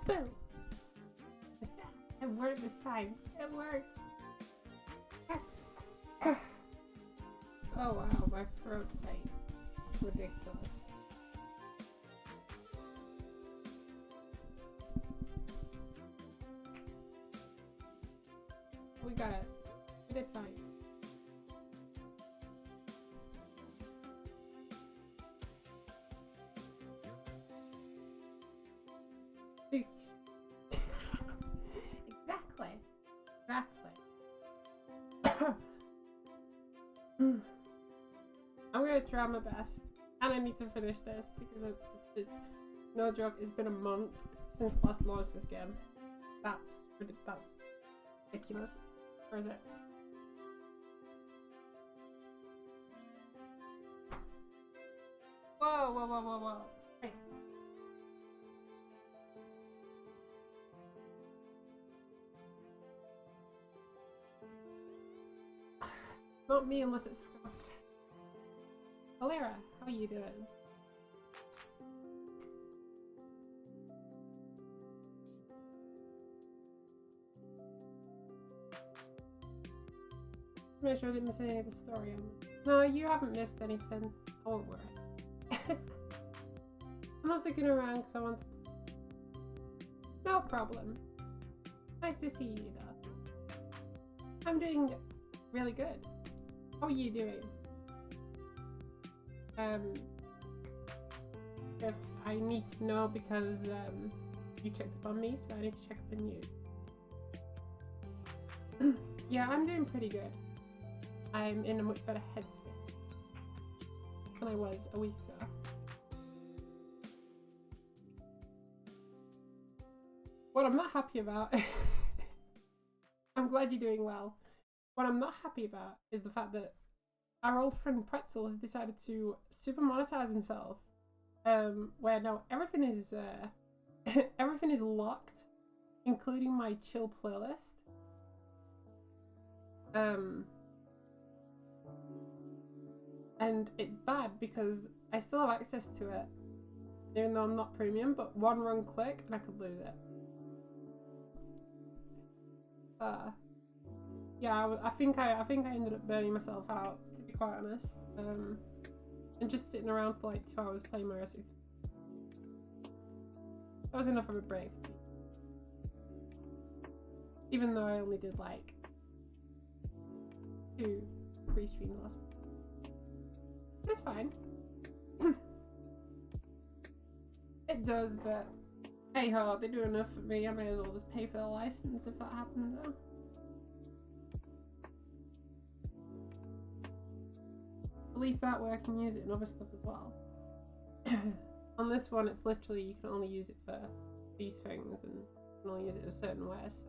Boom! It worked this time. It worked. Yes. Oh wow, my throat's like ridiculous. We got it. We did fine. Exactly. Exactly. I'm gonna try my best, and I need to finish this because it's no joke. It's been a month since I last launched this game. That's ridiculous. Where is it? Whoa, whoa, whoa, whoa, whoa. Hey. Not me unless it's scuffed. Alira, how are you doing? Make sure I didn't miss any of the story. No, you haven't missed anything. I won't worry. I'm not sticking around because I want to... No problem. Nice to see you though. I'm doing really good. How are you doing? If I need to know because you checked up on me, so I need to check up on you. Yeah, I'm doing pretty good. I'm in a much better headspace than I was a week ago. What I'm not happy about... I'm glad you're doing well. What I'm not happy about is the fact that our old friend Pretzel has decided to super monetize himself. Where now everything is everything is locked, including my chill playlist. And it's bad because I still have access to it, even though I'm not premium, but one wrong click and I could lose it. Yeah, I think I ended up burning myself out, to be quite honest. And just sitting around for like 2 hours playing Mario 64. That was enough of a break for me. Even though I only did like 2 pre-streams last week. But it's fine. It does, but hey ho, they do enough for me. I may as well just pay for the license if that happens though. At least that way I can use it in other stuff as well. On this one, it's literally you can only use it for these things and you can only use it a certain way. So.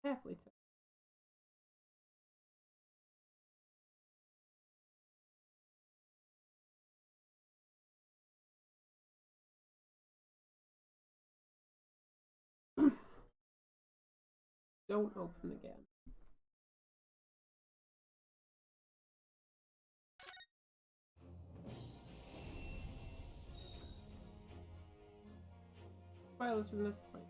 Carefully to. Don't open again. Spoilers from this point.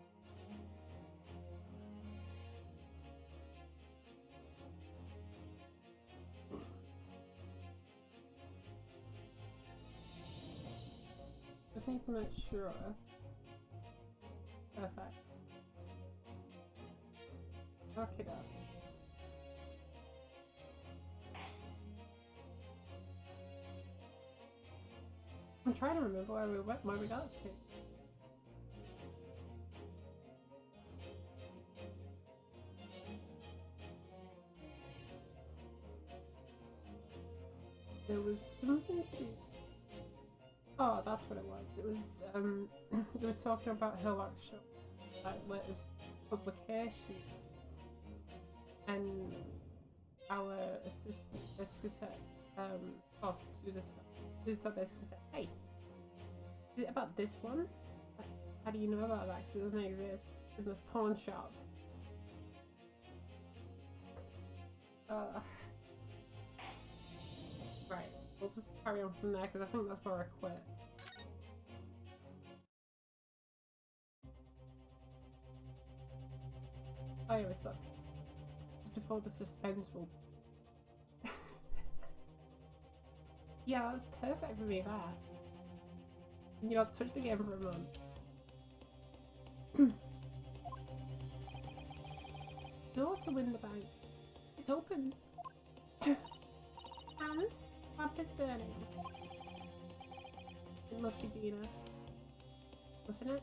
Just need to make sure. Perfect. Knock it up. I'm trying to remember where we got to. There was something to do. Oh, that's what it was. It was they were talking about her latest publication, and our assistant basically said, oh, Suzuto basically said, hey, is it about this one? How do you know about that? Because it doesn't exist in the pawn shop. Right, we'll just carry on from there because I think that's where I quit. Oh yeah, we stopped. Just before the suspenseful. Yeah, that's perfect for me, that. You know, touch the game for a month. Door to win the bank. It's open. And lamp is burning. It must be Gina. Wasn't it?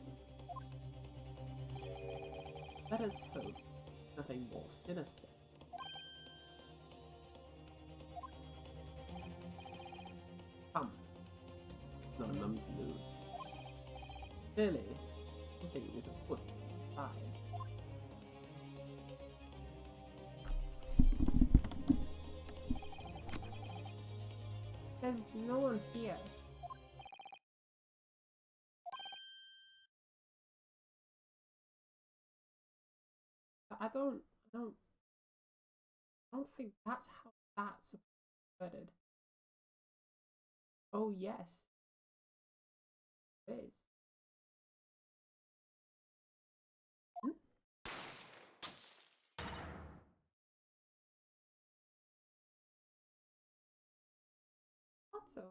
Let us hope nothing more sinister. Come. Not a moment to lose. Clearly, something is afoot inside. There's no one here. I don't think that's how that's worded. Oh yes, it is. What so?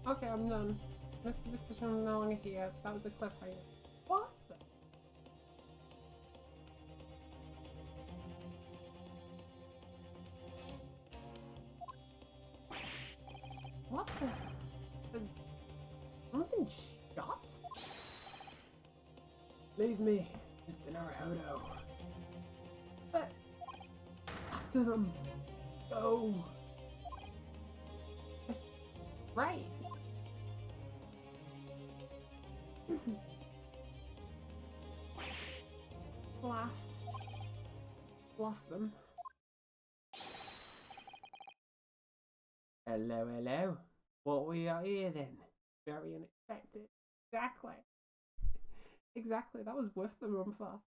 Okay, I'm done. Mr. Shum no longer here. That was the cliffhanger. What the? What the? Has someone's been shot? Leave me, Mr. Naruhodo. But after them. Go. Right. Lost them. Hello, hello. What we got here then? Very unexpected. Exactly. Exactly. That was worth the run for.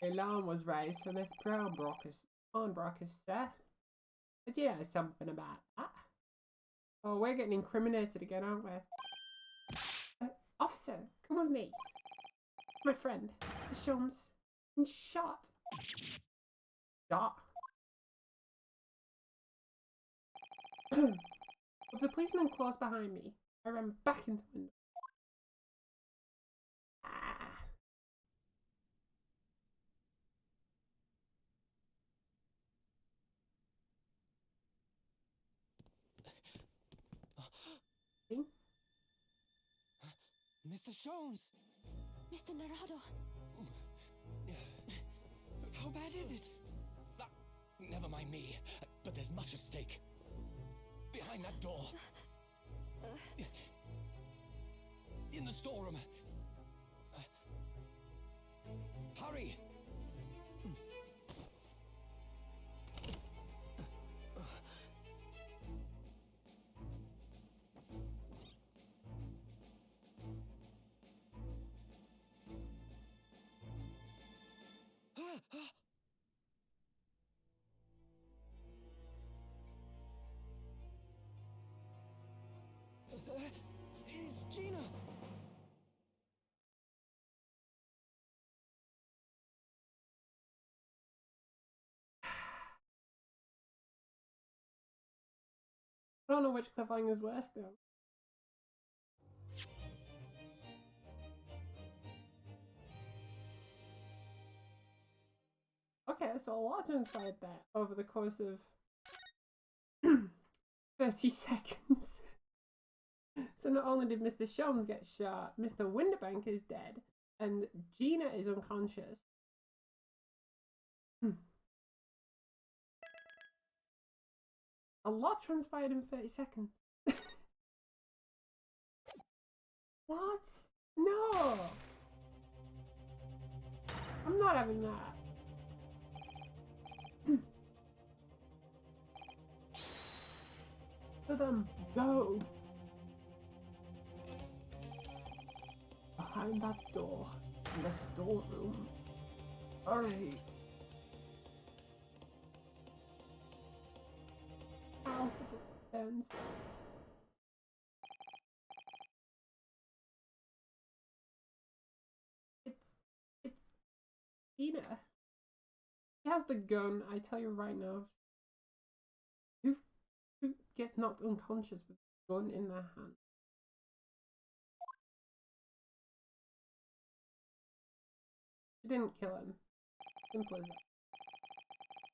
Alarm was raised for this pawn brokers, sir. Did you know something about that? Oh, we're getting incriminated again, aren't we? Officer, come with me. My friend, Mr. Shums, been shot. Shot? With the policeman close behind me, I ran back into the window. Ah. See? Mr. Sholmes! Mr. Naruhodo! How bad is it? Never mind me, but there's much at stake. Behind that door. In the storeroom. Hurry! It's Gina! I don't know which cliffhanger is worse though. Okay, so a lot transpired there over the course of 30 seconds. So not only did Mr. Sholmes get shot, Mr. Winterbank is dead, and Gina is unconscious. A lot transpired in 30 seconds. What? No! I'm not having that. To them, go! Behind that door, in the storeroom. Hurry! Ow, the burns. It's Tina. She has the gun, I tell you right now. Who gets knocked unconscious with a gun in their hand? She didn't kill him. Simple as that.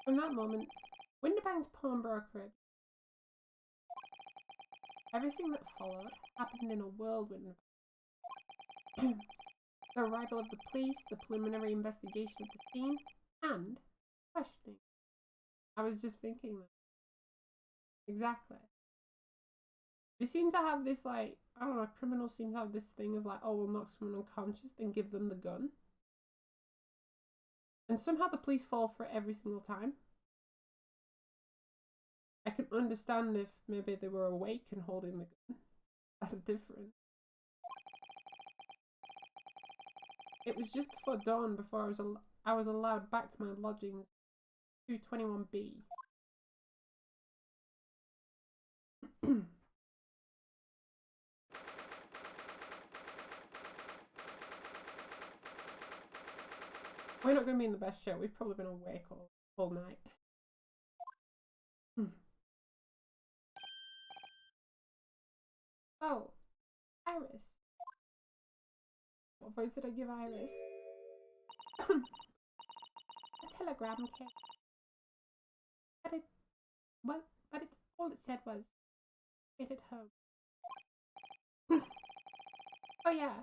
From that moment, Winterbank's pawnbroker. Everything that followed happened in a whirlwind. The arrival of the police, the preliminary investigation of the scene, and questioning. I was just thinking that. Exactly. They seem to have this, like, I don't know, criminals seem to have this thing of like, oh, we'll knock someone unconscious, then give them the gun. And somehow the police fall for it every single time. I can understand if maybe they were awake and holding the gun. That's different. It was just before dawn before I was allowed back to my lodgings, 221B. We're not going to be in the best shape. We've probably been awake all night. Oh, Iris. What voice did I give Iris? A telegram came. But all it said was, "Get it home." Oh yeah,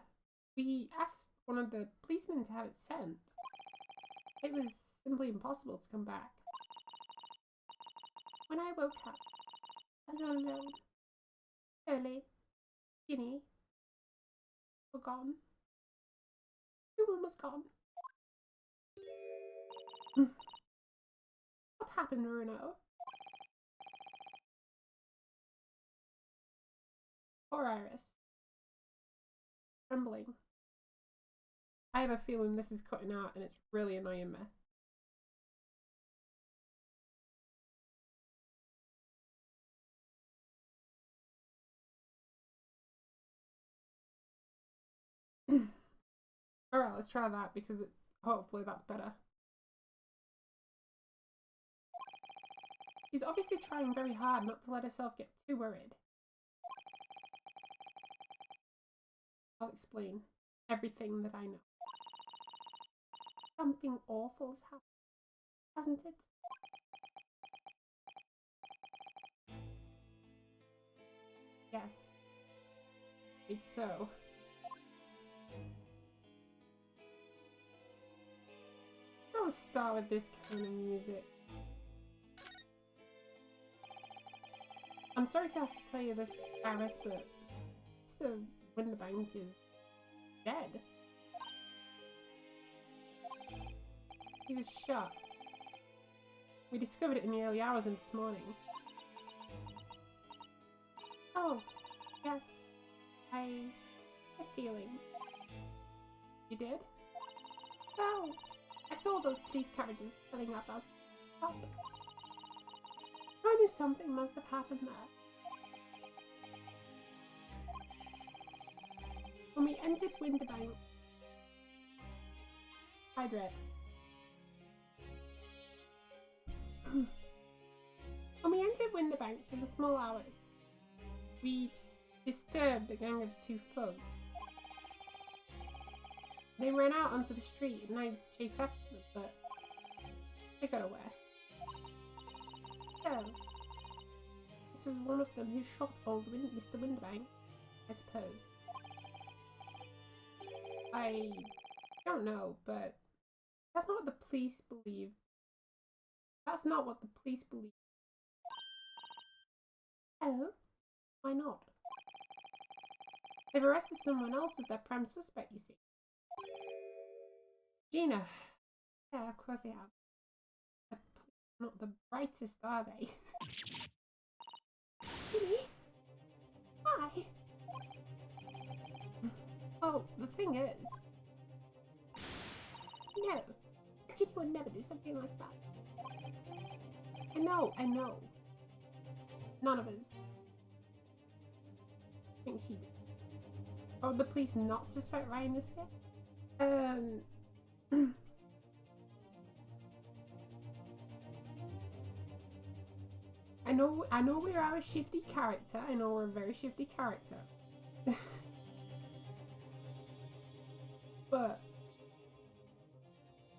we asked one of the policemen to have it sent. It was simply impossible to come back. When I woke up, I was all alone. Early, Ginny were gone. Everyone was gone. What happened, Bruno? Poor Iris. Trembling. I have a feeling this is cutting out and it's really annoying me. Alright, let's try that because hopefully that's better. She's obviously trying very hard not to let herself get too worried. I'll explain everything that I know. Something awful's happened, hasn't it? Yes. It's so. I'll start with this kind of music. I'm sorry to have to tell you this, Iris, but Mr. Winterbank is dead. He was shot. We discovered it in the early hours of this morning. Oh, yes. I had a feeling. You did? Well, I saw those police carriages pulling up outside. I knew something must have happened there. When we entered Winterbank, Hydrate. When we entered Winterbanks in the small hours, we disturbed a gang of 2 thugs. They ran out onto the street and I chased after them, but they got away. So, it was one of them who shot old Mr. Winterbank I suppose. I don't know, but that's not what the police believe. That's not what the police believe. Oh? Why not? They've arrested someone else as their prime suspect, you see. Gina. Yeah, of course they have. They're not the brightest, are they? Ginny? Why? Well, the thing is... No. Ginny would never do something like that. I know. None of us. I think she did. Oh, the police not suspect Ryan this case? I know we are a shifty character. I know we're a very shifty character. But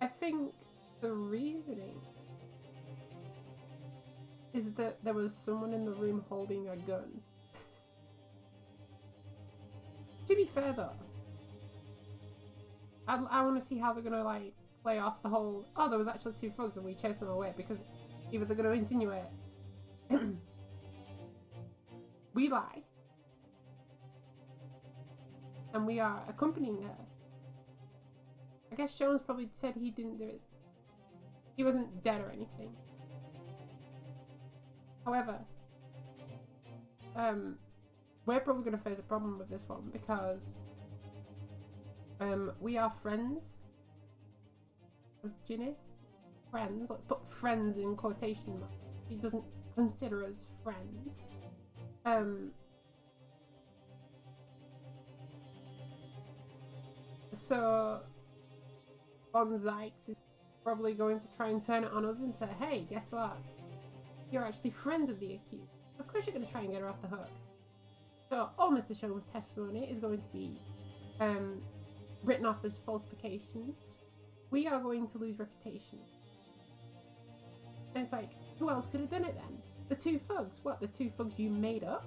I think the reasoning is that there was someone in the room holding a gun. To be fair though, I want to see how they're gonna like play off the whole, oh, there was actually two thugs and we chased them away, because either they're gonna insinuate we lie and we are accompanying her. I guess Jones probably said he didn't do it. He wasn't dead or anything. However, we're probably going to face a problem with this one because we are friends with Ginny. Friends. Let's put friends in quotation marks. He doesn't consider us friends. So Von Zykes is probably going to try and turn it on us and say, hey, guess what? You're actually friends of the accused. Of course you're going to try and get her off the hook. So all Mr. Sholmes' testimony is going to be written off as falsification. We are going to lose reputation. And it's like, who else could have done it then? The two thugs. What, the two thugs you made up?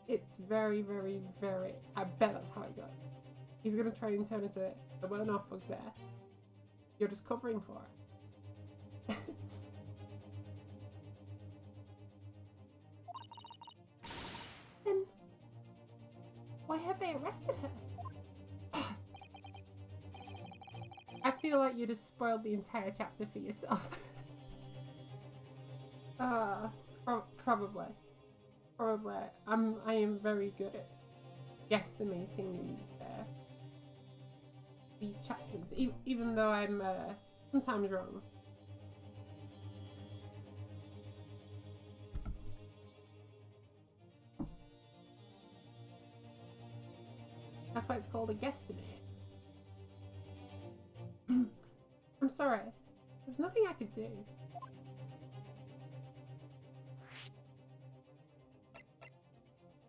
It's very, very, very... I bet that's how it goes. He's going to try and turn it into, there were no thugs there. You're just covering for it. Then why have they arrested her? I feel like you just spoiled the entire chapter for yourself. Probably. I am very good at guesstimating these chapters, even though I'm sometimes wrong. That's why it's called a guesstimate. I'm sorry. There's nothing I could do.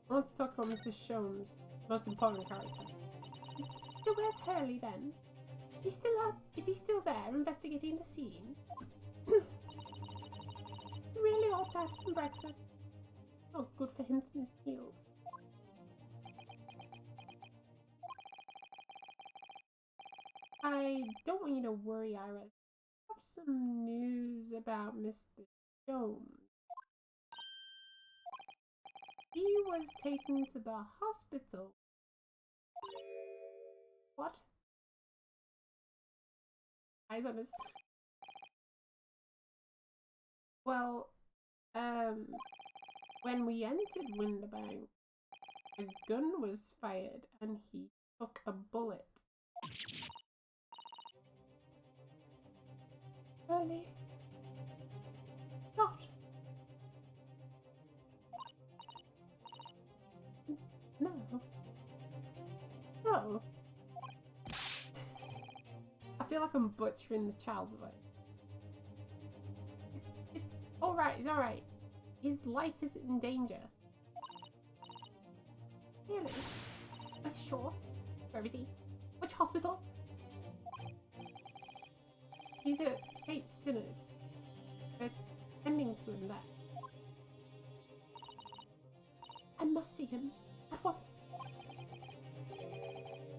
I want to talk about Mr. Sholmes' most important character. So where's Hurley then? Is he still there investigating the scene? He really ought to have some breakfast. Not good for him to miss meals. I don't want you to worry, Iris. I have some news about Mr. Sholmes. He was taken to the hospital. What? Eyes on his... Well, when we entered Winterbank, a gun was fired and he took a bullet. Really? Not. No. No. I feel like I'm butchering the child's voice. It's alright, it's alright. His life isn't in danger. Really? Are you sure? Where is he? Which hospital? These are Saint sinners. They're tending to him there. I must see him at once.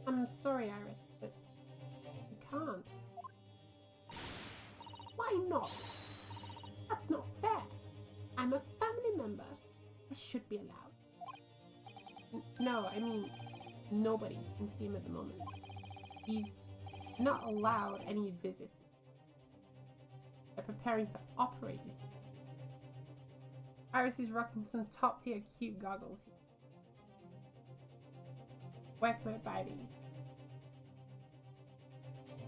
I'm sorry, Iris, but you can't. Why not? That's not fair. I'm a family member. I should be allowed. No, I mean, nobody can see him at the moment. He's not allowed any visitors. They're preparing to operate, you see. Iris is rocking some top-tier cute goggles here. Where can I buy these?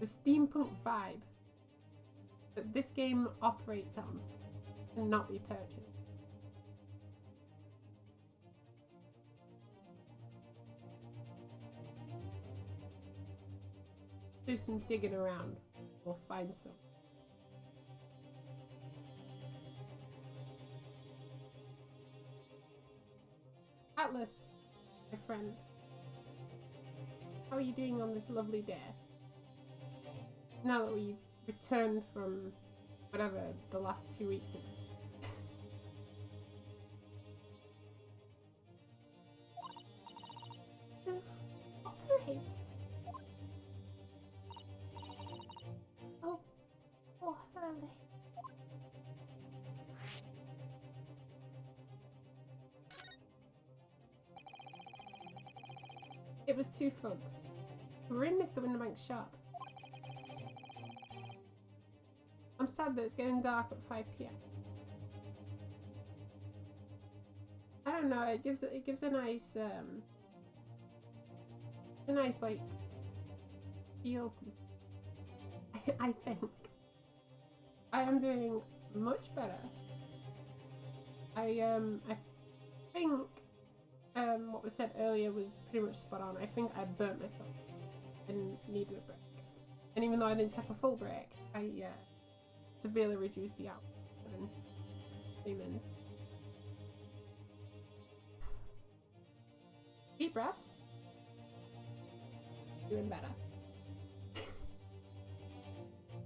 The steampunk vibe that this game operates on cannot be purchased. Do some digging around. We'll find some. Atlas, my friend. How are you doing on this lovely day? Now that we've returned from whatever the last 2 weeks have been. Operate. Oh, Hurley. It was two thugs. We were in Mr. Winterbank's shop. I'm sad that it's getting dark at 5 p.m. I don't know, it gives a nice like feel to this. I think. I am doing much better. I think what was said earlier was pretty much spot on. I think I burnt myself and needed a break. And even though I didn't take a full break, I severely reduced the output within 3 minutes. Deep breaths. Doing better.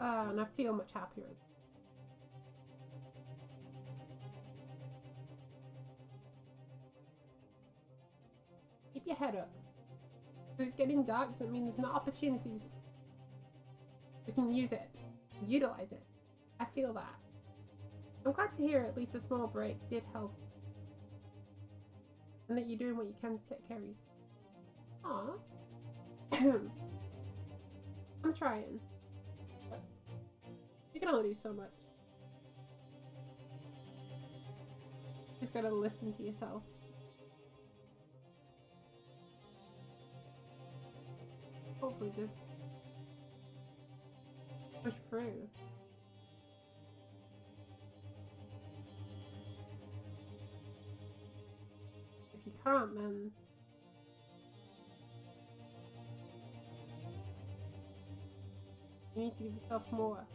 And I feel much happier as well. Keep your head up. Because it's getting dark doesn't mean there's not opportunities. We can use it. Utilize it. I feel that. I'm glad to hear at least a small break did help. And that you're doing what you can to take care of yourself. Aww. I'm trying. But you can only do so much. Just gotta listen to yourself. Hopefully just push through. If you can't, then you need to give yourself more.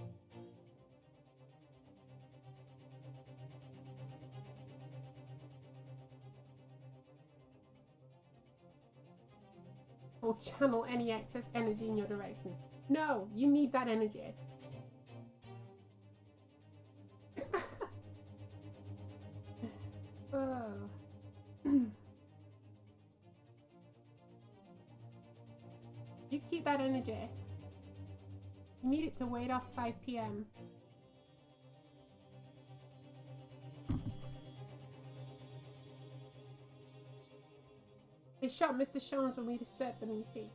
Will channel any excess energy in your direction. No, you need that energy. Oh. You keep that energy. You need it to wait off 5 p.m. They shot Mr. Shones when we disturbed them, you see.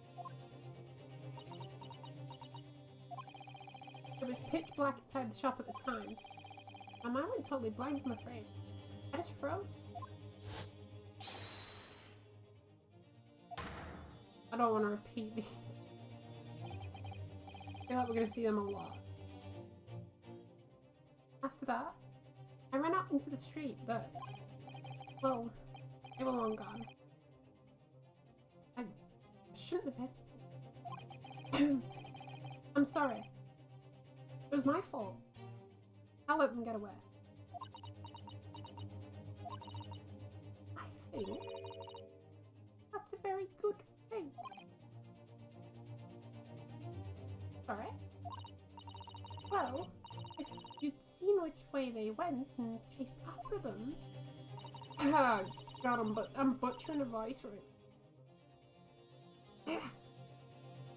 It was pitch black inside the shop at the time. My mind went totally blank, I'm afraid. I just froze. I don't want to repeat these. I feel like we're going to see them a lot. After that, I ran out into the street, but, well, they were long gone. I shouldn't have hesitated. I'm sorry. It was my fault. I'll let them get away. I think that's a very good thing. Sorry? Well, if you'd seen which way they went and chased after them. Ah, God, I'm butchering a voice right.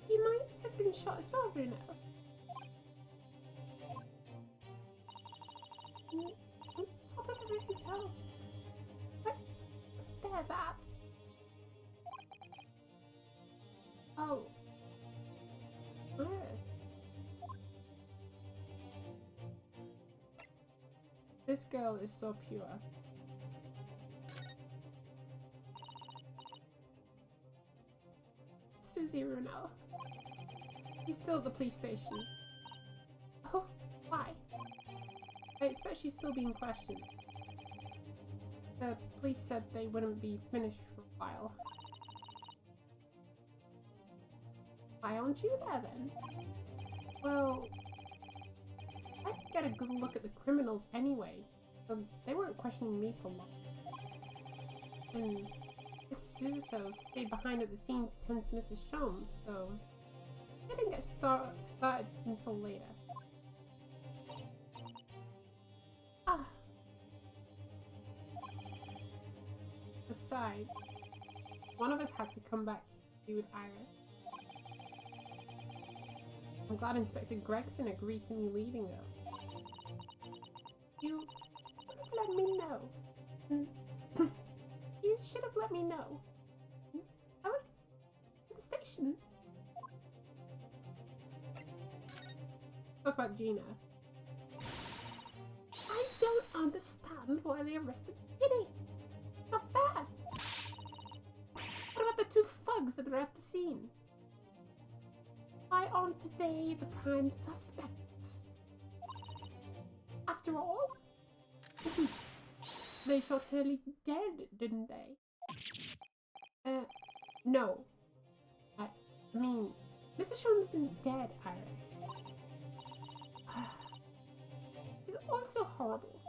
You might have been shot as well, Bruno. On top of everything else. Bear that. Oh. Iris. This girl is so pure. Susie Runel. She's still at the police station. Oh, why? I expect she's still being questioned. The police said they wouldn't be finished for a while. Why aren't you there then? Well, I could get a good look at the criminals anyway. They weren't questioning me for long. And Miss Suzuto stayed behind at the scene to tend to Mr. Sholmes, so I didn't get started until later. Ah. Besides, one of us had to come back to be with Iris. I'm glad Inspector Gregson agreed to me leaving early. You should have let me know. You should have let me know. I would have to the station. Talk about Gina. I don't understand why they arrested Ginny. Not fair. What about the two thugs that are at the scene? Why aren't they the prime suspects? After all, they shot Hurley dead, didn't they? No. I mean, Mr. Sholmes isn't dead, Iris. This is also horrible.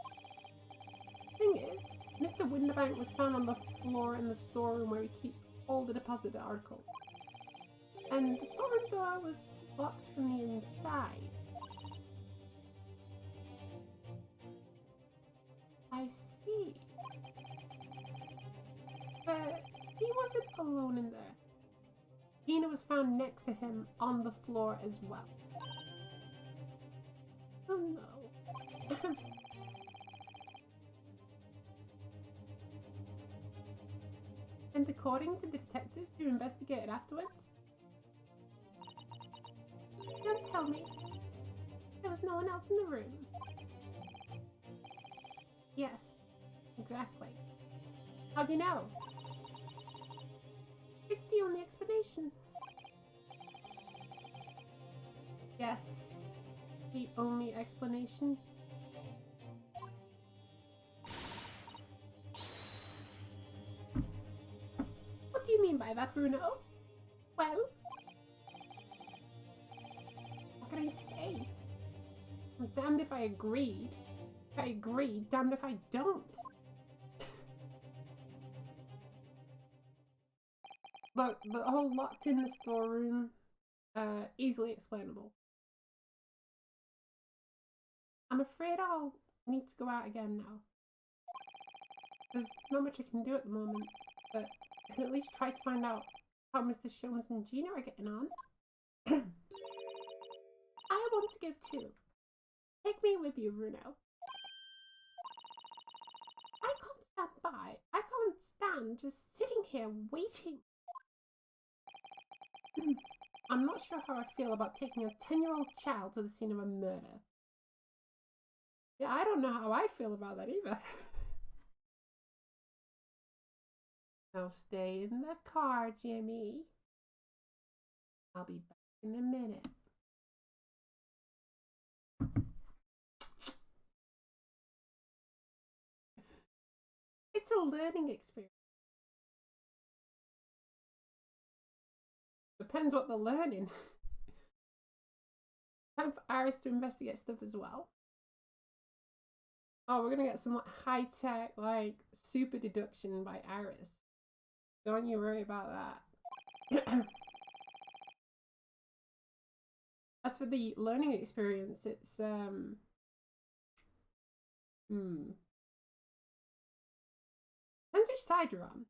Thing is, Mr. Winterbank was found on the floor in the storeroom where he keeps all the deposit articles. And the storeroom door was locked from the inside. I see. But he wasn't alone in there. Gina was found next to him on the floor as well. Oh no. And according to the detectives who investigated afterwards, don't tell me. There was no one else in the room. Yes, exactly. How do you know? It's the only explanation. Yes, the only explanation. What do you mean by that, Bruno? Well? What can I say? I'm damned if I agreed. If I agree, damned if I don't. But the whole locked in the storeroom, easily explainable. I'm afraid I'll need to go out again now. There's not much I can do at the moment, but I can at least try to find out how Mr. Sholmes and Gina are getting on. I want to go too. Take me with you, Bruno. I can't stand by. I can't stand just sitting here waiting. I'm not sure how I feel about taking a 10-year-old child to the scene of a murder. Yeah, I don't know how I feel about that either. Now stay in the car, Jimmy. I'll be back in a minute. It's a learning experience. Depends what they're learning. Time for Iris to investigate stuff as well. Oh, we're gonna get some like high-tech, like super deduction by Iris. Don't you worry about that. As for the learning experience, it's depends which side you're on.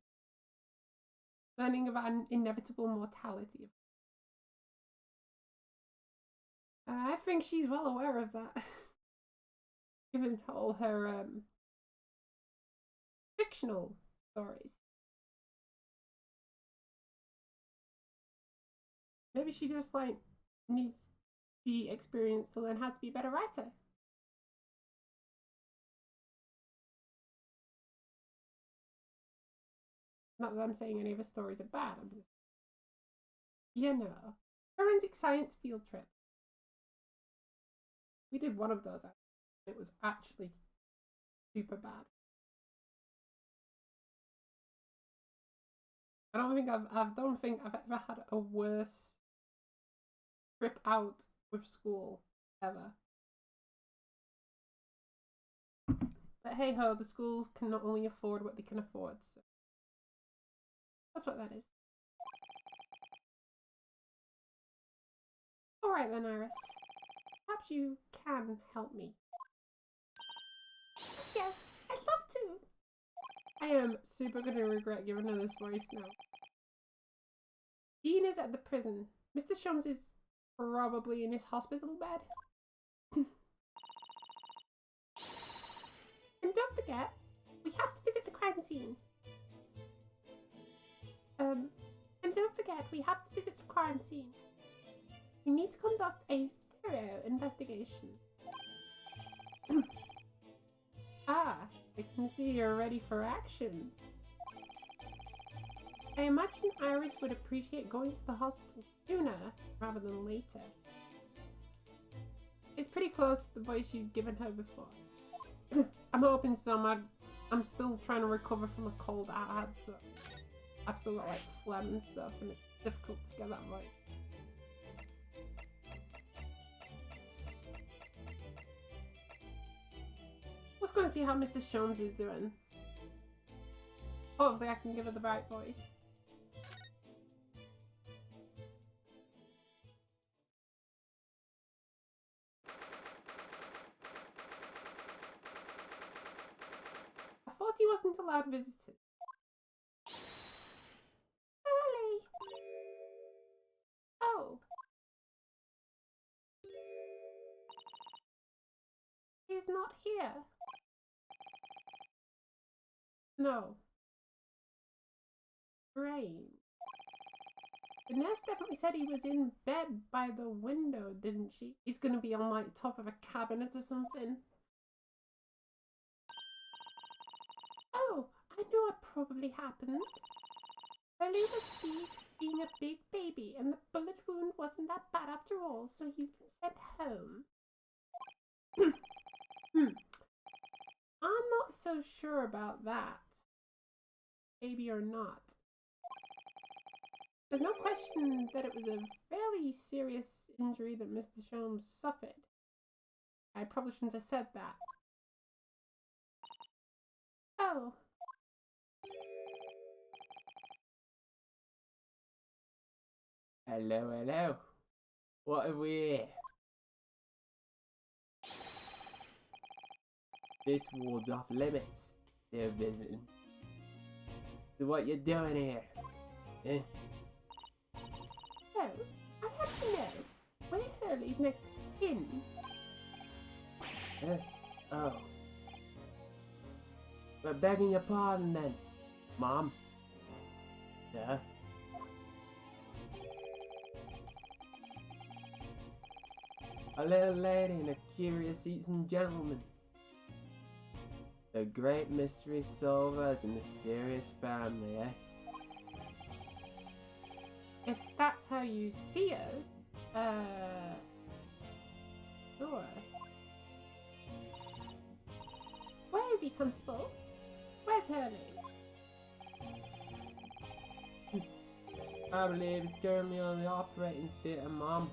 Learning about an inevitable mortality. I think she's well aware of that, given all her fictional stories. Maybe she just like needs the experience to learn how to be a better writer. Not that I'm saying any of her stories are bad. I'm just, you know, forensic science field trip. We did one of those. It was actually super bad. I don't think I've ever had a worse trip out with school ever. But hey ho, the schools can not only afford what they can afford, so that's what that is. Alright then, Iris. Perhaps you can help me. Yes, I'd love to. I am super gonna regret giving her this voice now. Dean is at the prison. Mr. Shums is probably in his hospital bed. And don't forget, we have to visit the crime scene. We need to conduct a thorough investigation. Ah, I can see you're ready for action. I imagine Iris would appreciate going to the hospital sooner rather than later. It's pretty close to the voice you'd given her before. I'm hoping so. I'm still trying to recover from a cold I had, so I've still got like phlegm and stuff, and it's difficult to get that right. Let's go and see how Mr. Shums is doing. Hopefully I can give her the right voice. I thought he wasn't allowed visitors. Early. Oh. He's not here. No. Brain. The nurse definitely said he was in bed by the window, didn't she? He's gonna be on like top of a cabinet or something. Oh, I know what probably happened. Ellie was being a big baby, and the bullet wound wasn't that bad after all, so he's been sent home. I'm not so sure about that. Baby or not. There's no question that it was a fairly serious injury that Mr. Shums suffered. I probably shouldn't have said that. Oh. Hello, hello. What have we here? This ward's off limits. They're visiting. So what you doing here? Eh? Oh, I'd have to know. Where Hurley's next of kin? Oh. But begging your pardon then, Mom. Yeah? A little lady and a curious Eton gentleman. The great mystery solver as a mysterious family, eh? If that's how you see us, sure. Where is he, Constable? Where's Hurley? I believe he's currently on the operating theatre, Mom.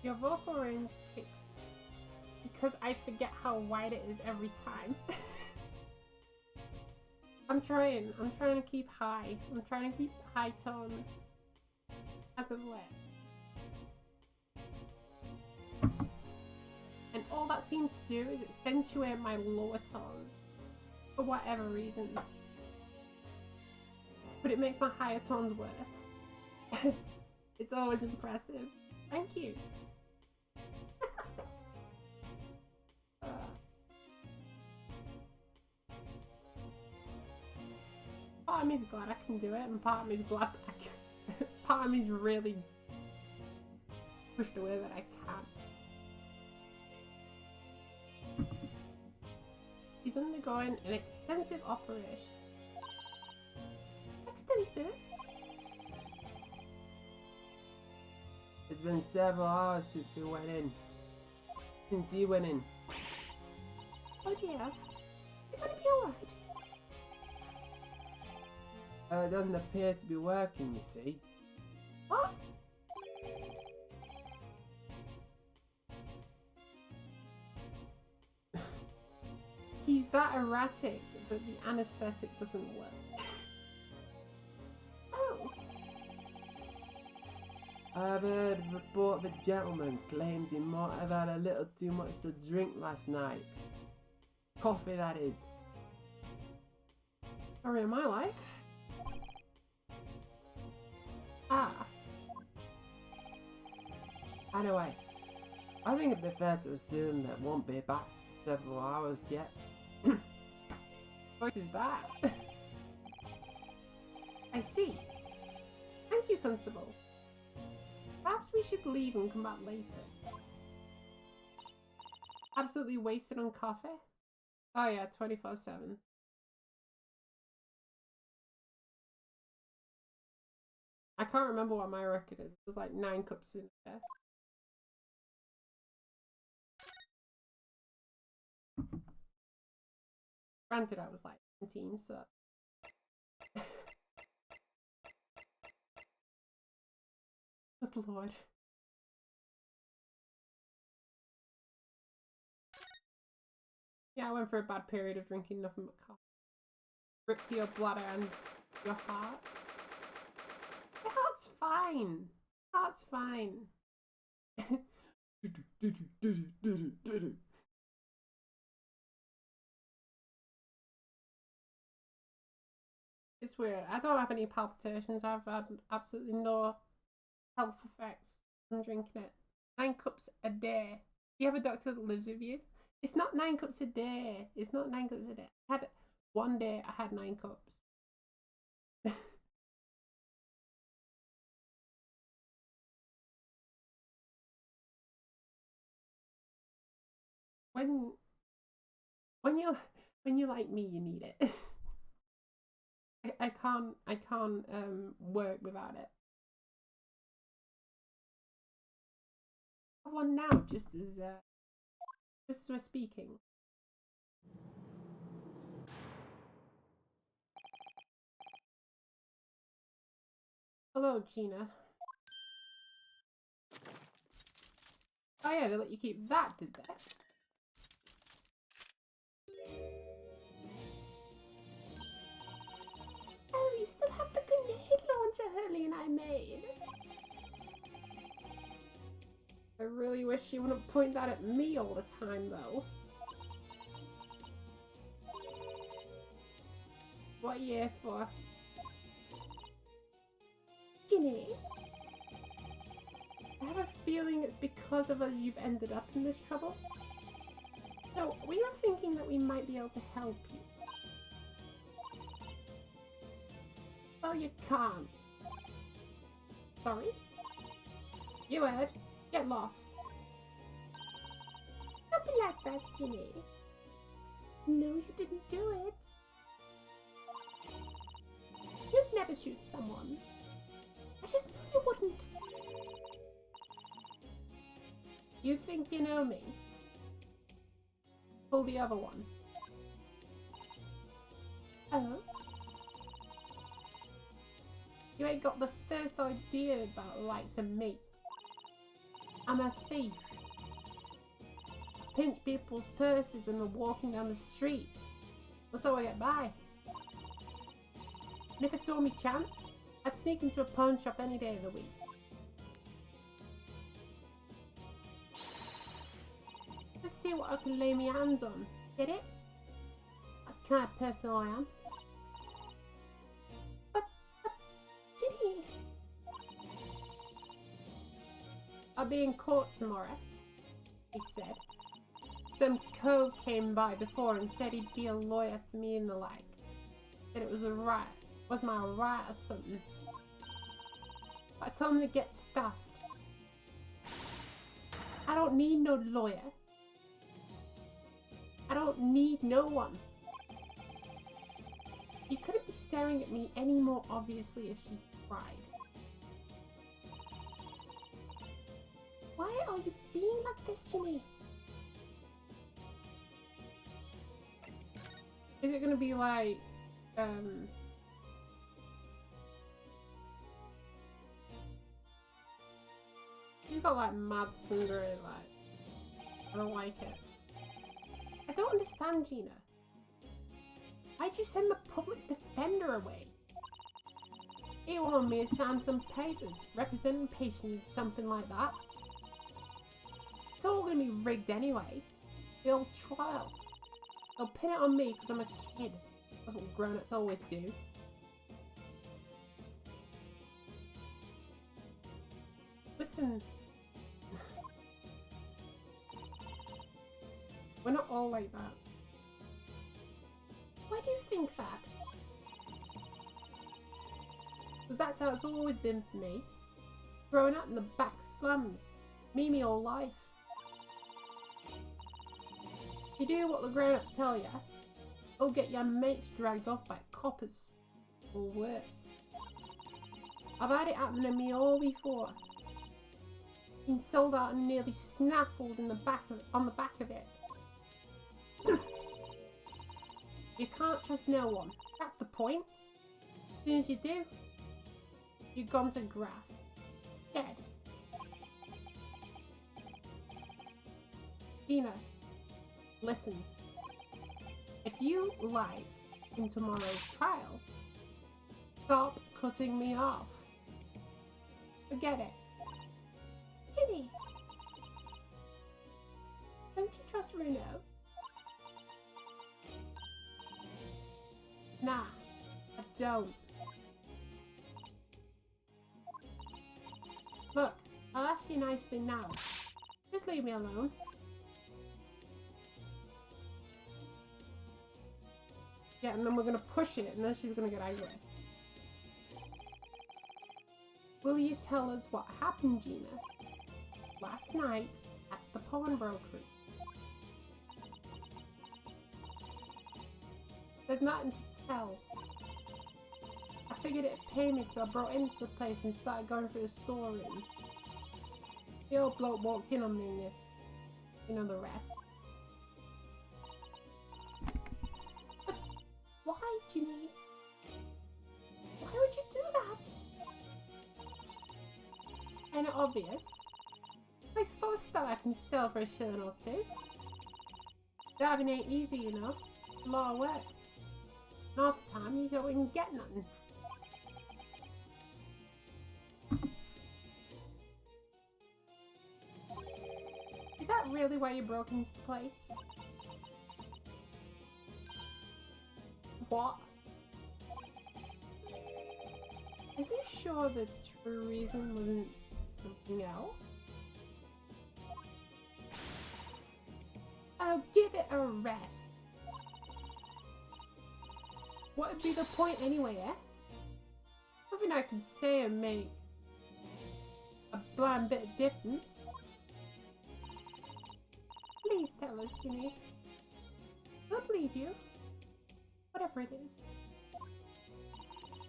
Your vocal range kicks because I forget how wide it is every time. I'm trying to keep high. I'm trying to keep high tones. as of late. And all that seems to do is accentuate my lower tone for whatever reason. But it makes my higher tones worse. It's always impressive. Thank you. Part of me's glad I can do it, and part of me's glad I can. Part of me's really pushed away that I can't. He's undergoing an extensive operation. Extensive? It's been several hours since we went in. Since you went in. Oh dear. Is it gonna be alright? It doesn't appear to be working, you see. What? He's that erratic that the anesthetic doesn't work. Oh. I've heard a report of a gentleman claims he might have had a little too much to drink last night. Coffee, that is. Story of my life. Ah. Anyway, I think it'd be fair to assume that won't be back for several hours yet. What voice is that? I see. Thank you, Constable. Perhaps we should leave and come back later. Absolutely wasted on coffee? Oh yeah, 24/7. I can't remember what my record is. It was like 9 cups in a day. Granted, I was like 17, so that's... Good lord. Yeah, I went for a bad period of drinking nothing but coffee. Rip to your bladder and your heart. Your heart's fine. Heart's fine. It's weird. I don't have any palpitations. I've had absolutely no health effects from drinking it. 9 cups a day. Do you have a doctor that lives with you? It's not 9 cups a day. It's not 9 cups a day. I had one day I had 9 cups. when you're like me, you need it. I can't work without it. I have one now, just as we're speaking. Hello, Gina. Oh yeah, they let you keep that, did they? Oh, you still have the grenade launcher Hurley and I made. I really wish she wouldn't point that at me all the time, though. What are you here for? Ginny? I have a feeling it's because of us you've ended up in this trouble. So, we were thinking that we might be able to help you. Well, you can't. Sorry? You heard. Get lost. Don't be like that, Ginny. No, you didn't do it. You'd never shoot someone. I just knew you wouldn't. You think you know me? Pull the other one. Oh? You ain't got the first idea about the likes of me. I'm a thief. Pinch people's purses when they're walking down the street. That's how I get by. And if I saw me chance, I'd sneak into a pawn shop any day of the week. see what I can lay my hands on. Get it? That's the kind of person I am. But Ginny, I'll be in court tomorrow, he said. Some cove came by before and said he'd be a lawyer for me and the like. That it was a right, was my right or something. But I told him to get stuffed. I don't need no lawyer. I don't need no one. He couldn't be staring at me any more obviously if she tried. Why are you being like this, Ginny? Is it gonna be like, he's got like mad sunger, like, I don't like it. I don't understand, Gina. Why'd you send the public defender away? He wanted me to sign some papers representing patients, something like that. It's all gonna be rigged anyway. The old trial. They'll pin it on me because I'm a kid. That's what grown-ups always do. Listen. We're not all like that. Why do you think that? Because that's how it's always been for me. Growing up in the back slums. Me whole life. You do what the grown-ups tell ya, or get your mates dragged off by coppers. Or worse. I've had it happen to me all before. Been sold out and nearly snaffled in the back of, on the back of it. You can't trust no one. That's the point. As soon as you do, you've gone to grass. Dead. Gina, listen. If you like in tomorrow's trial, stop cutting me off. Forget it. Ginny, don't you trust Runo? Nah, I don't. Look, I'll ask you nicely now. Just leave me alone. Yeah, and then we're gonna push it, and then she's gonna get angry. Will you tell us what happened, Gina? Last night at the pawnbroker's. There's nothing to tell. I figured it'd pay me, so I brought into the place and started going through the storeroom. The old bloke walked in on me and you know the rest. But why, Ginny? Why would you do that? Ain't it obvious? Place full of stuff I can sell for a shilling or two. Driving ain't easy, you know. A lot of work. And half the time you don't even get nothing. Is that really why you broke into the place? What? Are you sure the true reason wasn't something else? Oh, give it a rest. What would be the point anyway, eh? Nothing I can say and make a blind bit of difference. Please tell us, Ginny. We'll believe you. Whatever it is.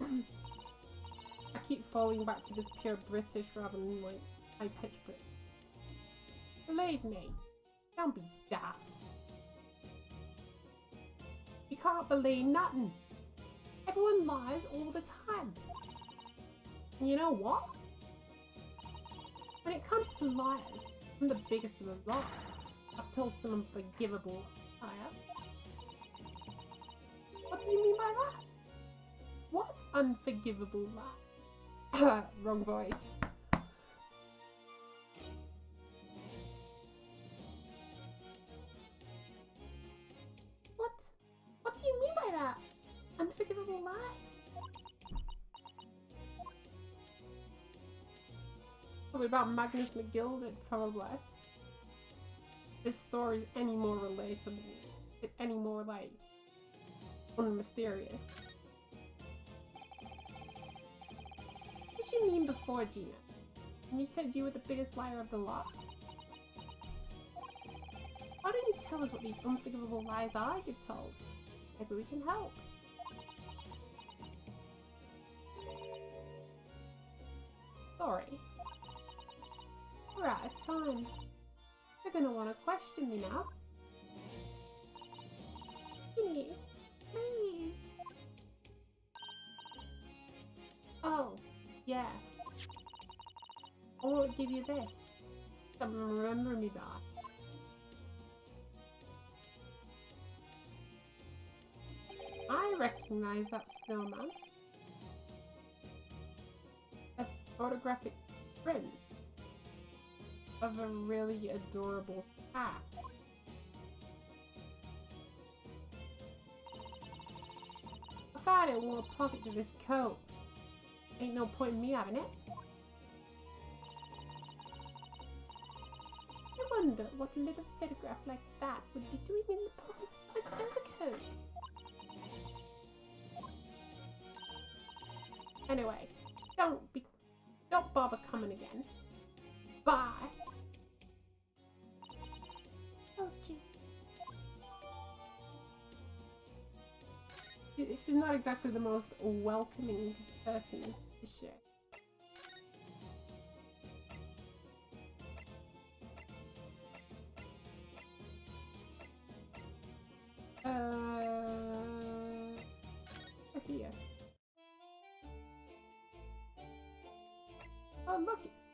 I keep falling back to this pure British rather than like high-pitched Brit. Believe me. Don't be daft. You can't believe nothing. Everyone lies all the time. And you know what? When it comes to liars, I'm the biggest of the lot. I've told some unforgivable I have. What do you mean by that? What unforgivable lie? Wrong voice. unforgivable lies. Probably about Magnus McGilded, probably. This story is any more relatable. It's any more, like, unmysterious. What did you mean before, Gina? When you said you were the biggest liar of the lot? Why don't you tell us what these unforgivable lies are you've told? Maybe we can help. Sorry. We're out of time. You're gonna want to question me now. Ginny, please. Oh, yeah. I want to give you this. Remember me by. I recognize that snowman. A photographic print of a really adorable cat. I found it in one of the pockets of this coat. Ain't no point in me having it. I wonder what a little photograph like that would be doing in the pocket of an overcoat. Anyway, don't bother coming again. Bye. Oh, gee. She's not exactly the most welcoming person, is she? Here. Oh, look, it's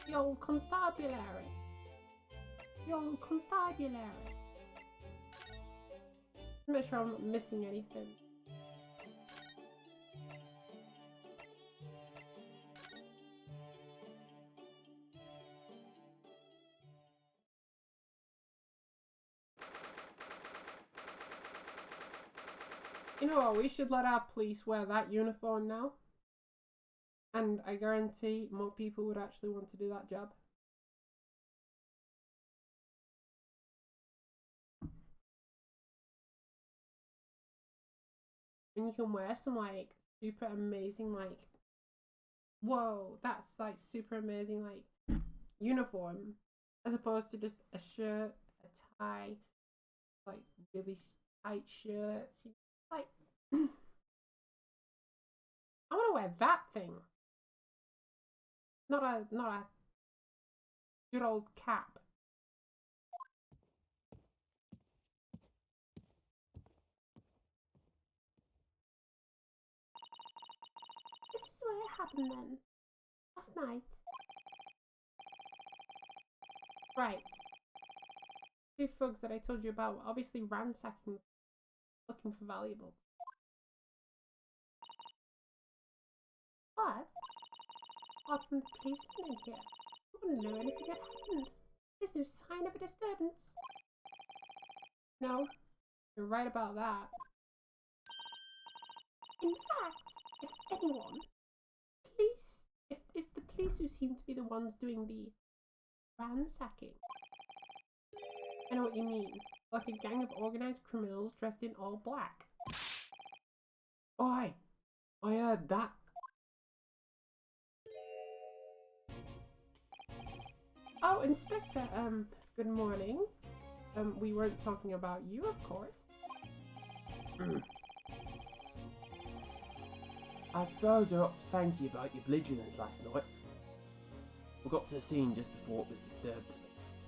the old constabulary. The old constabulary. Make sure I'm not missing anything. You know what, we should let our police wear that uniform now. And I guarantee more people would actually want to do that job. And you can wear some like super amazing, like, whoa, that's like super amazing, like, uniform, as opposed to just a shirt, a tie, like really tight shirts. Like, I want to wear that thing. Not a good old cap. This is where it happened then. Last night. Right. Two thugs that I told you about were obviously ransacking, looking for valuables. But apart from the policeman in here, I wouldn't know anything had happened. There's no sign of a disturbance. No, you're right about that. In fact, if anyone, it's the police who seem to be the ones doing the ransacking. I know what you mean. Like a gang of organised criminals dressed in all black. Oi! I heard that. Oh, Inspector, good morning. We weren't talking about you, of course. I suppose I ought to thank you about your vigilance last night. We got to the scene just before it was disturbed the least.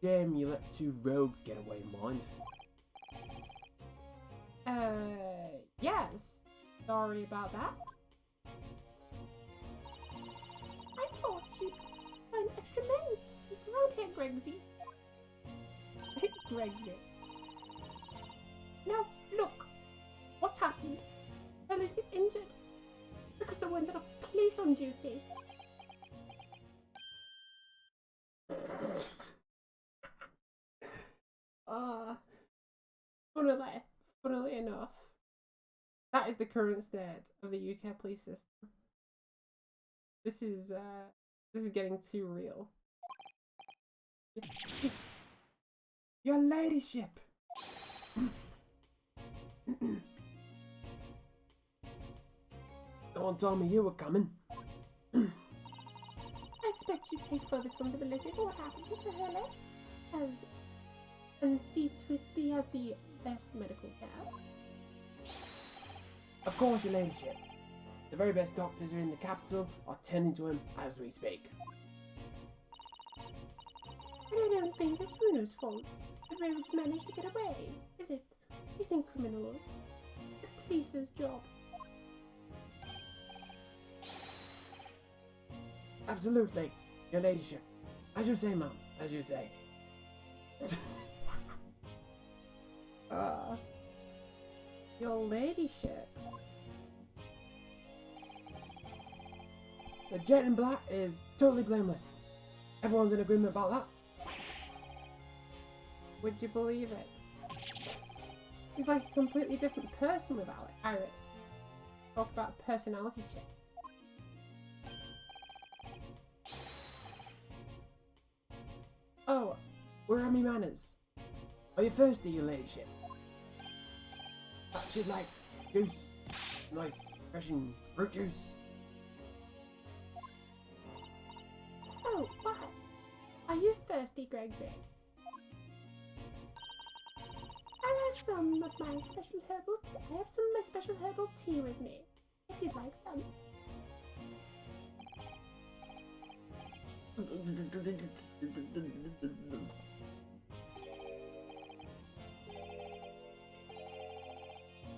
Shame you let two rogues get away, mind. Yes. Sorry about that. I thought you'd find extra men to beat around here, Gregsy. Gregsy. Now, look. What's happened? Ellie's been injured because there weren't enough police on duty. funnily enough, that is the current state of the UK police system. This is getting too real. Your ladyship! No one told me you were coming. I expect you to take full responsibility for what happened to her and see to it he has the best medical care. Of course, your ladyship. The very best doctors are in the capital are tending to him as we speak. And I don't think it's Runo's fault. The rogues managed to get away, is it? Chasing criminals. The police's job. Absolutely, your ladyship. As you say, ma'am. As you say. Your ladyship. The jet in black is totally blameless. Everyone's in agreement about that. Would you believe it? He's like a completely different person with Iris. Talk about a personality check. Oh, where are me manners? Are you thirsty, your ladyship? Perhaps you'd like juice. Nice, refreshing fruit juice. Oh, why? Are you thirsty, Gregsy? I'll have some of my special herbal I have some of my special herbal tea with me, if you'd like some.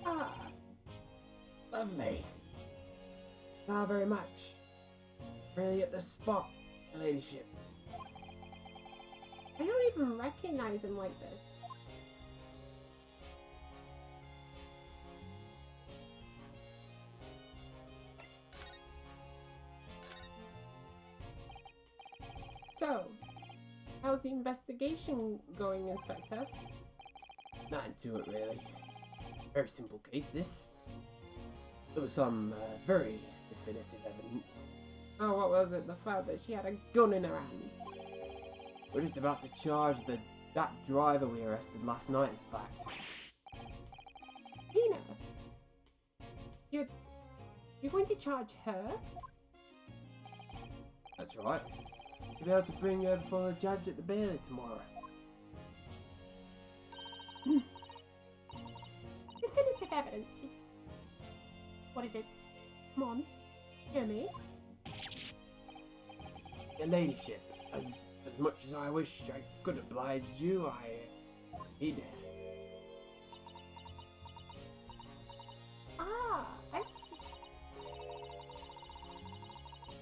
Ah, Lovely. Not very much. Really at the spot, your ladyship. I don't even recognize him like this. So, how's the investigation going, Inspector? Not into it, really. Very simple case, this. There was some very definitive evidence. Oh, what was it? The fact that she had a gun in her hand. We're just about to charge that driver we arrested last night, in fact. Tina, you're going to charge her? That's right. We'll be able to bring her before the judge at the Bailey tomorrow. Definitive evidence. What is it? Come on, hear me. Your ladyship, as much as I wish I could oblige you, he'd... Ah, I see.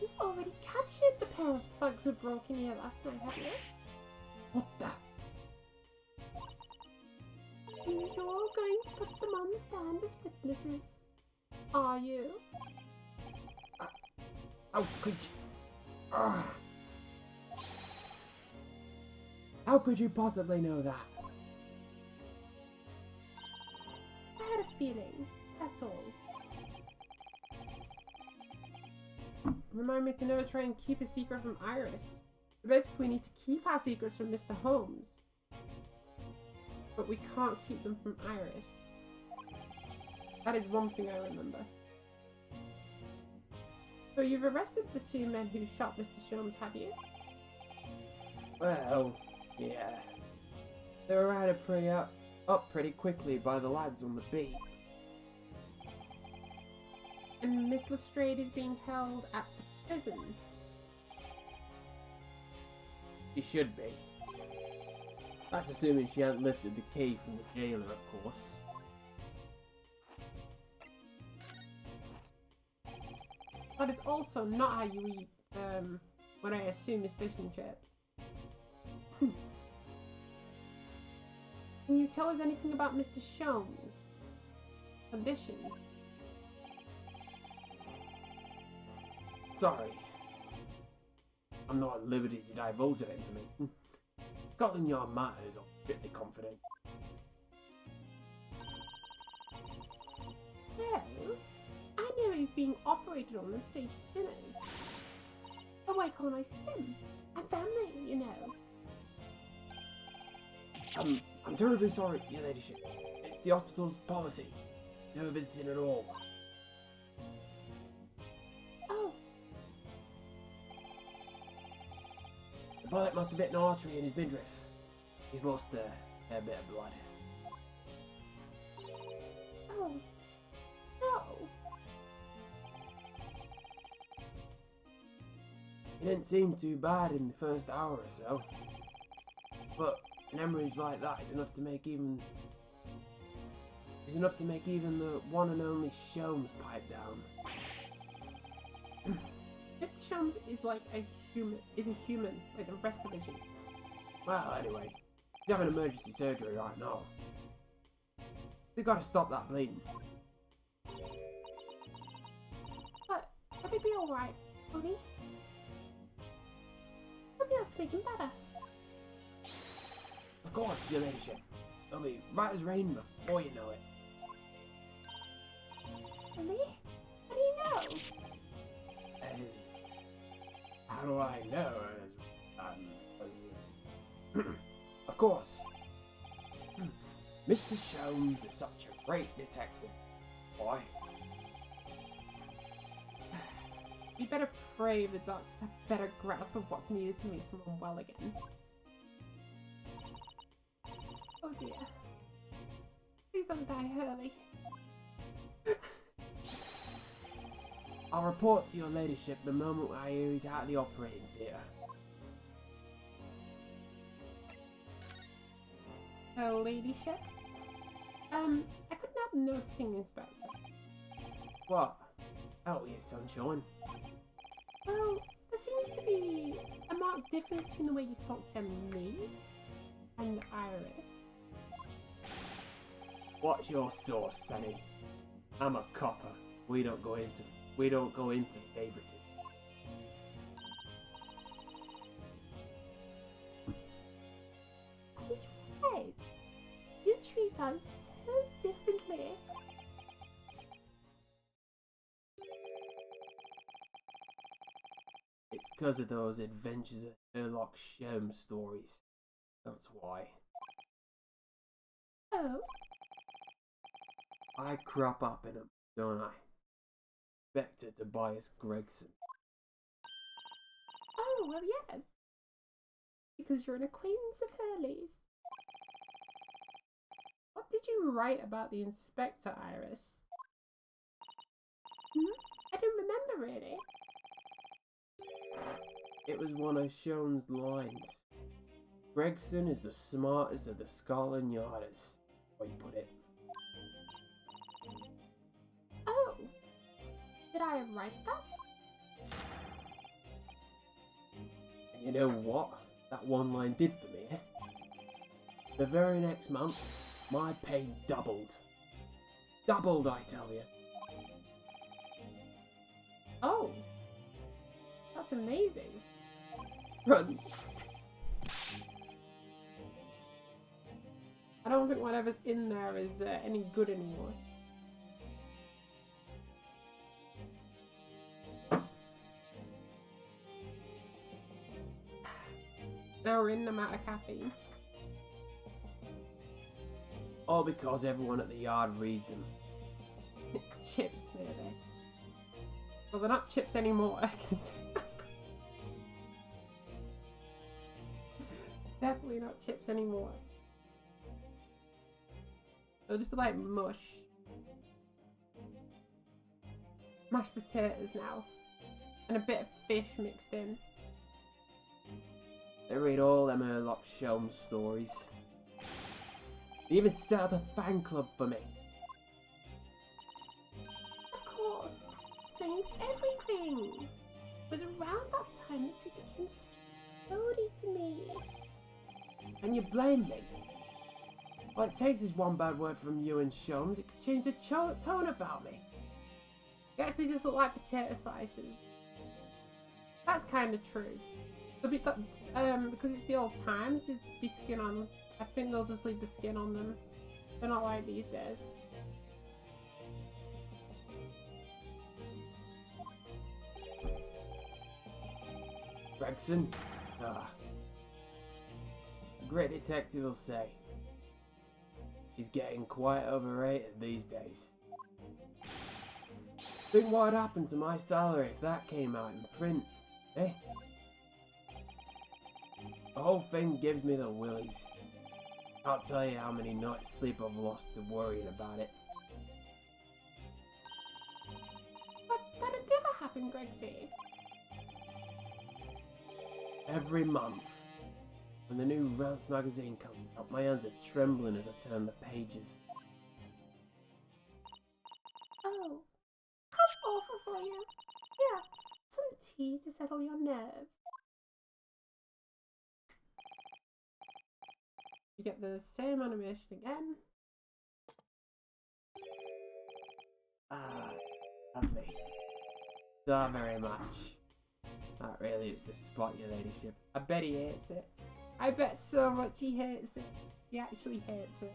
You've already captured the pair of thugs who broke in here last night, haven't you? What the? And you're going to put them on the stand as witnesses, are you? How could you... How could you possibly know that? I had a feeling, that's all. Remind me to never try and keep a secret from Iris. So basically, we need to keep our secrets from Mr. Holmes. But we can't keep them from Iris. That is one thing I remember. So you've arrested the two men who shot Mr. Sholmes, have you? Well, yeah. They were rounded up pretty quickly by the lads on the beat. And Miss Lestrade is being held at the prison. She should be. That's assuming she hadn't lifted the key from the jailer, of course. That is also not how you eat, what I assume is fish and chips. Can you tell us anything about Mr. Sholmes' condition? Sorry. I'm not at liberty to divulge that information. Scotland Yard matters are strictly confident. No, I know he's being operated on and saved sinners. But why can't I see him? I'm family, you know. I'm terribly sorry, Your Ladyship. It's the hospital's policy. No visiting at all. Oh, The bullet must have hit an artery in his midriff. He's lost a bit of blood. oh, no. It didn't seem too bad in the first hour or so. But an hemorrhage like that is enough to make even the one and only Sholmes pipe down. Mr. Sholmes is like a human, like the rest of us. Well, anyway, he's having emergency surgery right now. They gotta stop that bleeding. But will he be alright, Tony? I'll be able to make him better. Of course, Your Ladyship. He'll be right as rain before you know it. Really? How do you know? How do I know? Of course. Mr. Sholmes is such a great detective. Why? You better pray the doctors have better grasp of what's needed to make someone well again. Oh dear. Please don't die early. I'll report to Your Ladyship the moment I hear he's out of the operating theatre. Her ladyship? I couldn't help noticing, Inspector. What? Oh, yes, sunshine. Well, there seems to be a marked difference between the way you talk to me and Iris. What's your source, Sonny? I'm a copper. We don't go into favoritism. He's right. You treat us so differently. It's because of those Adventures of Sherlock Holmes stories. That's why. Oh, I crop up in them, don't I? Inspector Tobias Gregson. oh, well, yes. Because you're an acquaintance of Hurley's. What did you write about the Inspector, Iris? I don't remember really. It was one of Sholmes' lines. Gregson is the smartest of the Scotland Yarders, how you put it. Oh, did I write that? And you know what that one line did for me, eh? The very next month, my pay doubled. Doubled, I tell you. Oh, that's amazing. Run! I don't think whatever's in there is any good anymore. Now we're in the amount of caffeine. All because everyone at the yard reads them. Chips, maybe. Well, they're not chips anymore. I can tell. Definitely not chips anymore. They'll just be like mush. Mashed potatoes now. And a bit of fish mixed in. They read all them Sherlock Holmes stories. They even set up a fan club for me. Of course, that explains everything. It was around that time that you became such a toady to me. And you blame me? All it takes is one bad word from you and Sholmes, it could change the tone about me. You actually just look like potato slices. That's kind of true. They'll be, because it's the old times, there'd be skin on them. I think they'll just leave the skin on them. They're not like these days. Gregson? Ah. A great detective will say. He's getting quite overrated these days. Think what'd happen to my salary if that came out in print, eh? The whole thing gives me the willies. Can't tell you how many nights sleep I've lost to worrying about it. But that'd never happen, Gregsy. Every month, when the new Rounce magazine comes out, my hands are trembling as I turn the pages. Oh, how awful for you. Yeah, some tea to settle your nerves. You get the same animation again. Ah, lovely. So very much. That really is to spot your ladyship. I bet he hates it. I bet so much he hates it. He actually hates it.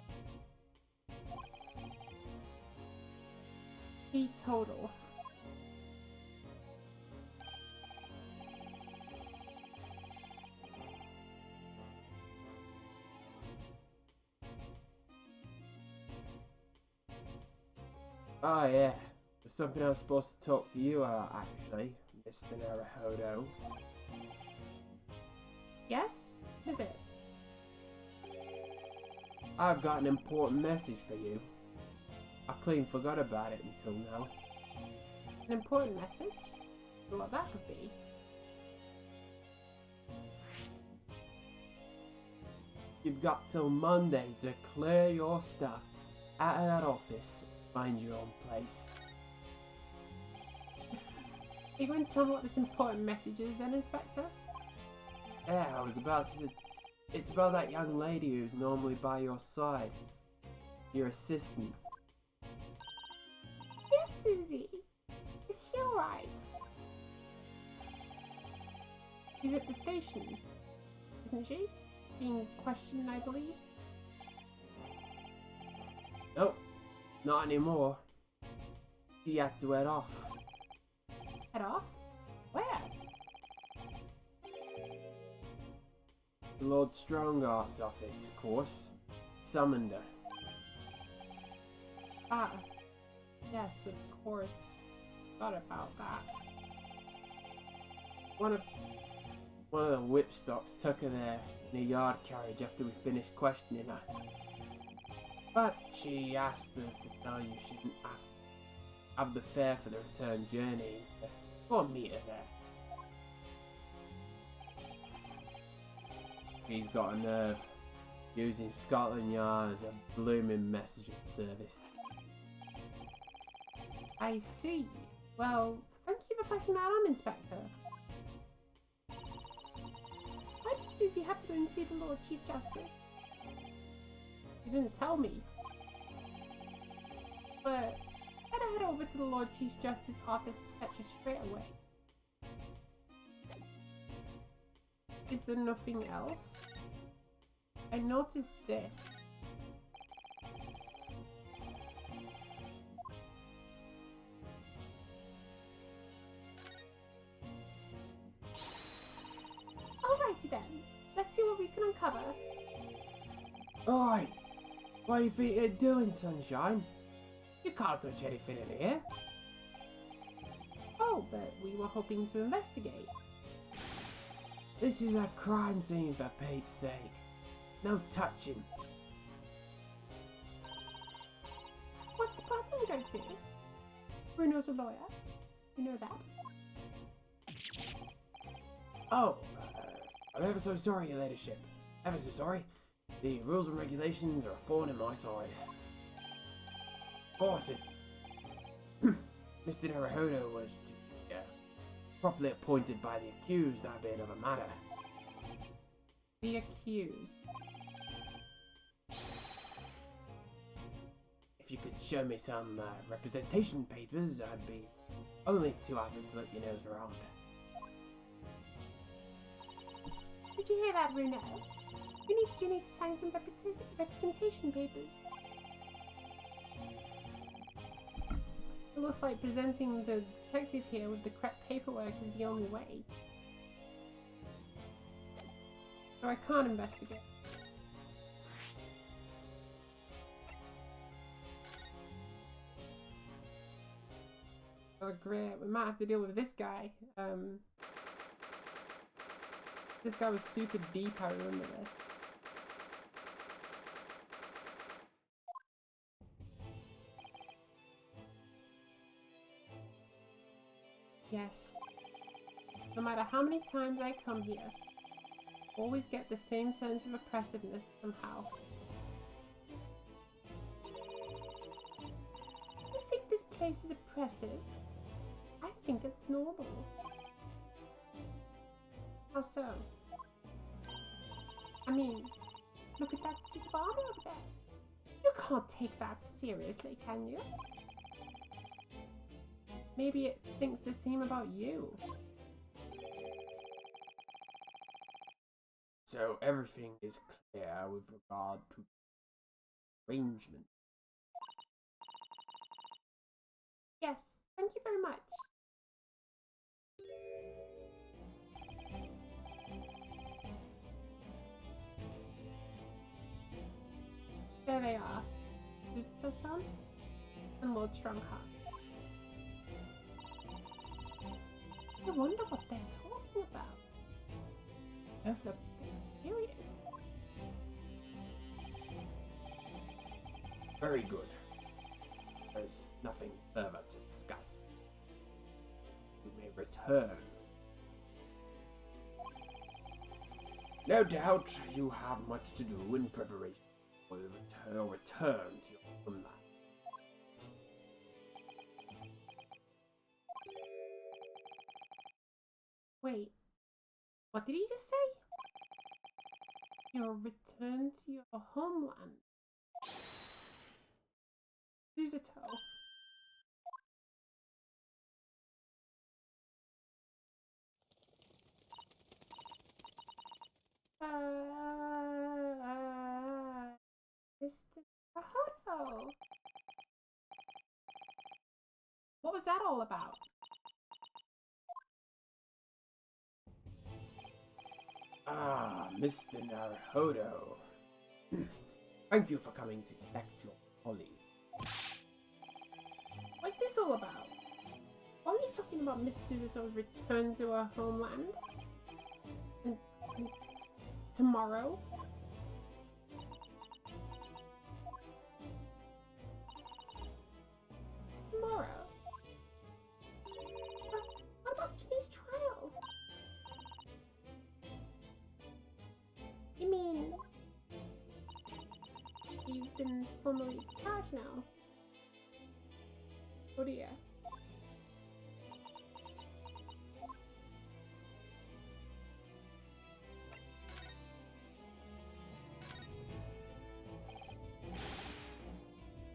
Teetotal. Oh yeah, there's something I was supposed to talk to you about actually, Mr. Naruhodo. Yes? Is it? I've got an important message for you. I clean forgot about it until now. An important message? What that could be? You've got till Monday to clear your stuff out of that office. Find your own place. Are you going to tell me what this important message is then, Inspector? Yeah, I was about to... It's about that young lady who's normally by your side. Your assistant. Yes, Susie. Is she alright? She's at the station, isn't she? Being questioned, I believe. Nope, not anymore. She had to head off. Head off? Where? The Lord Strongart's office, of course. Summoned her. Ah. Yes, of course. Thought about that. One of the whipstocks took her there in a yard carriage after we finished questioning her. But she asked us to tell you she didn't have the fare for the return journey and to go and meet her there. He's got a nerve, using Scotland Yard as a blooming messaging service. I see. Well, thank you for passing that on, Inspector. Why did Susie have to go and see the Lord Chief Justice? You didn't tell me. But better head over to the Lord Chief Justice's office to fetch her straight away. Is there nothing else? I noticed this. Alrighty then, let's see what we can uncover. Oi! What do you think you're doing, Sunshine? You can't touch anything in here. Oh, but we were hoping to investigate. This is a crime scene for Pete's sake. No touching. What's the problem, Gregsy? Bruno's a lawyer. You know that. Oh, I'm ever so sorry, your ladyship. Ever so sorry. The rules and regulations are a thorn in my side. Of course, if Mr. Naruhodo was to be properly appointed by the accused, that'd be another matter. The accused. If you could show me some representation papers, I'd be only too happy to let you nose around. Did you hear that, Bruno? We need Ginny to sign some representation papers. It looks like presenting the detective here with the correct paperwork is the only way. so I can't investigate. Oh great, we might have to deal with this guy. This guy was super deep, I remember this. Yes. No matter how many times I come here, I always get the same sense of oppressiveness somehow. You think this place is oppressive? I think it's normal. How so? I mean, look at that suit of armor over there. You can't take that seriously, can you? Maybe it thinks the same about you. So everything is clear with regard to arrangement. Yes, thank you very much. There they are. Suzuto-san and Lord Strongheart. I wonder what they're talking about. If they're serious. Very good. There's nothing further to discuss. You may return. No doubt you have much to do in preparation for your return to your homeland. Wait, what did he just say? Your return to your homeland. Suzuto. Mr. Naruhodo. What was that all about? Ah, Mr. Naruhodo. Thank you for coming to collect your colleague. What's this all about? Why are you talking about Miss Suzuto's return to her homeland? And tomorrow? Tomorrow? What about Jinny's trial? You mean he's been formally charged now? Oh dear.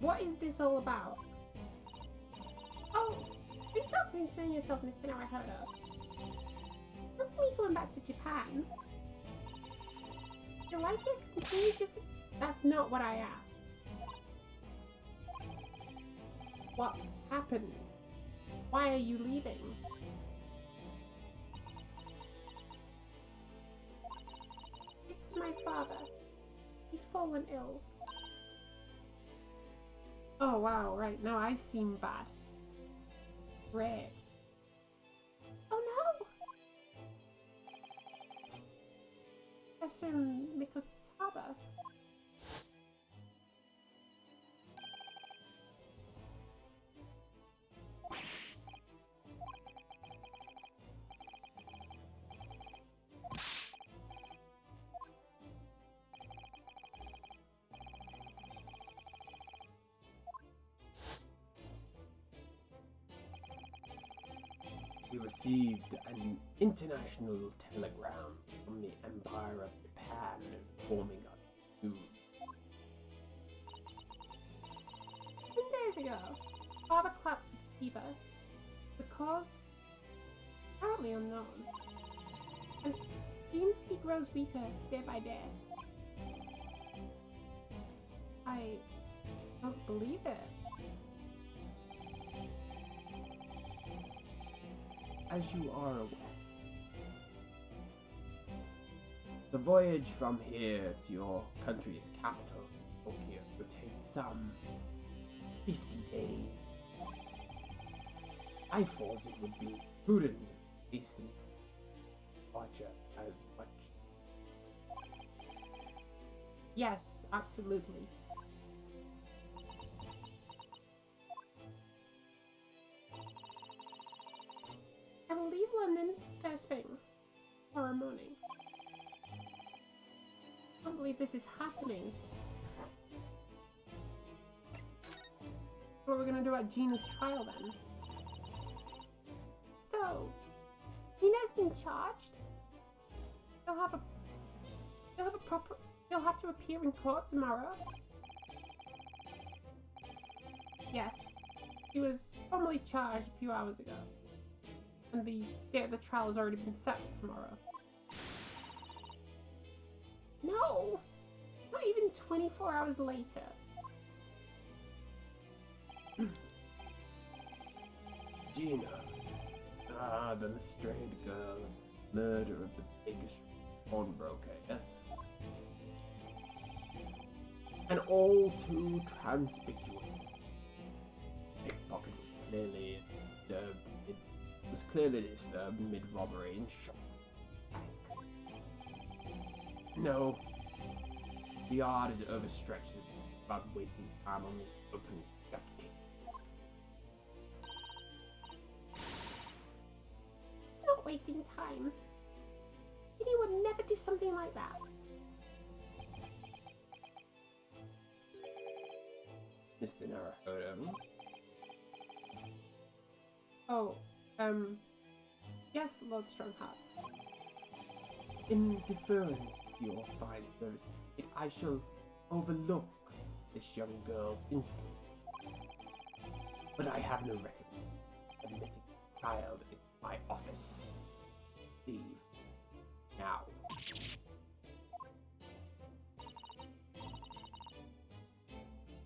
What is this all about? Oh, please don't concern yourself, Mr. Naruhodo. Look at me going back to Japan. Your life here continue just as... That's not what I asked. What happened? Why are you leaving? It's my father. He's fallen ill. Oh wow, right, now I seem bad. Great. Oh no! Professor Mikotaba. We received an international telegram from the Empire of Japan informing us news. 10 days ago, father collapsed with fever. The cause? Apparently unknown. And it seems he grows weaker day by day. I don't believe it. As you are aware, The voyage from here to your country's capital, Tokyo, will take some 50 days. I thought it would be prudent to hasten departure as much. Yes, absolutely. I will leave London first thing tomorrow morning. I can't believe this is happening. What are we gonna do at Gina's trial then? So, Nina's been charged. He'll have to appear in court tomorrow. Yes, he was formally charged a few hours ago, and the date of the trial has already been set for tomorrow. No, not even 24 hours later. Gina. Ah, the Lestrade girl. Murder of the biggest pawnbroker, yes? And all too conspicuous. Pickpocket was clearly disturbed mid-robbery and shot back. No. The yard is overstretched about wasting time on these open and shut cases. It's not wasting time. Ginny would never do something like that. Mr. Naruhodo. Oh, yes, Lord Strongheart. In deference to your fine service, I shall overlook this young girl's insolence. But I have no record of admitting a child in my office. Leave now.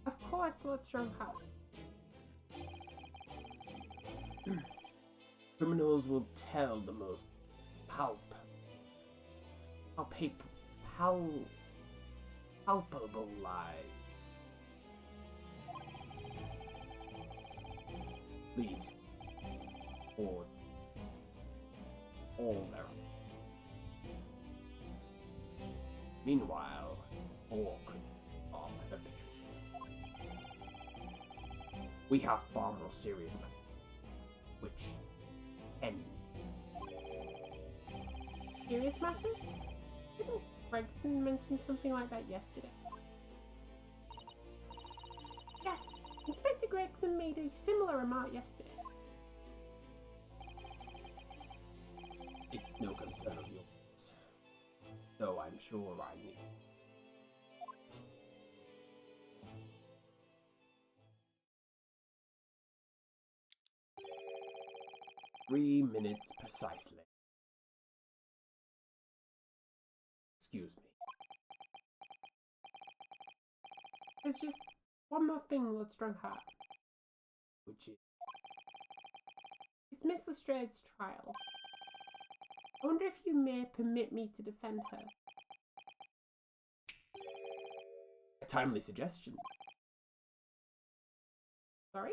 Of course, Lord Strongheart. Criminals will tell the most palpable lies. Please, or all their. Meanwhile, all criminals are perpetrated. We have far more serious matters, which end. Serious matters? Didn't Gregson mention something like that yesterday? Yes, Inspector Gregson made a similar remark yesterday. It's no concern of yours, though I'm sure I need. 3 minutes precisely. Excuse me. There's just one more thing, Lord Strongheart. Which is It's Miss Lestrade's trial. I wonder if you may permit me to defend her. a timely suggestion. Sorry?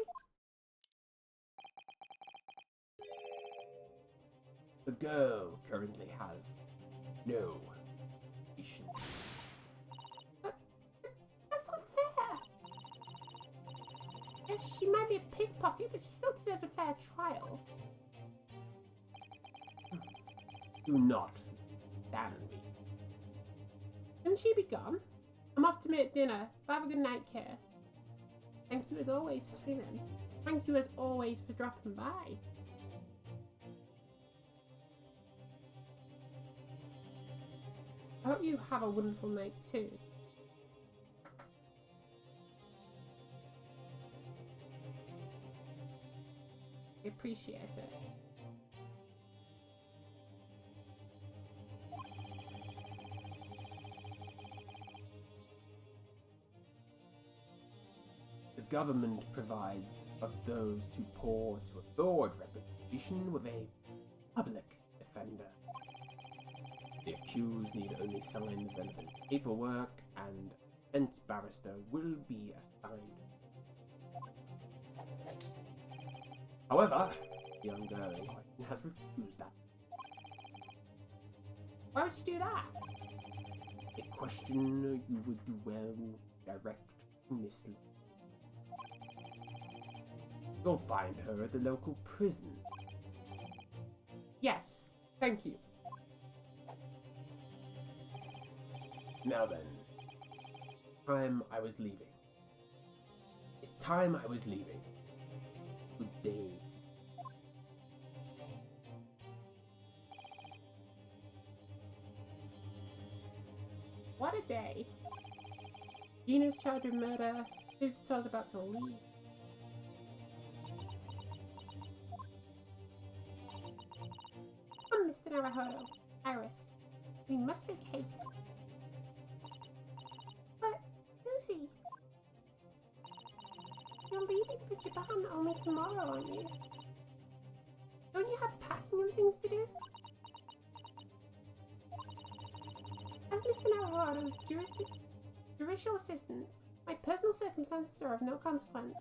The girl currently has no patient. That's not fair! Yes, she might be a pickpocket, but she still deserves a fair trial. Do not damn me. Shouldn't she be gone? I'm off to make dinner. Have a good night, Care. Thank you as always for streaming. Thank you as always for dropping by. I hope you have a wonderful night too. I appreciate it. The government provides of those too poor to afford representation with a public defender. The accused need only sign the relevant paperwork, and a defense barrister will be assigned. However, the young girl in question has refused that. Why would you do that? A question you would do well to direct to Miss Lee. You'll find her at the local prison. Yes, thank you. Now then, time I was leaving. It's time I was leaving. Good day. What a day. Gina's charged with murder. Susator's about to leave. Come, Mr. Naruhodo. Iris. We must make haste. But, Susie... You're leaving for Japan only tomorrow, aren't you? Don't you have packing and things to do? As Mr. Naruhodo's judicial assistant, my personal circumstances are of no consequence.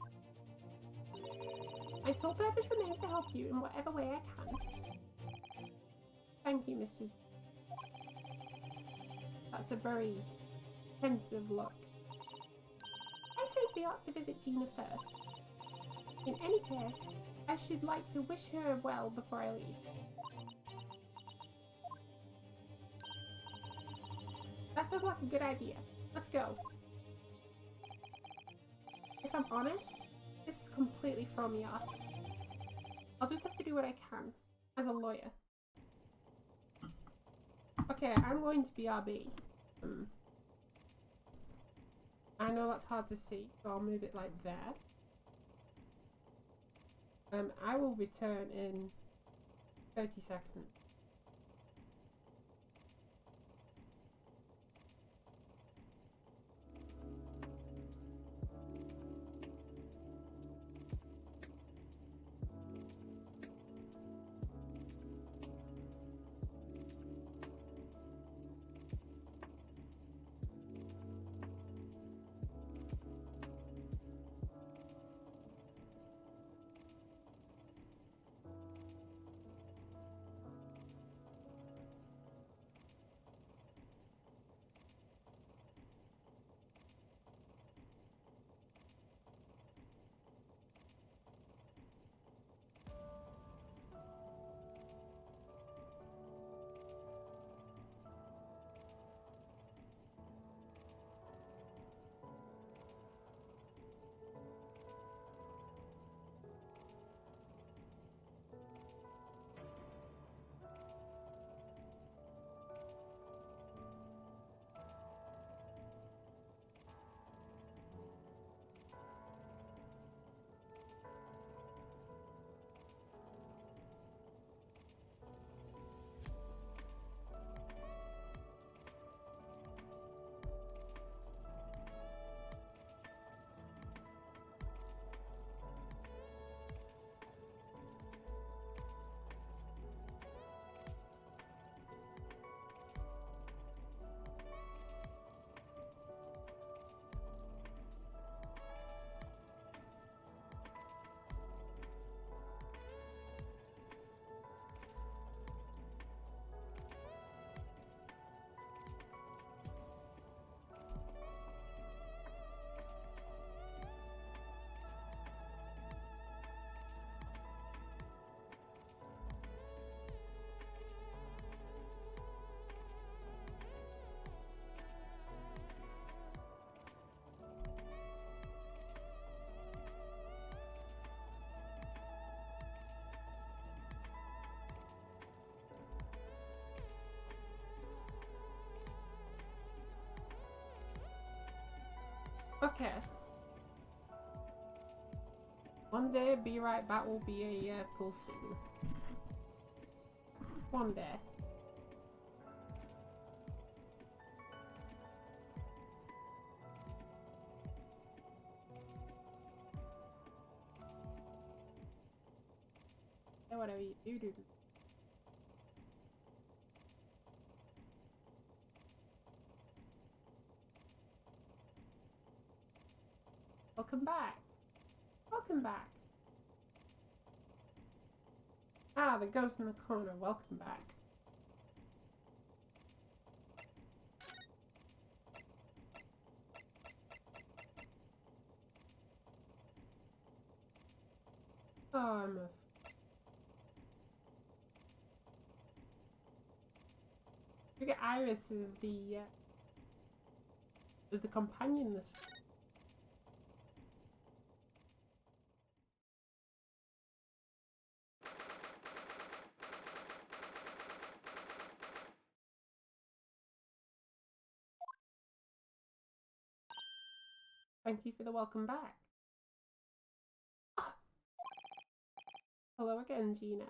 My sole purpose remains to help you in whatever way I can. Thank you, Mrs. That's a very pensive look. I think we ought to visit Gina first. In any case, I should like to wish her well before I leave. That sounds like a good idea. Let's go. If I'm honest, this has completely thrown me off. I'll just have to do what I can, as a lawyer. Okay, I'm going to BRB. I know that's hard to see, so I'll move it like there. I will return in 30 seconds. Okay. One day, Be Right Back will be a full scene. One day. Yeah, whatever you do. welcome back. Welcome back. Ah, the ghost in the corner, welcome back. Oh, I'm a... Look at Iris is the companion in this. Thank you for the welcome back. Ah. Hello again, Gina.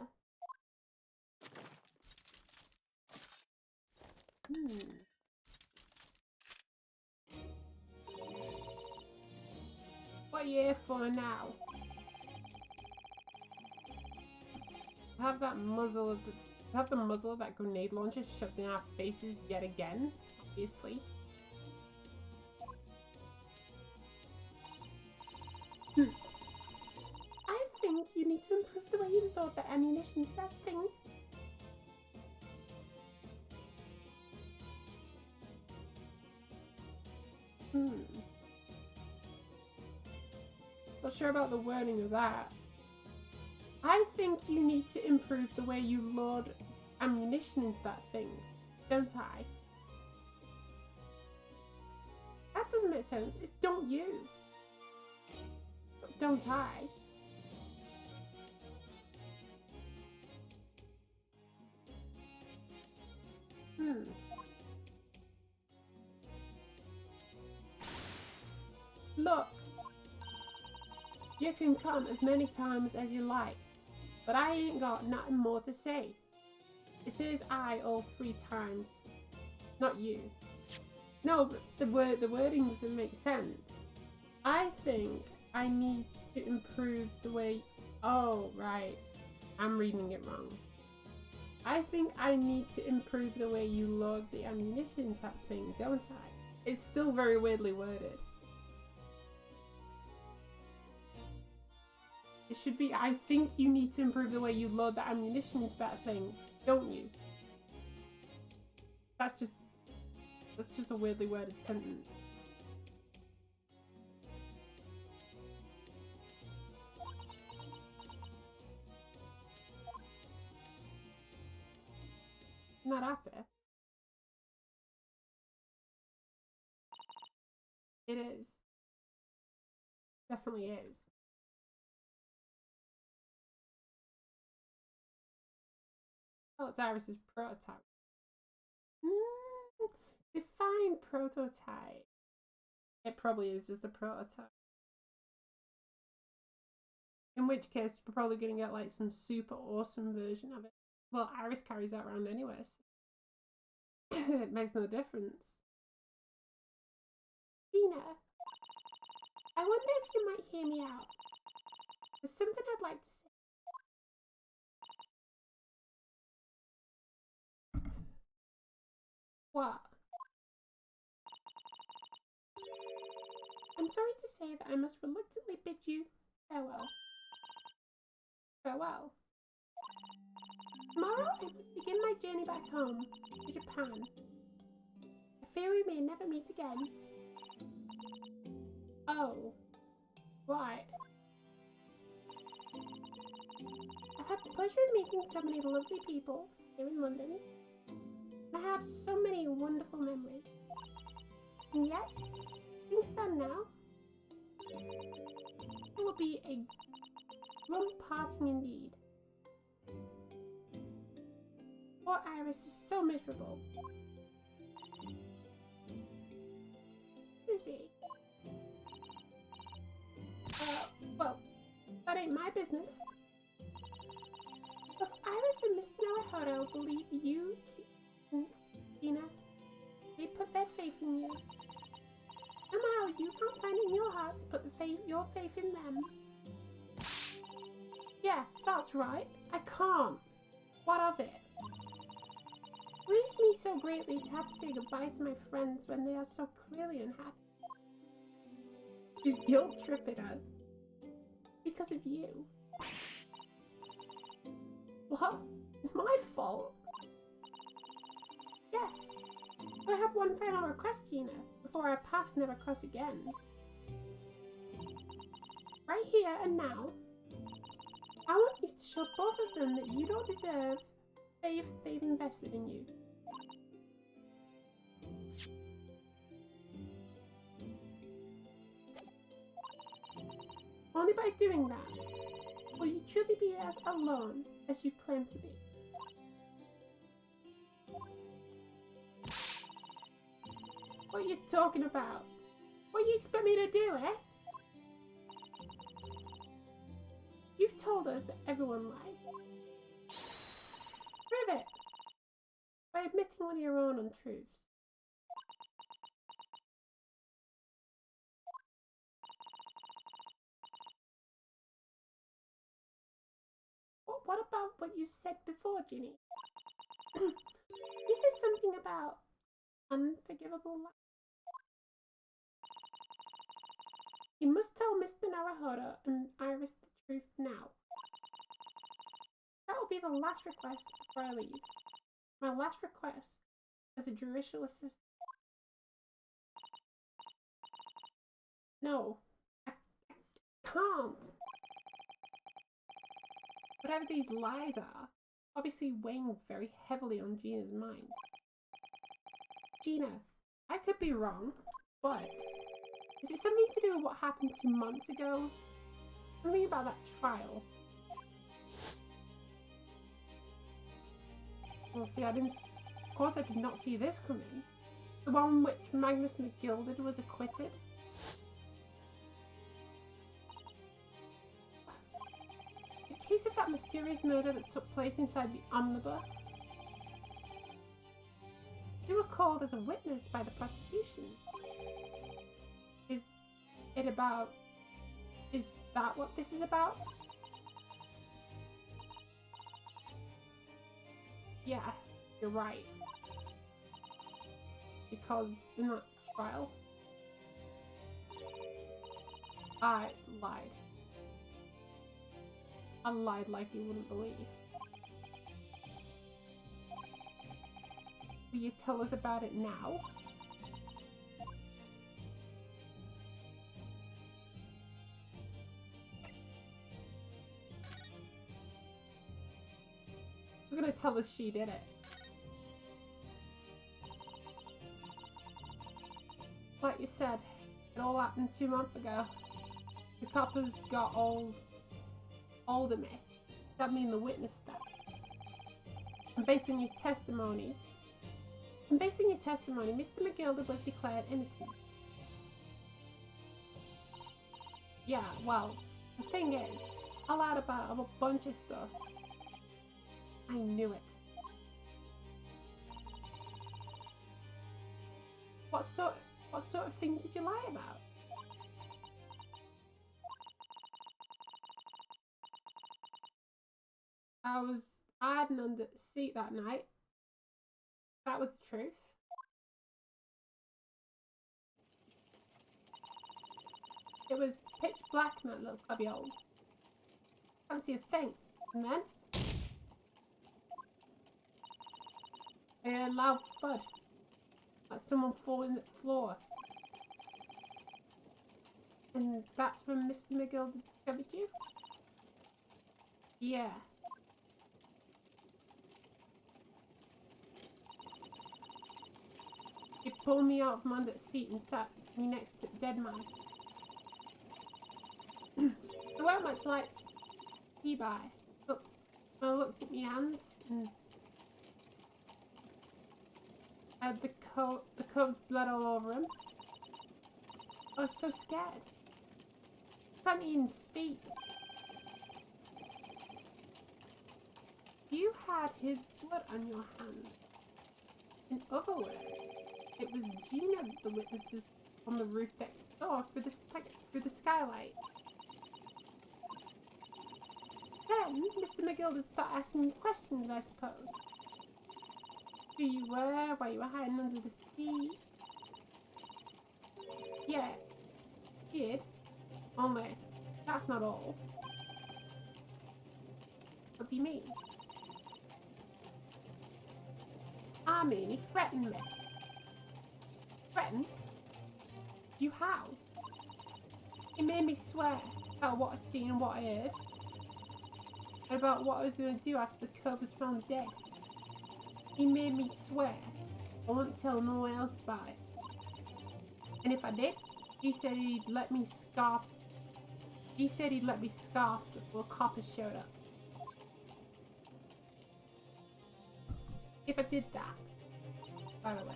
What are you here for now? Have that muzzle of the muzzle of that grenade launcher shoved in our faces yet again, obviously. I think you need to improve the way you load the ammunition to that thing. Not sure about the wording of that. I think you need to improve the way you load ammunition into that thing, don't I? That doesn't make sense. It's don't you. Don't I? Look. You can come as many times as you like, but I ain't got nothing more to say. It says I all 3 times, not you. No, but the wording doesn't make sense. I think I need to improve the way... Oh, right. I'm reading it wrong. I think I need to improve the way you load the ammunition into that thing, don't I? It's still very weirdly worded. It should be, I think you need to improve the way you load the ammunition into that thing, don't you? That's just a weirdly worded sentence. I'm not happy. It is. Definitely is. Oh, it's Iris's prototype. Define prototype. It probably is just a prototype. In which case, we're probably going to get like some super awesome version of it. Well, Iris carries that around anyway, so it makes no difference. Gina, I wonder if you might hear me out. There's something I'd like to say. What? I'm sorry to say that I must reluctantly bid you farewell. Farewell. Tomorrow I must begin my journey back home to Japan. I fear we may never meet again. Oh, right. I've had the pleasure of meeting so many lovely people here in London. I have so many wonderful memories. And yet, things stand now. It will be a glum parting indeed. Poor Iris is so miserable. Susie. Well, that ain't my business. If Iris and Mr. Naruhodo believe you to be Gina, they put their faith in you. Somehow you can't find it in your heart to put your faith in them. Yeah, that's right. I can't. What of it? It grieves me so greatly to have to say goodbye to my friends when they are so clearly unhappy. He's guilt tripping her. Because of you. What? It's my fault? Yes. I have one final request, Gina, before our paths never cross again. Right here and now, I want you to show both of them that you don't deserve faith they've invested in you. Only by doing that will you truly be as alone as you claim to be. What are you talking about? What do you expect me to do, eh? You've told us that everyone lies. Prove it! By admitting one of your own untruths. What about what you said before, Ginny? You said something about unforgivable lies. You must tell Mr. Naruhodo and Iris the truth now. That will be the last request before I leave. My last request as a judicial assistant. No, I can't. Whatever these lies are, obviously weighing very heavily on Gina's mind. Gina, I could be wrong, but is it something to do with what happened 2 months ago? Something about that trial. Well, see, of course I did not see this coming. The one in which Magnus McGilded was acquitted. The case of that mysterious murder that took place inside the omnibus. You were called as a witness by the prosecution. Is that what this is about? Yeah, you're right. Because in that trial, I lied. I lied like you wouldn't believe. Will you tell us about it now? She's gonna tell us she did it. Like you said, it all happened 2 months ago. The coppers got old of me. That mean the witness stand. And based on your testimony, Mr. McGilded was declared innocent. Yeah, well, the thing is, I lied about a bunch of stuff. I knew it. What sort of things did you lie about? I was hiding under the seat that night. That was the truth. It was pitch black in that little cubbyhole. Can't see a thing. And then I heard a loud thud, like someone falling at the floor. And that's when Mr. McGill discovered you? Yeah. He pulled me out from under the seat and sat me next to the dead man. There weren't much light by, but I looked at my hands and had the cove's blood all over him. I was so scared. I couldn't even speak. You had his blood on your hands. In other words, it was Gina the witnesses on the roof deck saw through the skylight. Then Mr. McGill would start asking me questions, I suppose. Who you were, why you were hiding under the seat. Yeah, he did. Only, that's not all. What do you mean? I mean, he threatened me. Threatened? You how? He made me swear about what I seen and what I heard. And about what I was going to do after the cove was found dead. He made me swear I wouldn't tell no one else about it. And if I did, he said he'd let me scarp. He said he'd let me scarp before coppers showed up. If I did that, by the way.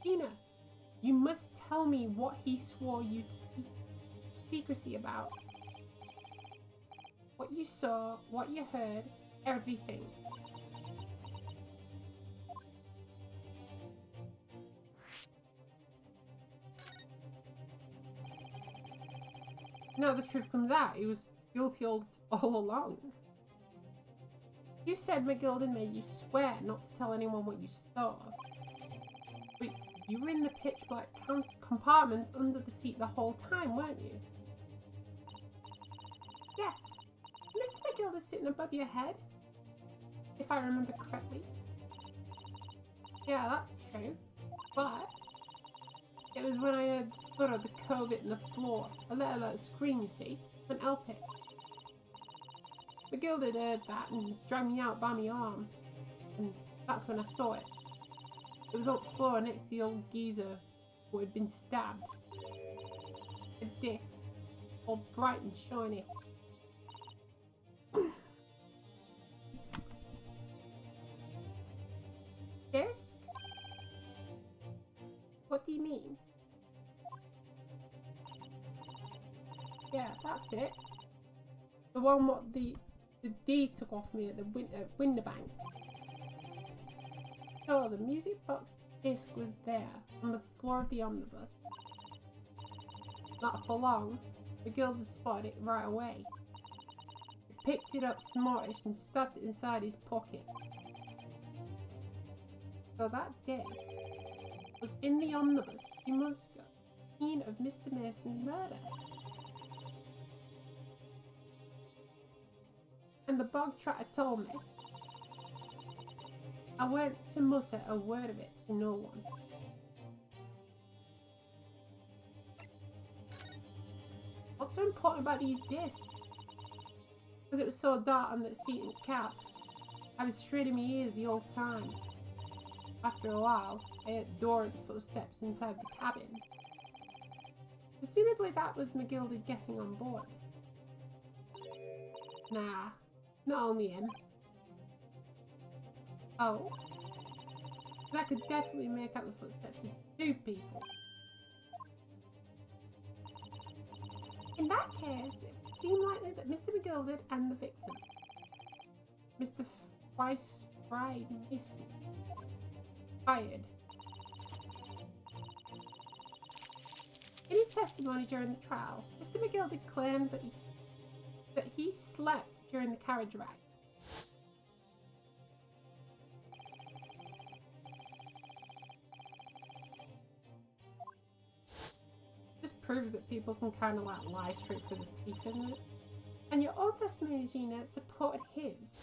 Tina, you must tell me what he swore you to secrecy about. What you saw, what you heard, everything. No, the truth comes out. He was guilty all along. You said McGilden made you swear not to tell anyone what you saw. But you were in the pitch black compartment under the seat the whole time, weren't you? Yes. Mr. McGilden sitting above your head, if I remember correctly. Yeah, that's true. But it was when I heard the foot of the cove hitting the floor. I let out a scream, you see. Couldn't help it. McGilda heard that and dragged me out by my arm. And that's when I saw it. It was on the floor next to the old geezer who had been stabbed. A disc, all bright and shiny. Disc? What do you mean? Yeah, that's it. The one what the D took off me at the Winterbank. Oh, the music box disc was there on the floor of the omnibus. Not for long, McGilda spotted it right away. He picked it up smartish and stuffed it inside his pocket. So that disc was in the omnibus 2 months ago, scene of Mr. Mason's murder. And the bog trotter told me I weren't to mutter a word of it to no one. What's so important about these discs? Because it was so dark on the seat and cab, I was straining my ears the whole time. After a while, I heard Doran footsteps inside the cabin. Presumably that was McGilda getting on board. Nah, not only him. Oh. But I could definitely make out the footsteps of 2 people. In that case, it seemed likely that Mr. McGilden and the victim, Mr. Weiss Fried Mason, fired. In his testimony during the trial, Mr. McGilden claimed that he slept during the carriage ride. This proves that people can kind of like lie straight through the teeth, isn't it? And your old testimony, Gina, supported his.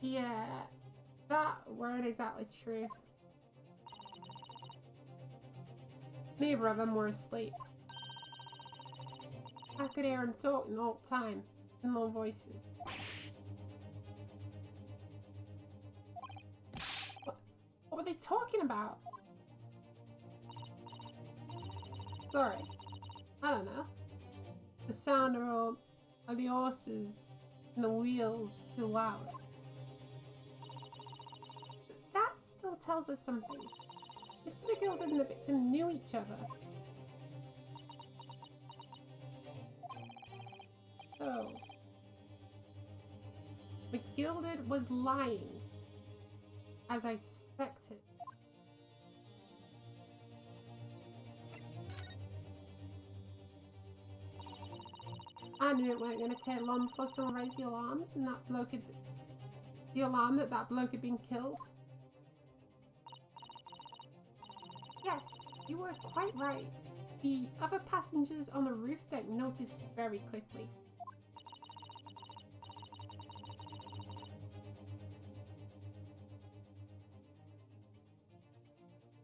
Yeah, that weren't exactly true. Neither of them were asleep. I could hear them talking all the time, in low voices. What were they talking about? Sorry, I don't know. The sound of the horses and the wheels was too loud. But that still tells us something. Mr. McGilden and the victim knew each other. So, McGilden was lying, as I suspected. I knew it weren't going to take long before someone raised the alarms and the alarm that bloke had been killed. Yes, you were quite right. The other passengers on the roof deck noticed very quickly.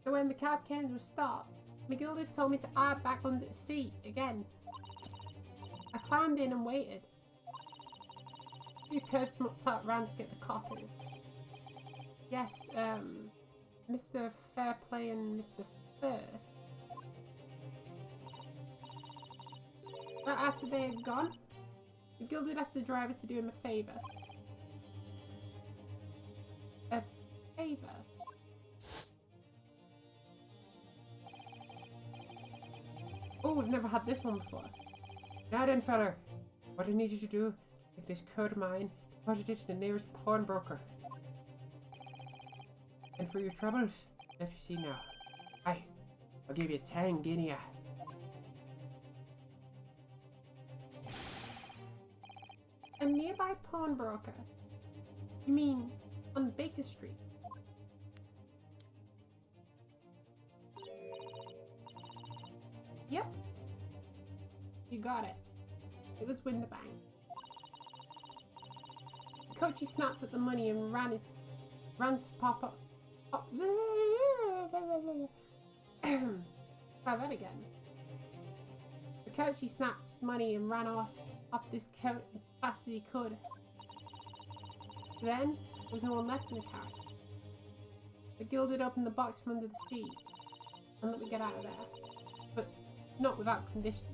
So when the cab came to a stop, McGilda told me to eye back under the seat again. I climbed in and waited. Two curb smoked up ran to get the coppers. Yes, Mr. Fairplay and Mr. First. Right after they had gone, McGilda asked the driver to do him a favour. A favour? Oh, we've never had this one before. Now then, feller, what I need you to do is take this coat of mine, deposit it to the nearest pawnbroker. And for your troubles, let you see now. Aye, I'll give you 10 guinea. A nearby pawnbroker? You mean on Baker Street? Yep. You got it. It was Winterbank. Coachy snapped at the money and ran to pop up. Try that again. The coachy snapped his money and ran off up this coat as fast as he could. Then there was no one left in the car. McGilda opened the box from under the seat and let me get out of there, but not without condition.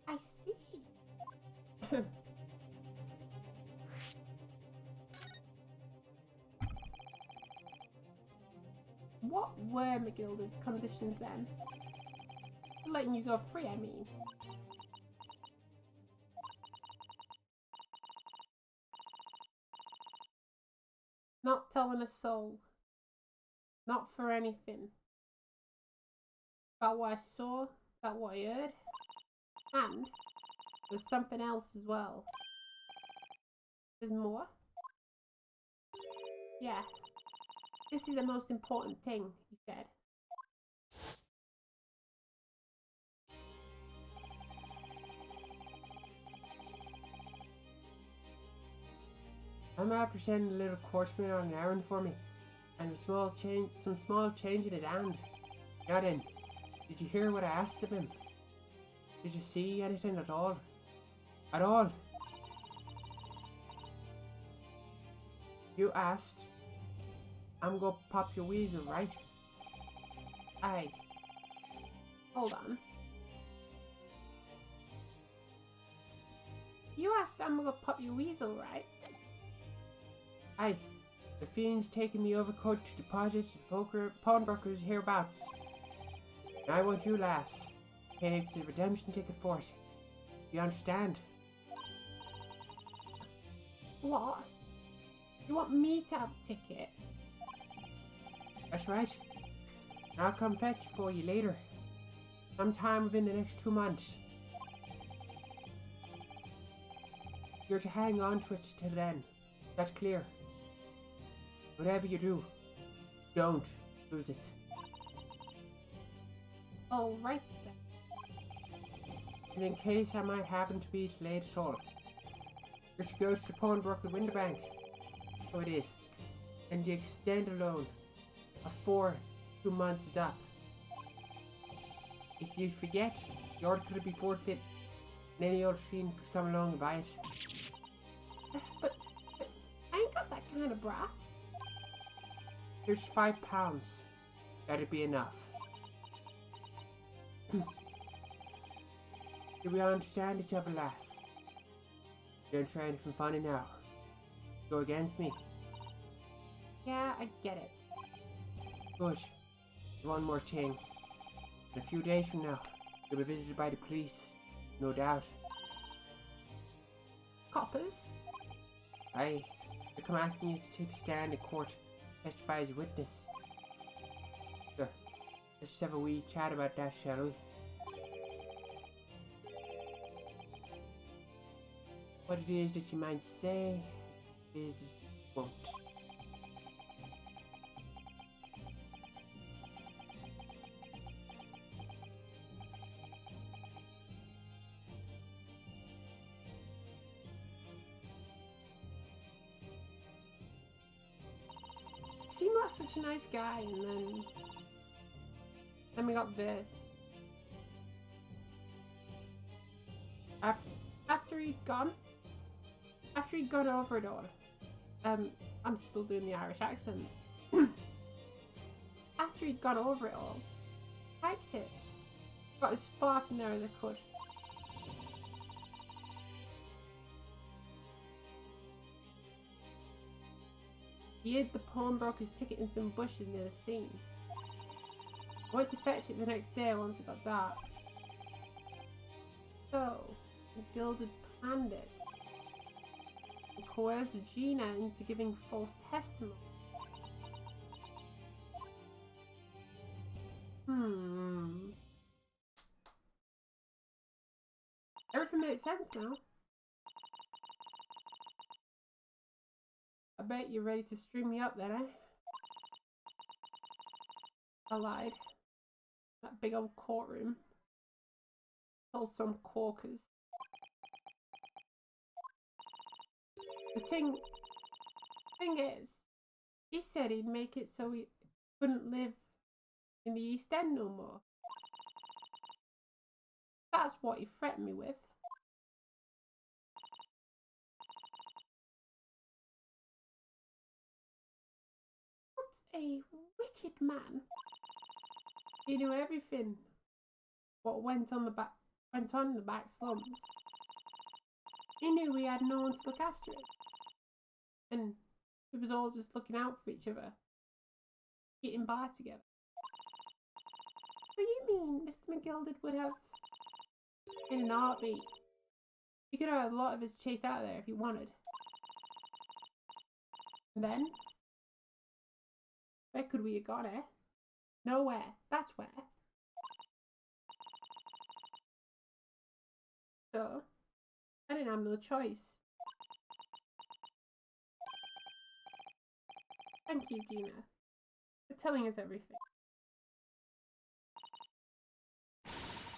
I see. What were McGilda's conditions then? Letting you go free, I mean. Not telling a soul. Not for anything. About what I saw, about what I heard. And there's something else as well. There's more? Yeah. This is the most important thing, he said. I'm after sending a little coachman on an errand for me, and some small change in his hand. Now then, did you hear what I asked of him? Did you see anything at all? At all? You asked. I'm gonna pop your weasel, right? Aye. Hold on. You asked I'm gonna pop your weasel, right? Aye. The fiend's taking me overcoat to deposit the pawnbrokers hereabouts. And I want you, lass. Takes the redemption ticket for it. You understand? What? You want me to have a ticket? That's right. And I'll come fetch it for you later. Sometime within the next 2 months. You're to hang on to it till then. That's clear. Whatever you do, don't lose it. Oh, right then. And in case I might happen to be delayed at all, you're to go to the pawnbroker Winterbank. So it is. And the extended loan of 2 months is up. If you forget, the order could be forfeit, and any old fiend could come along and buy it. But I ain't got that kind of brass. Here's £5. That'd be enough. Do we understand each other, lass? You don't try anything funny now. Go against me. Yeah, I get it. Good. One more thing. In a few days from now, you'll be visited by the police. No doubt. Coppers? Aye. They come asking you to take a stand in court. Testify as a witness. Sure. Let's have a wee chat about that, shall we? what it is that you might say is that you won't. Seemed like such a nice guy, and then we got this. After he'd gone over it all, I'm still doing the Irish accent. After he'd gone over it all, hiked it, got as far from there as I could. He hid the pawnbroker's ticket in some bushes near the scene. I went to fetch it the next day once it got dark. So, the Gilded planned it. And coerced Gina into giving false testimony. Everything makes sense now. I bet you're ready to string me up then, eh? I lied. That big old courtroom. Told some corkers. The thing is, he said he'd make it so he couldn't live in the East End no more. That's what he threatened me with. What a wicked man. He knew everything what went on in the back slums. He knew we had no one to look after it. And we was all just looking out for each other. Getting by together. So you mean Mr. McGilded would have in an heartbeat? He could have had a lot of us chased out of there if he wanted. And then? Where could we have gone, eh? Nowhere. That's where. So, I didn't have no choice. Thank you, Gina, for telling us everything.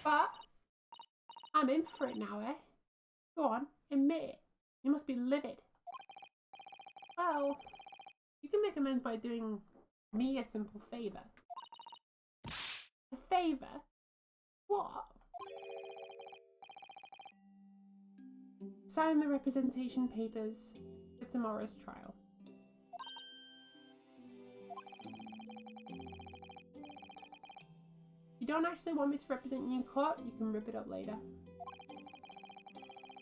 But, I'm in for it now, eh? Go on, admit it. You must be livid. Well, you can make amends by doing me a simple favour. A favour? What? Sign the representation papers for tomorrow's trial. If you don't actually want me to represent you in court, you can rip it up later.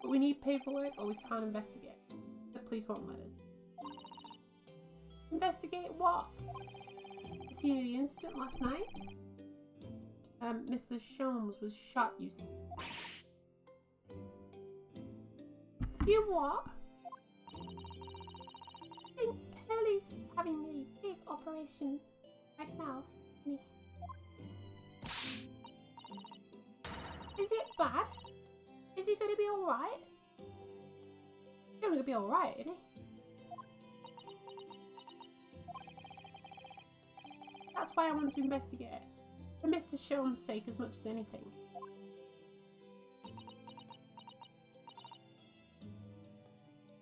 But we need paperwork or we can't investigate. The police won't let us. Investigate what? The scene of the incident last night? Mr. Sholmes was shot, you see. You what? I think Hurley's having a big operation right now. Is it bad? Is he gonna be alright? He's gonna be alright, isn't he? That's why I want to investigate it. For Mr. Sholmes' sake as much as anything.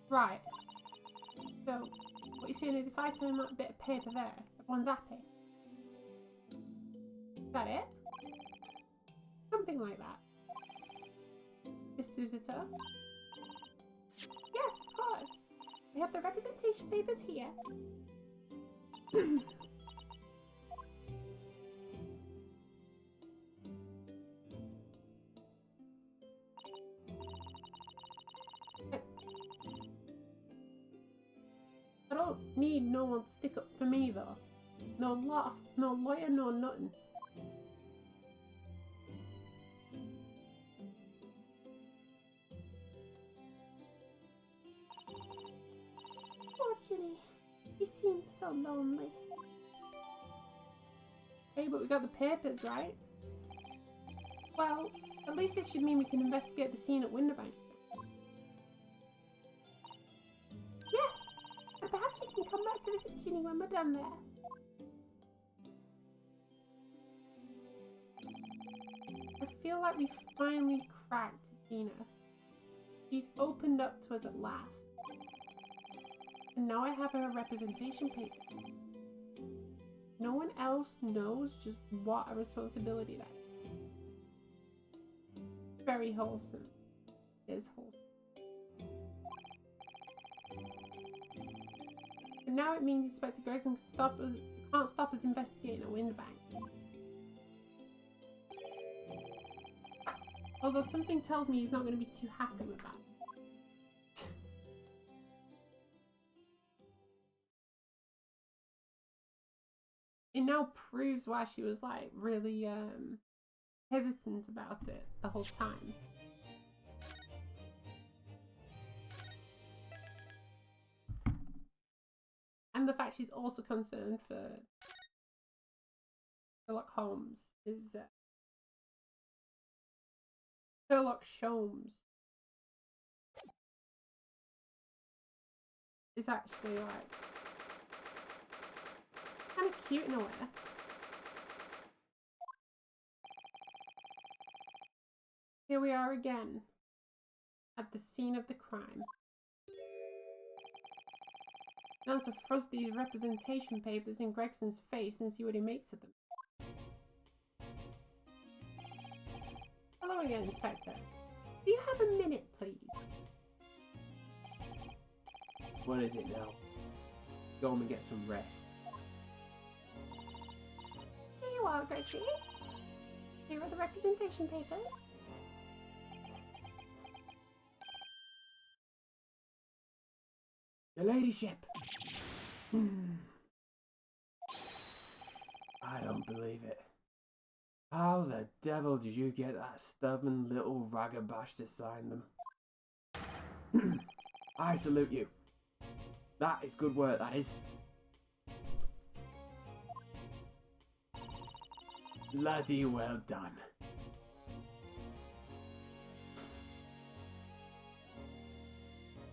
Right. So, what you're saying is if I sign that bit of paper there, everyone's happy? Is that it? Something like that. Miss Susato? Yes, of course. We have the representation papers here. I don't need no one to stick up for me though. No lawyer, no nothing. Oh, Ginny, you seem so lonely. Hey, but we got the papers, right? Well, at least this should mean we can investigate the scene at Winterbanks then. perhaps we can come back to visit Ginny when we're done there. I feel like we finally cracked Gina. She's opened up to us at last. And now I have her representation paper. No one else knows just what a responsibility that is. Very wholesome. It is wholesome. And now it means Inspector Gregson can't stop us investigating a wind bank. Although something tells me he's not going to be too happy with that. It now proves why she was like really hesitant about it the whole time. And the fact she's also concerned for Sherlock Holmes is Sherlock Sholmes is actually like kind of cute in a way. Here we are again at the scene of the crime. Now to thrust these representation papers in Gregson's face and see what he makes of them. Hello again, Inspector. Do you have a minute, please? What is it now? Go home and get some rest. Here you are, Gertrude. Here are the representation papers. Your ladyship! I don't believe it. How the devil did you get that stubborn little ragabash to sign them? I salute you. That is good work, that is. Bloody well done.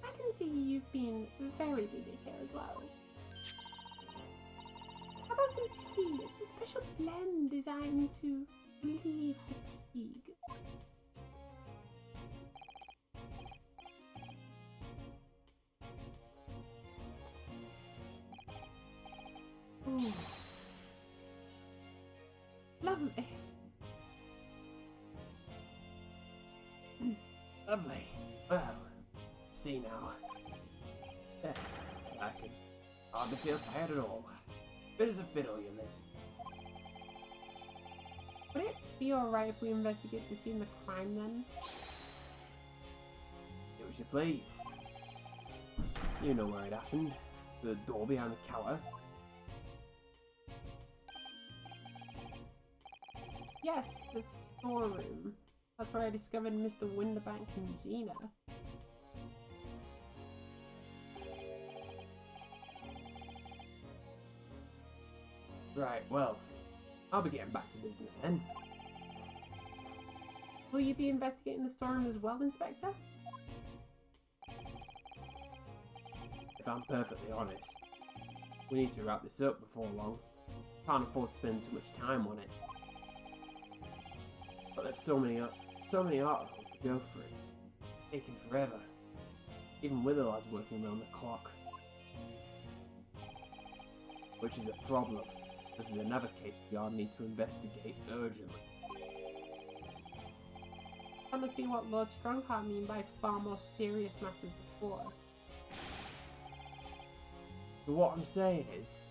I can see you've been very busy here as well. How about some tea? It's a special blend designed to relieve fatigue. Ooh. Lovely. Lovely. Well, see now. Yes, I can hardly feel tired at all. Bit as a fiddle, you know. Would it be alright if we investigate the scene of the crime then? Do as you please. You know where it happened. The door behind the counter. Yes, the storeroom. That's where I discovered Mr. Winterbank and Gina. Right, well, I'll be getting back to business then. Will you be investigating the storeroom as well, Inspector? If I'm perfectly honest, we need to wrap this up before long. Can't afford to spend too much time on it. But there's so many articles to go through, taking forever, even with the lads working around the clock. Which is a problem, because there's another case the yard need to investigate urgently. That must be what Lord Strongheart mean by far more serious matters before. So what I'm saying is,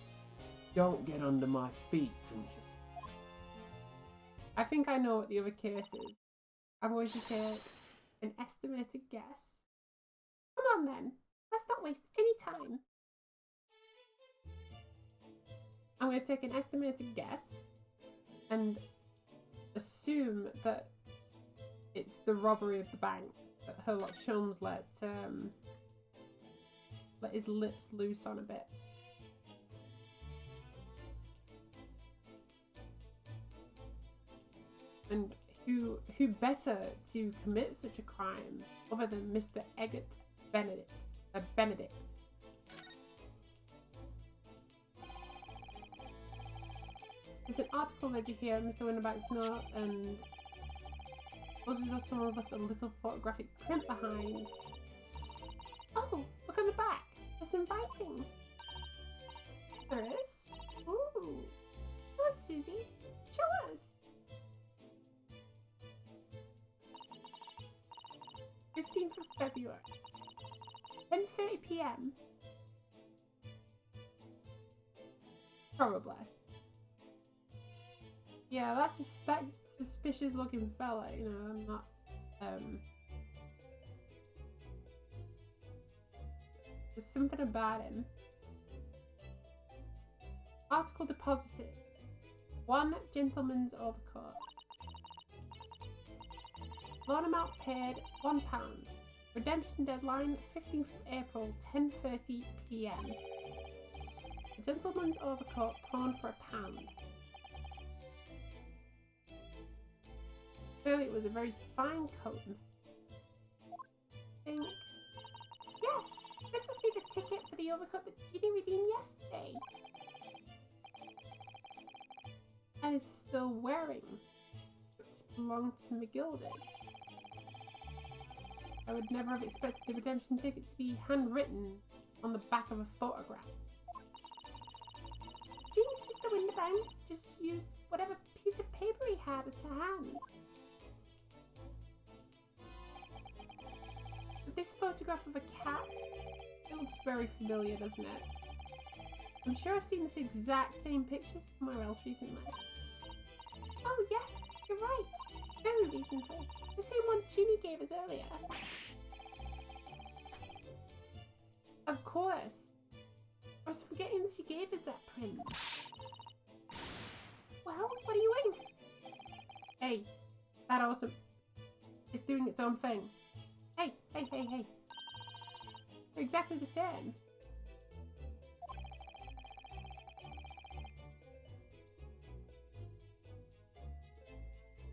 don't get under my feet, Sunshine. I think I know what the other case is. I'm going to take an estimated guess. Come on then, let's not waste any time. I'm going to take an estimated guess and assume that it's the robbery of the bank that Sherlock Sholmes let his lips loose on a bit. And who better to commit such a crime other than Mr. Eggert Benedict? There's an article ledger here, Mr. Winterback's notes, and looks as though someone's left a little photographic print behind. Oh, look on the back. It's inviting. There is? Ooh. Show us, Susie. Show us. 15th of February. 10:30 p.m. Probably. Yeah, that's just that suspicious looking fella, you know, I'm not, there's something about him. Article deposited. 1 gentleman's overcoat. Loan amount paid, £1. Redemption deadline, 15th of April, 10:30 p.m. A gentleman's overcoat pawned for £1. Clearly it was a very fine coat. I think... Yes! This must be the ticket for the overcoat that Ginny redeemed yesterday. And is still wearing, which belonged to McGilded. I would never have expected the redemption ticket to be handwritten on the back of a photograph. Seems Mr. Winterbank just used whatever piece of paper he had to hand. But this photograph of a cat, it looks very familiar, doesn't it? I'm sure I've seen this exact same picture somewhere else recently. Oh yes, you're right. Very recently. The same one Ginny gave us earlier. Of course. I was forgetting that she gave us that print. Well, what are you waiting for? Hey, that autumn. It's doing its own thing. Hey, hey, hey, hey. They're exactly the same.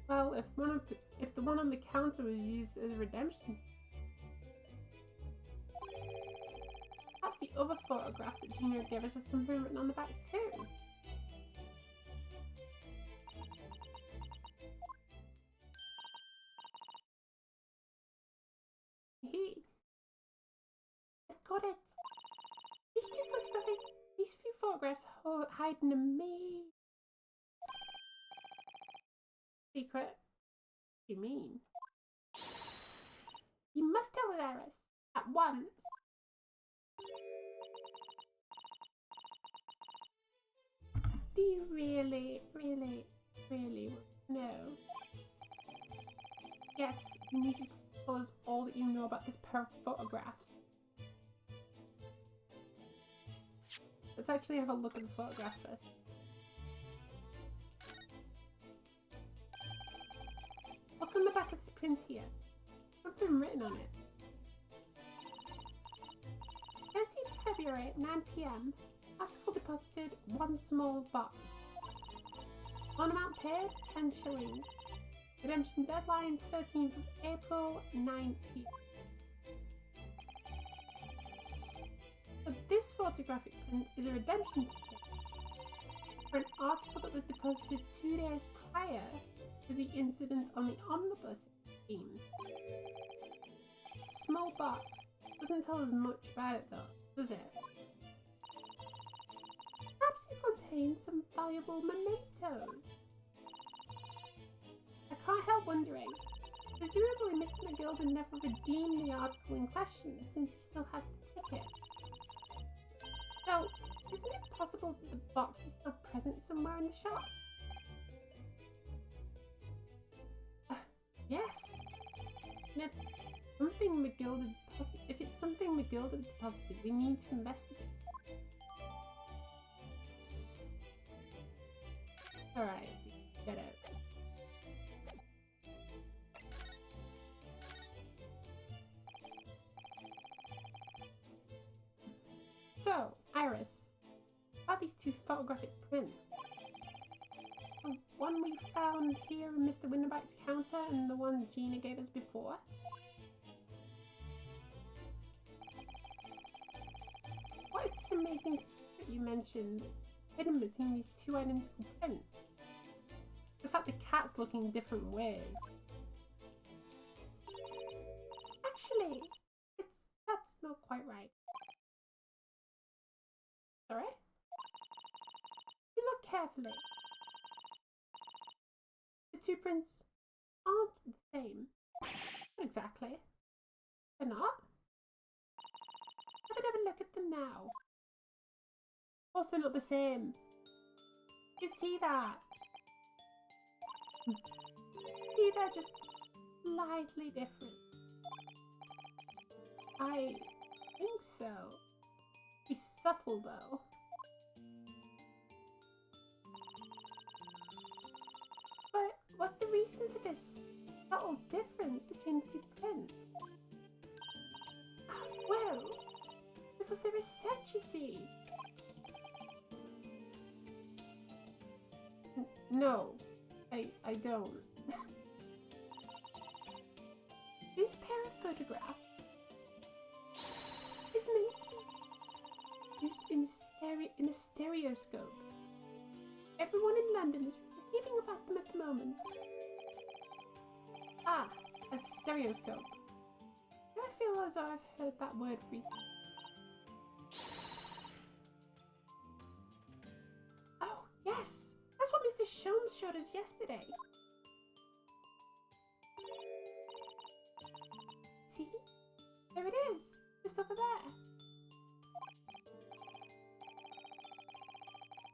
Well, if the one on the counter was used as a redemption, perhaps the other photograph that Junior gave us has something written on the back too. I've got it. These few photographs hide an amazing secret. What do you mean? You must tell us, Iris, at once. Do you really know? Yes, you need to tell us all that you know about this pair of photographs. Let's actually have a look at the photograph first. Look on the back of this print here. Something written on it. 13th of February at 9 p.m. Article deposited, 1 small box. Loan amount paid, 10 shillings. Redemption deadline, 13th of April, 9 p.m. So this photographic print is a redemption ticket for an article that was deposited 2 days prior to the incident on the omnibus scheme. Small box. Doesn't tell us much about it though, does it? Perhaps it contains some valuable mementos. I can't help wondering. Presumably Mr. McGilded never redeemed the article in question since he still had the ticket. So, isn't it possible that the box is still present somewhere in the shop? Yes. And if it's something McGilded deposited, we need to investigate. Alright, get it. So, Iris, about these 2 photographic prints. The one we found here in Mr. Winterback's counter and the one Gina gave us before. What is this amazing secret you mentioned hidden between these 2 identical prints? the fact the cat's looking different ways. Actually, that's not quite right. Sorry? You look carefully. The two prints aren't the same. Not exactly. They're not? Have another look at them now. Of course they're not the same. You see that? See, they're just slightly different. I think so. Be subtle though. But what's the reason for this subtle difference between the two prints? Well, because they're a set, you see. No, I don't. This pair of photographs is meant to be used in a stereoscope. Everyone in London is raving about them at the moment. Ah, a stereoscope. I feel as though I've heard that word recently. Oh, yes! That's what Mr. Sholmes showed us yesterday. See? There it is! Just over there.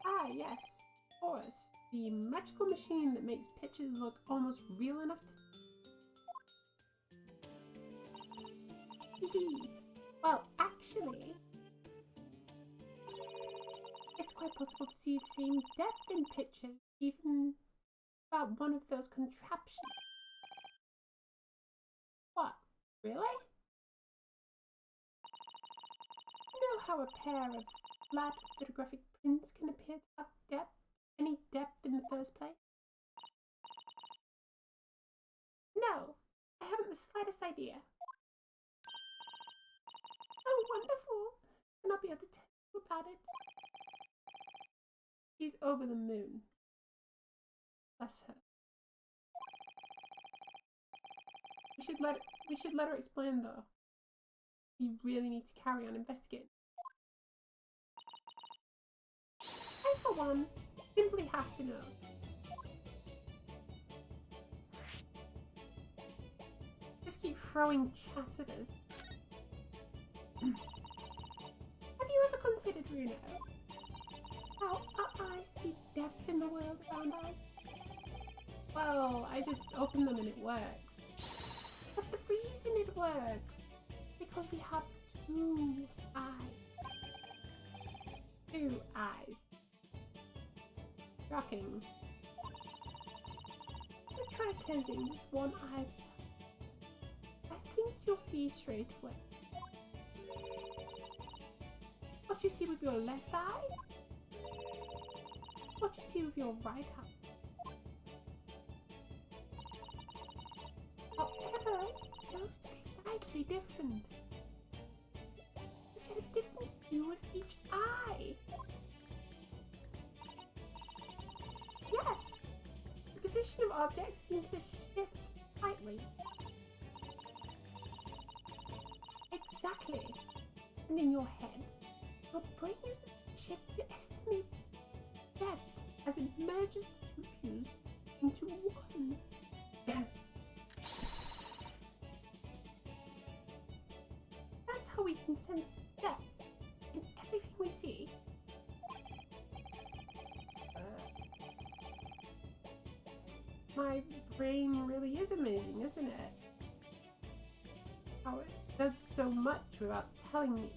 Ah, yes. Of course. The magical machine that makes pictures look almost real enough to... Well, actually, it's quite possible to see the same depth in pictures, even about one of those contraptions. What? Really? You know how a pair of flat photographic prints can appear to have any depth in the first place? No, I haven't the slightest idea. Oh, wonderful! And I'll be able to tell you about it. She's over the moon. Bless her. We should let her explain though. We really need to carry on investigating. I, for one, simply have to know. Just keep throwing chat at us. Have you ever considered, Runo, how our eyes see depth in the world around us? Well, I just open them and it works. But the reason it works is because we have two eyes. Two eyes. Shocking. We'll try closing just one eye at a time. I think you'll see straight away. What you see with your left eye? What you see with your right eye? However, so slightly different. You get a different view with each eye. Yes! The position of objects seems to shift slightly. Exactly. And in your head, your brain uses a chip to estimate depth as it merges the two views into one. That's how we can sense depth in everything we see. My brain really is amazing, isn't it? How it does so much without telling me.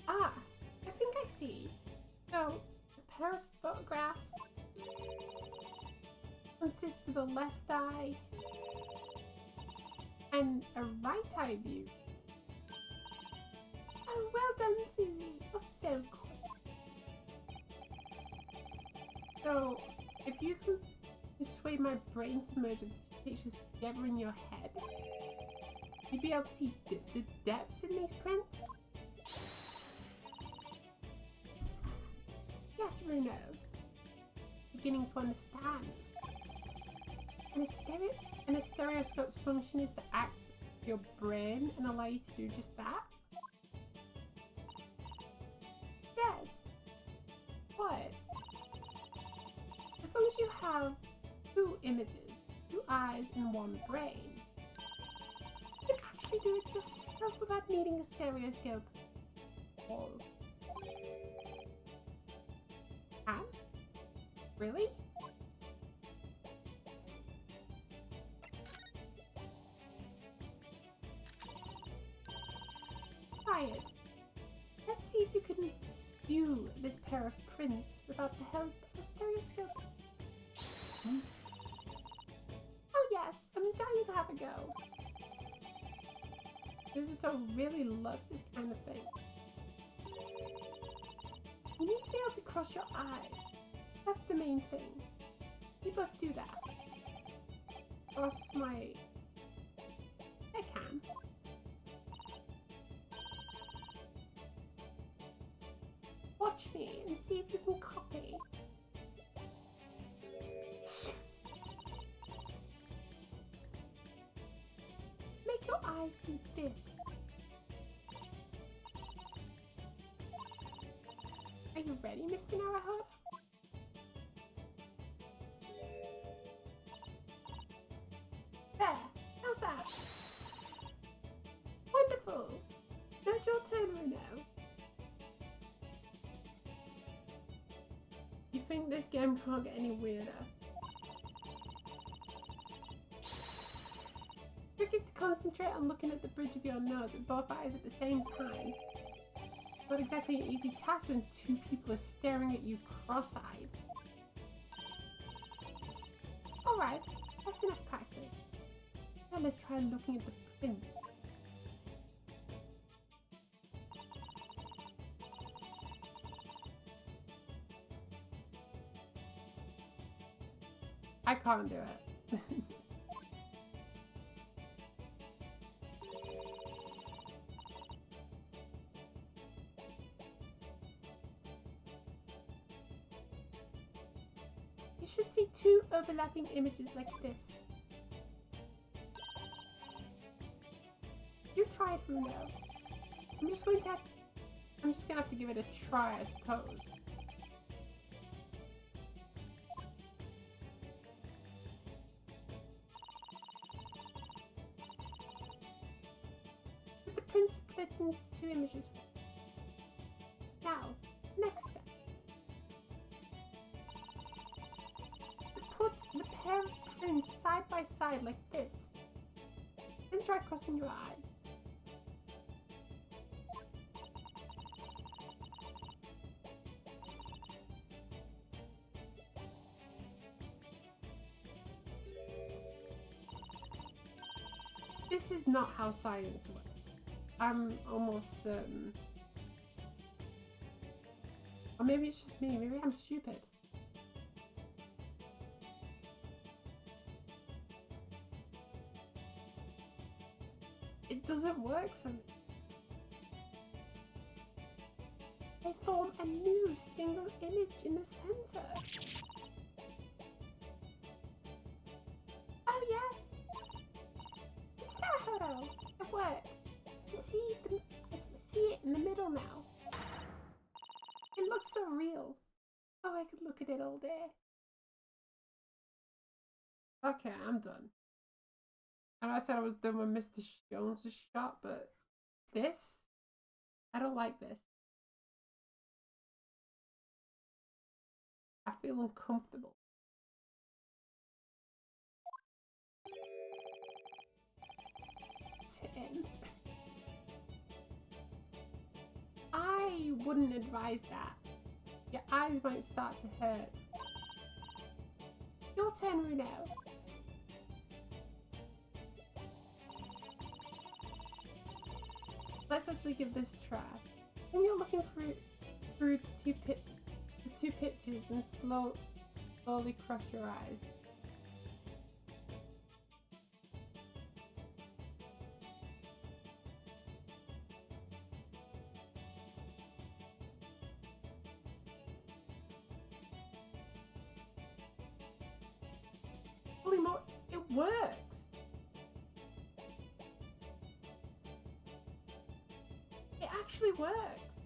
Ah, I think I see. So, a pair of photographs consists of a left eye and a right eye view. Oh, well done, Susie. You're so cool. So, if you can persuade my brain to merge the pictures together in your head, you'd be able to see the depth in these prints. Yes, Runo. Beginning to understand. And a stereoscope's function is to act your brain and allow you to do just that? Yes. What? As long as you have 2 images, 2 eyes, and 1 brain, you can actually do it yourself without needing a stereoscope. Oh. Can? Really? Try it. Let's see if you can view this pair of prints without the help of a stereoscope. Hmm? Oh yes, I'm dying to have a go. Suzuto really loves this kind of thing. You need to be able to cross your eyes. That's the main thing. We both do that. Cross my... I can. Watch me and see if you can copy. Make your eyes do this. Are you ready, Mr. Naruhodo? There, how's that? Wonderful! Now it's your turn, Runo. You think this game can't get any weirder? The trick is to concentrate on looking at the bridge of your nose with both eyes at the same time. Not exactly an easy task when 2 people are staring at you cross-eyed. Alright, that's enough practice. Now let's try looking at the prints. I can't do it. You should see 2 overlapping images like this. You try it, Runo. I'm just gonna have to give it a try, I suppose. Put the print split into 2 images. Now, next step. Put the pair of prints side by side like this. Then try crossing your eyes. This is not how science works. I'm almost certain. Or maybe it's just me. Maybe I'm stupid. It doesn't work for me. They form a new single image in the center. Oh yes! Naruhodo! It works. I can see it in the middle now. It looks so real. Oh, I could look at it all day. Okay, I'm done. And I said I was done with Mr. Jones' shot, but this? I don't like this. I feel uncomfortable. Tim. I wouldn't advise that. Your eyes might start to hurt. Your turn, Runo. Let's actually give this a try. When you're looking through the two pictures and slowly cross your eyes. works. It actually works.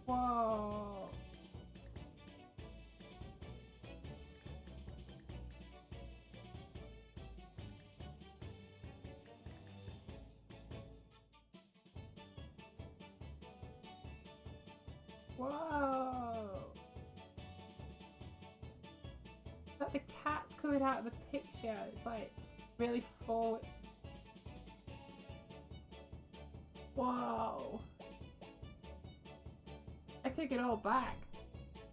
Whoa. Whoa. Like the cat's coming out of the picture. It's like really forward. Whoa. I take it all back.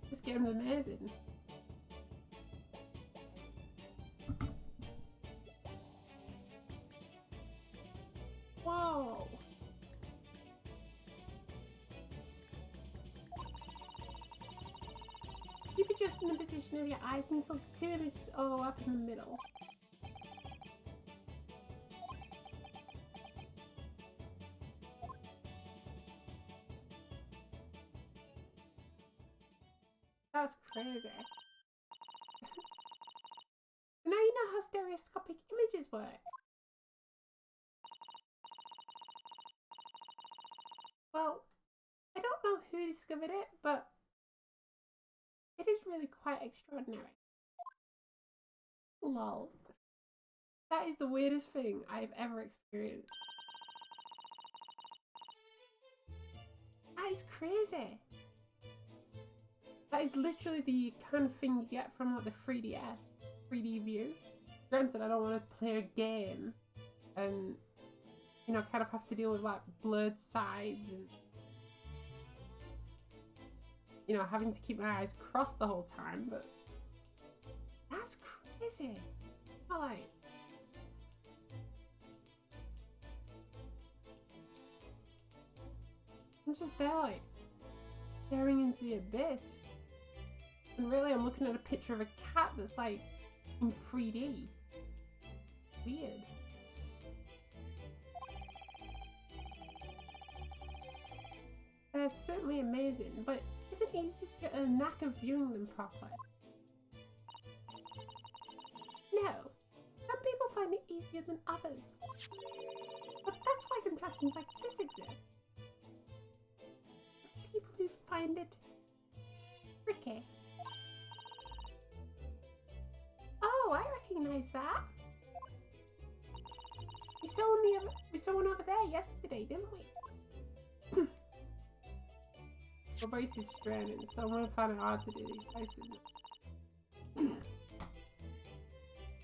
This game's amazing. Whoa. Keep adjusting the position of your eyes until the two images overlap in the middle. That was crazy. Now you know how stereoscopic images work. Well, I don't know who discovered it, but it is really quite extraordinary. Lol. That is the weirdest thing I've ever experienced. That is crazy. That is literally the kind of thing you get from like the 3D view. Granted, I don't want to play a game and, you know, kind of have to deal with like blurred sides and, you know, having to keep my eyes crossed the whole time, but that's crazy. I like. I'm just there like staring into the abyss. And really I'm looking at a picture of a cat that's like in 3D. Weird. They're certainly amazing, but isn't it easy to get a knack of viewing them properly? No. Some people find it easier than others. But that's why contraptions like this exist. People who find it tricky. Oh, I recognize that. We saw one over there yesterday, didn't we? My voice is stranded, so I'm gonna find it hard to do these voices.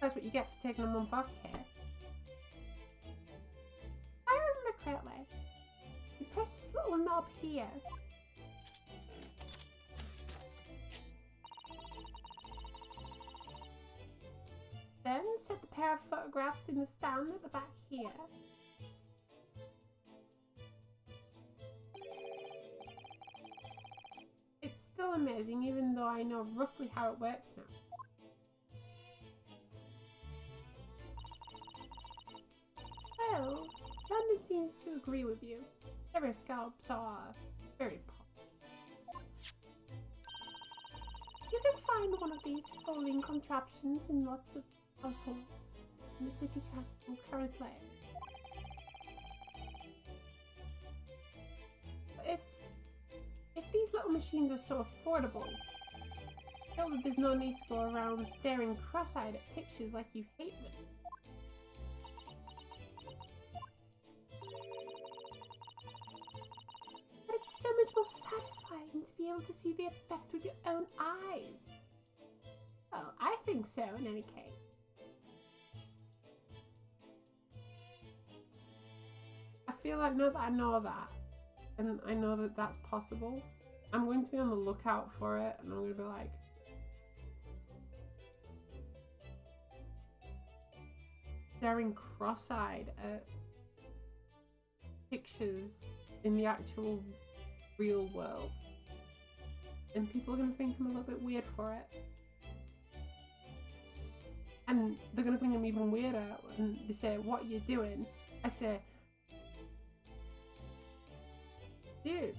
That's what you get for taking a month off, kid. I remember correctly. You press this little knob here. Then set the pair of photographs in the stand at the back here. It's still amazing even though I know roughly how it works now. Well, London seems to agree with you. Stereoscopes are very popular. You can find one of these folding contraptions in lots of households in the city capital currently. If these little machines are so affordable, surely there's no need to go around staring cross-eyed at pictures like you hate them. But it's so much more satisfying to be able to see the effect with your own eyes. Well, I think so in any case. I feel like now that I know that, and I know that that's possible, I'm going to be on the lookout for it, and I'm going to be like, staring cross-eyed at pictures in the actual real world. And people are going to think I'm a little bit weird for it. And they're going to think I'm even weirder when they say, "What are you doing?" I say, "Dude,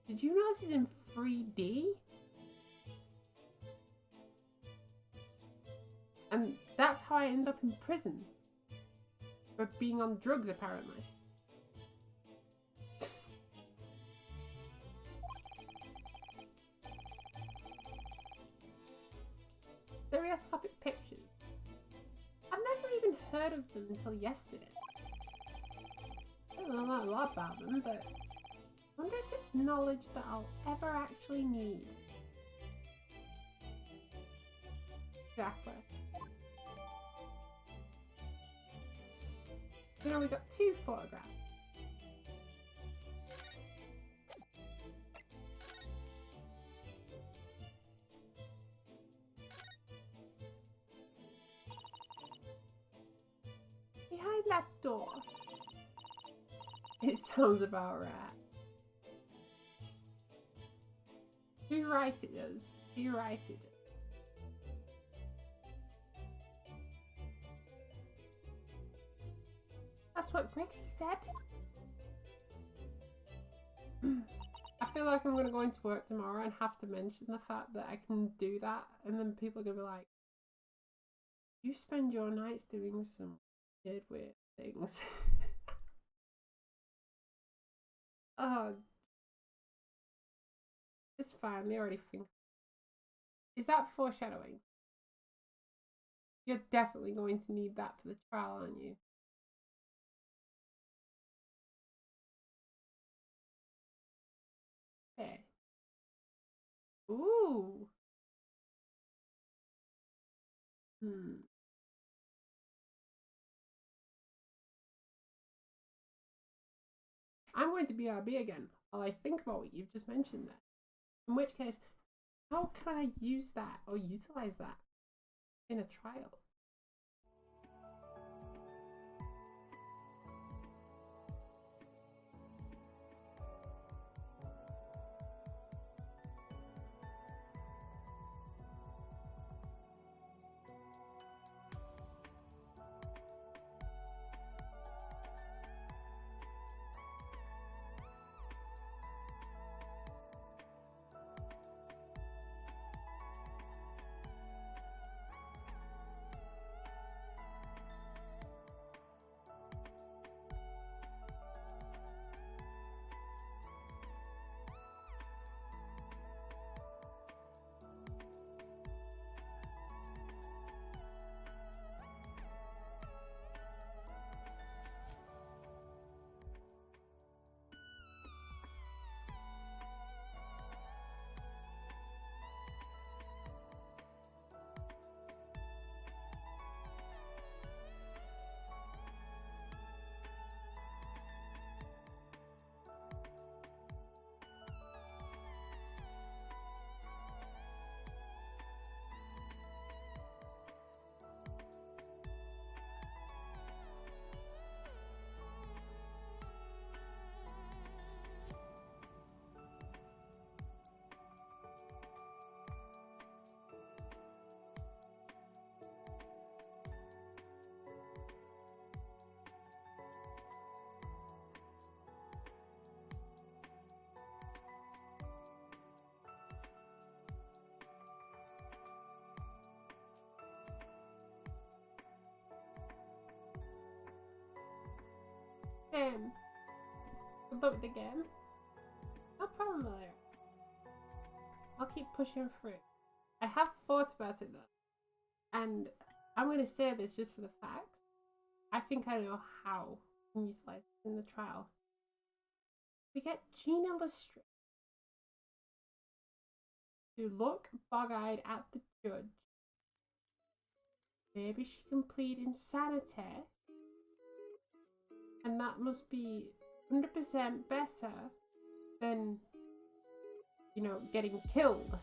did you know this is in 3D. And that's how I end up in prison. For being on drugs, apparently. Stereoscopic pictures. I've never even heard of them until yesterday. I don't know a lot about them, but I wonder if it's knowledge that I'll ever actually need. Exactly. So now we got 2 photographs. Behind that door. It sounds about right. You're right, it does. You're right, it does. That's what Grixie said. I feel like I'm gonna go into work tomorrow and have to mention the fact that I can do that, and then people are gonna be like, "You spend your nights doing some weird things." Oh, it's fine. They already think. Is that foreshadowing? You're definitely going to need that for the trial, aren't you? Okay. Ooh. I'm going to BRB again while I think about what you've just mentioned there. In which case, how can I use that or utilize that in a trial? About the game. No problem there. I'll keep pushing through. I have thought about it though. And I'm going to say this just for the facts. I think I know how I can utilize this in the trial. We get Gina Lestrade to look bug-eyed at the judge. Maybe she can plead insanity. And that must be 100% better than, you know, getting killed.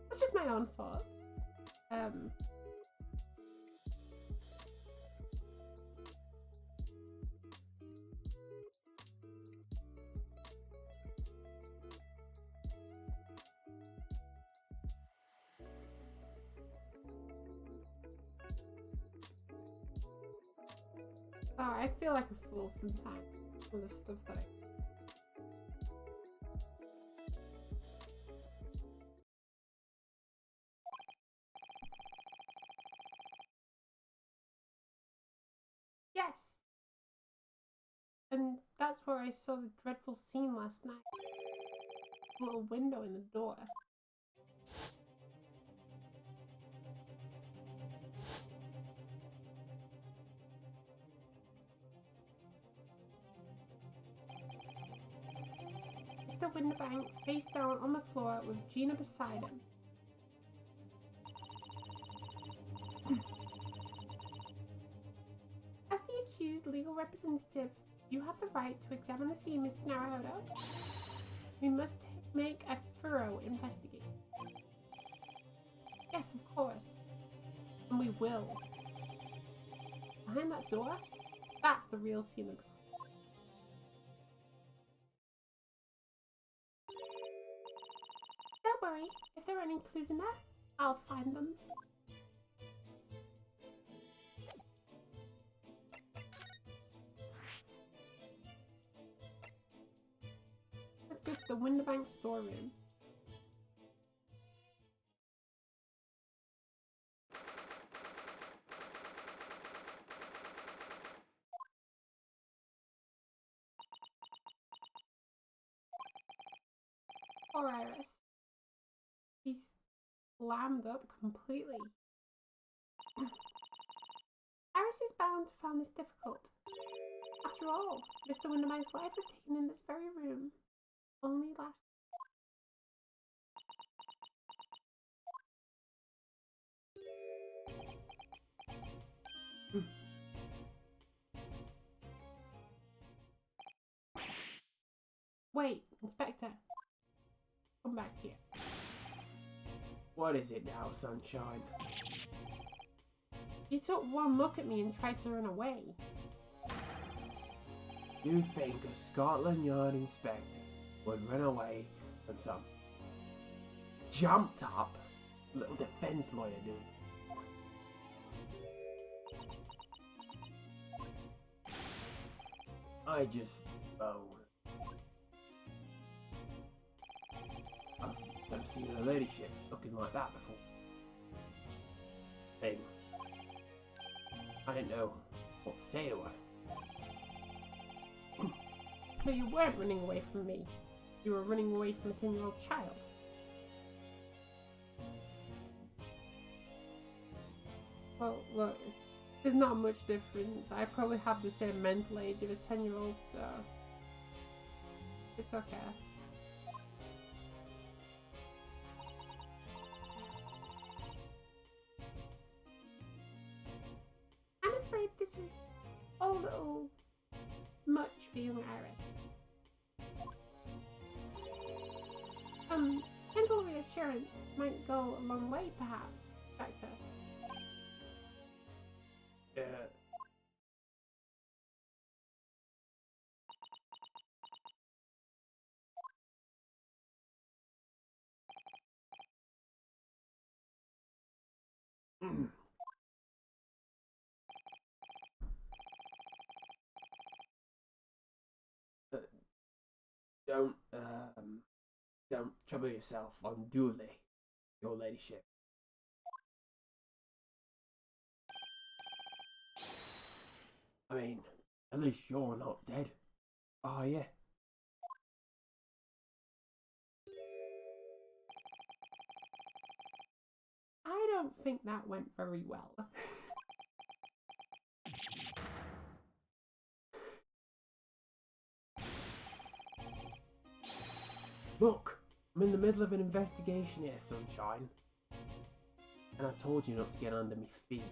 That's just my own thoughts. Oh, I feel like a fool sometimes for the stuff that I. Yes! And that's where I saw the dreadful scene last night. A little window in the door. Mr. Winterbank face down on the floor with Gina beside him. As the accused legal representative, you have the right to examine the scene, Mr. Naruhodo. We must make a thorough investigation. Yes, of course. And we will. Behind that door, that's the real scene of the crime. Don't worry, if there are any clues in there, I'll find them. Let's go to the Winterbank storeroom. Poor Iris. He's slammed up completely. Iris is bound to find this difficult. After all, Mr. Winterbank's life was taken in this very room. Only last. Wait, Inspector. Come back here. What is it now, Sunshine? You took one look at me and tried to run away. You think a Scotland Yard inspector would run away from some jumped up little defense lawyer dude? I just, I've never seen her ladyship looking like that before. Hey, I didn't know what to say to her. So you weren't running away from me. You were running away from a 10-year-old child. Well, look, there's not much difference. I probably have the same mental age of a 10-year-old, so it's okay. I'm afraid this is all a little much for you, Iris. Gentle reassurance might go a long way, perhaps, Doctor. Don't trouble yourself unduly, your ladyship. I mean, at least you're not dead, are you? I don't think that went very well. Look, I'm in the middle of an investigation here, Sunshine. And I told you not to get under me feet.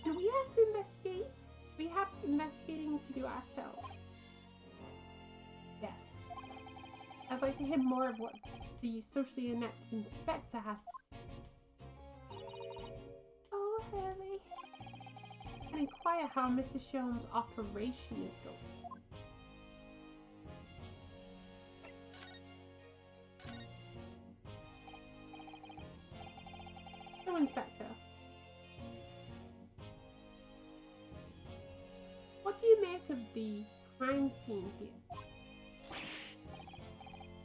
And we have to investigate. We have investigating to do ourselves. Yes. I'd like to hear more of what the socially inept inspector has to say. Oh, Hurley. And inquire how Mr. Sholmes' operation is going. So, Inspector, you make of the crime scene here?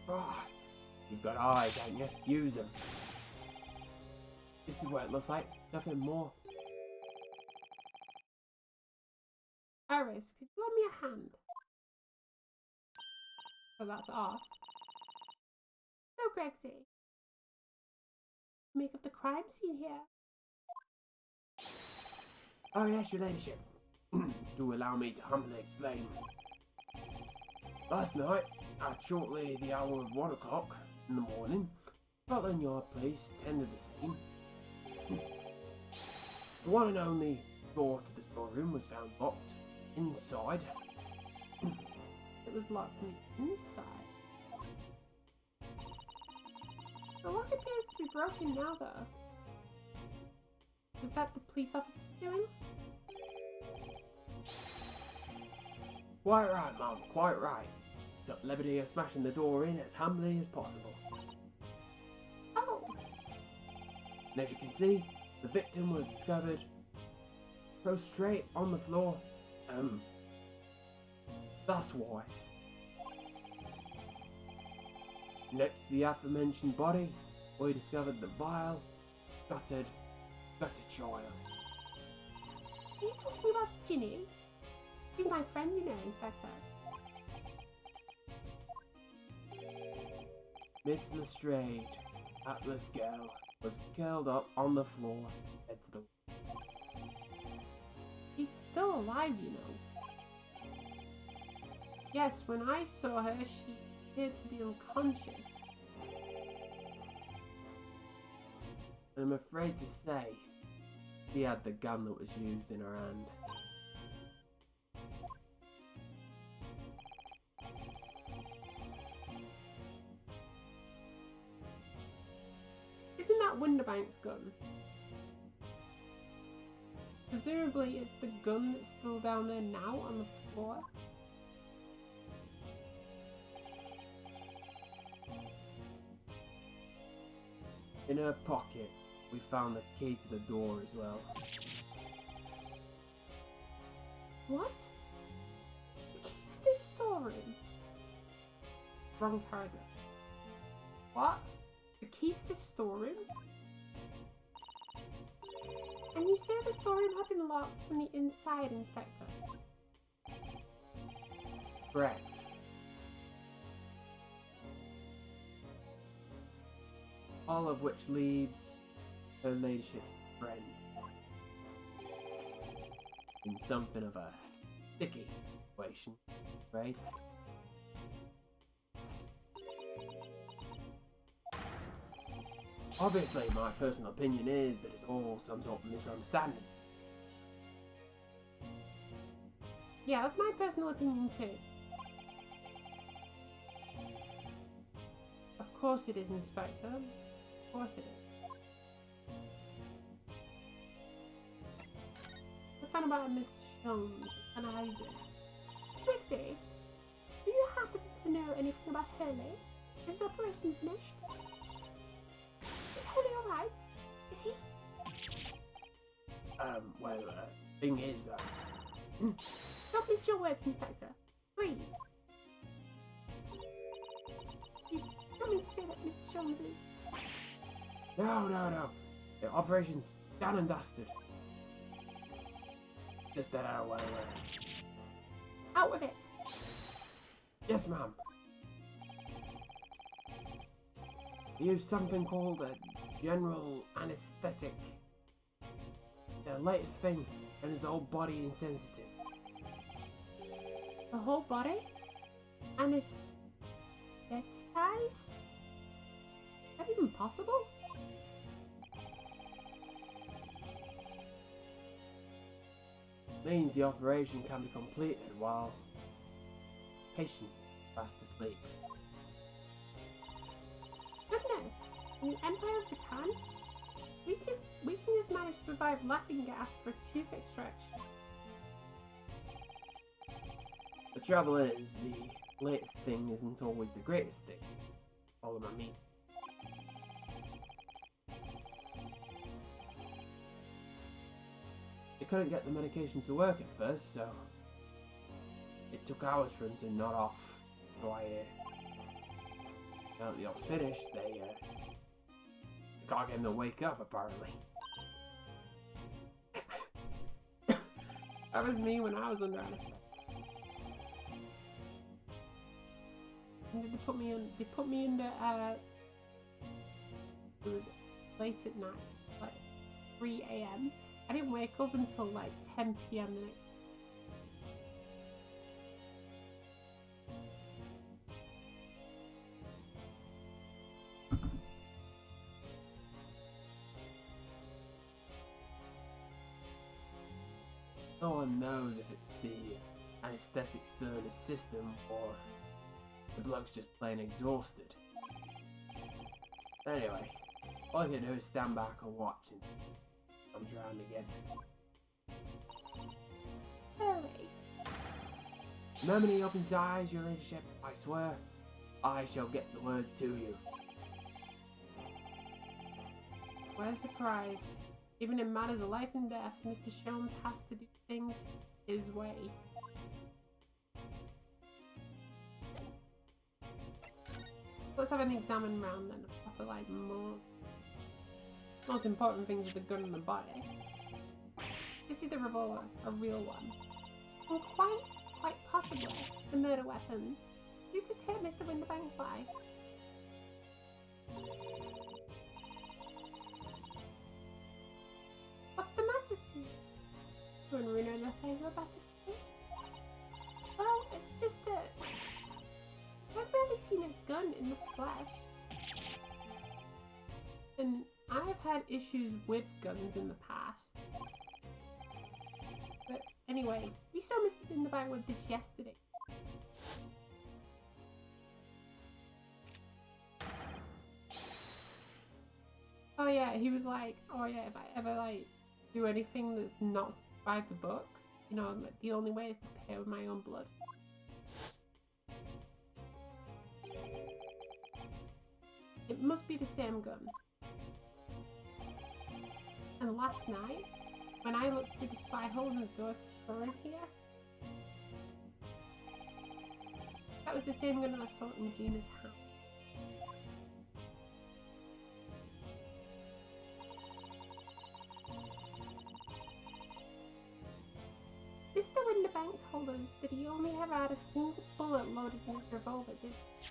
Ah, you've got eyes, ain't you? Use them. This is what it looks like. Nothing more. Iris, could you lend me a hand? Oh, that's off. So, Grexy, make of the crime scene here. Oh yes, your ladyship. Do allow me to humbly explain. Last night, at shortly the hour of 1 o'clock in the morning, Scotland Yard Police tended the scene. The one and only door to the storeroom was found locked inside. It was locked from the inside. The lock appears to be broken now, though. Was that the police officer's doing? Quite right, Mum, quite right. Took liberty of smashing the door in as humbly as possible. Oh, And as you can see, the victim was discovered prostrate on the floor, thus-wise. Next to the aforementioned body, we discovered the vile, gutted child. are you talking about Ginny? She's my friend, you know, Inspector. Miss Lestrade, Atlas girl, was curled up on the floor, head to the She's still alive, you know. Yes, when I saw her, she appeared to be unconscious. And I'm afraid to say, she had the gun that was used in her hand. Isn't that Winterbank's gun? Presumably it's the gun that's still down there now on the floor. In her pocket, we found the key to the door as well. What? The key to this storeroom? Wrong character. What? The key to this storeroom? And you say the storeroom had been locked from the inside, Inspector? Correct. All of which leaves her ladyship's friend in something of a sticky situation, right? Obviously, my personal opinion is that it's all some sort of misunderstanding. Yeah, that's my personal opinion too. Of course it is, Inspector. Of course it is. Let's find about Miss Jones and Isaac. Trixie, do you happen to know anything about Hurley? Is his operation finished? Is Hurley alright? Is he? Thing is, Don't miss your words, Inspector. Please. You don't mean to say that Mr. Jones is... No. The operation's done and dusted. Just that out of way. Out with it. Yes, ma'am. We use something called a general anesthetic. The latest thing, and his whole body insensitive. The whole body? Anesthetized? Is that even possible? Means the operation can be completed while patient fast asleep. Goodness! In the Empire of Japan? We can just manage to provide laughing gas for tooth extraction. The trouble is, the latest thing isn't always the greatest thing. Follow my meat. They couldn't get the medication to work at first, so it took hours for him to nod off. So now that the op's finished, they can't get him to wake up, apparently. That was me when I was under anesthesia. And did they put me on? They put me under at. It was late at night, like 3 a.m. I didn't wake up until like 10 p.m. the next. No one knows if it's the anesthetic's the nervous system or the bloke's just plain exhausted. Anyway, all I can do is stand back and watch until he comes round again. Really? The moment he opens his eyes, your ladyship, I swear, I shall get the word to you. What a surprise. Even in matters of life and death, Mr. Sholmes has to do things his way. Let's have an examine round then. Proper, like, most important things are the gun and the body. This is the revolver, a real one. And quite possibly, the murder weapon. Used to take Mr. Winterbank's life. What's the matter, Sue? You and Runo look like you're about to fit. Well, it's just that I've rarely seen a gun in the flesh. And I've had issues with guns in the past. But anyway, we saw Mr. Winterbank with this yesterday. Oh yeah, he was like, oh yeah, if I ever like do anything that's not by the books, you know, the only way is to pay with my own blood. It must be the same gun. And last night, when I looked through the spy hole in the door to the storeroom here, that was the same gun I saw in Gina's hand. Mr. Winterbank told us that he only ever had a single bullet loaded in his revolver, did he?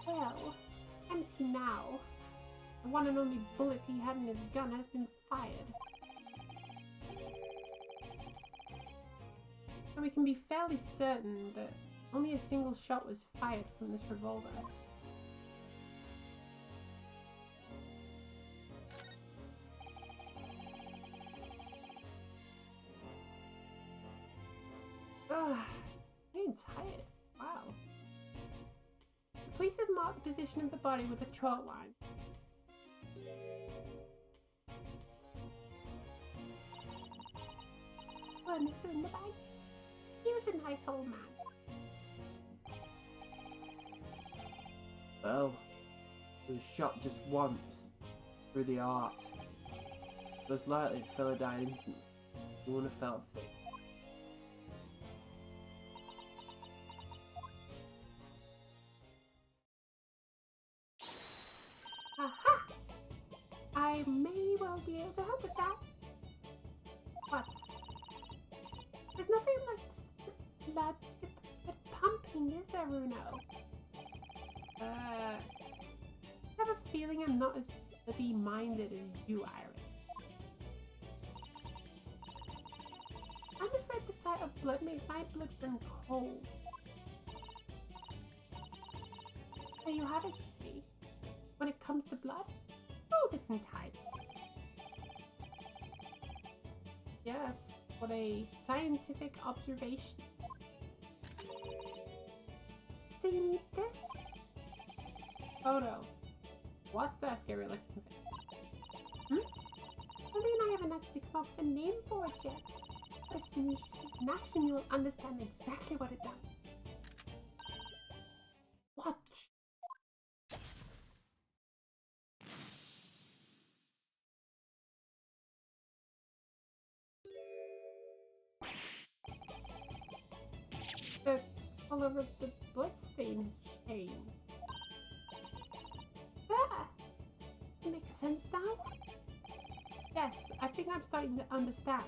Well, empty now. The one and only bullet he had in his gun has been fired. So we can be fairly certain that only a single shot was fired from this revolver. Ugh, I'm getting tired. Wow. The police have marked the position of the body with a chalk line. Hello, Mr. Winterbank. He was a nice old man. Well, he was shot just once through the heart. Most likely the fella died instantly. He wouldn't have felt a thing. Aha! I may well be able to help with that. What? There's nothing like the blood to get the blood pumping, is there, Runo? I have a feeling I'm not as bloody-minded as you, Iris. I'm afraid the sight of blood makes my blood run cold. There you have it, you see. When it comes to blood, all different types. Yes, what a scientific observation. So you need this? Oh no. What's that scary looking thing? Lily and I haven't actually come up with a name for it yet. As soon as you see it in action, you'll understand exactly what it does. Watch. color of the bloodstain has changed. There! Makes sense now? Yes, I think I'm starting to understand.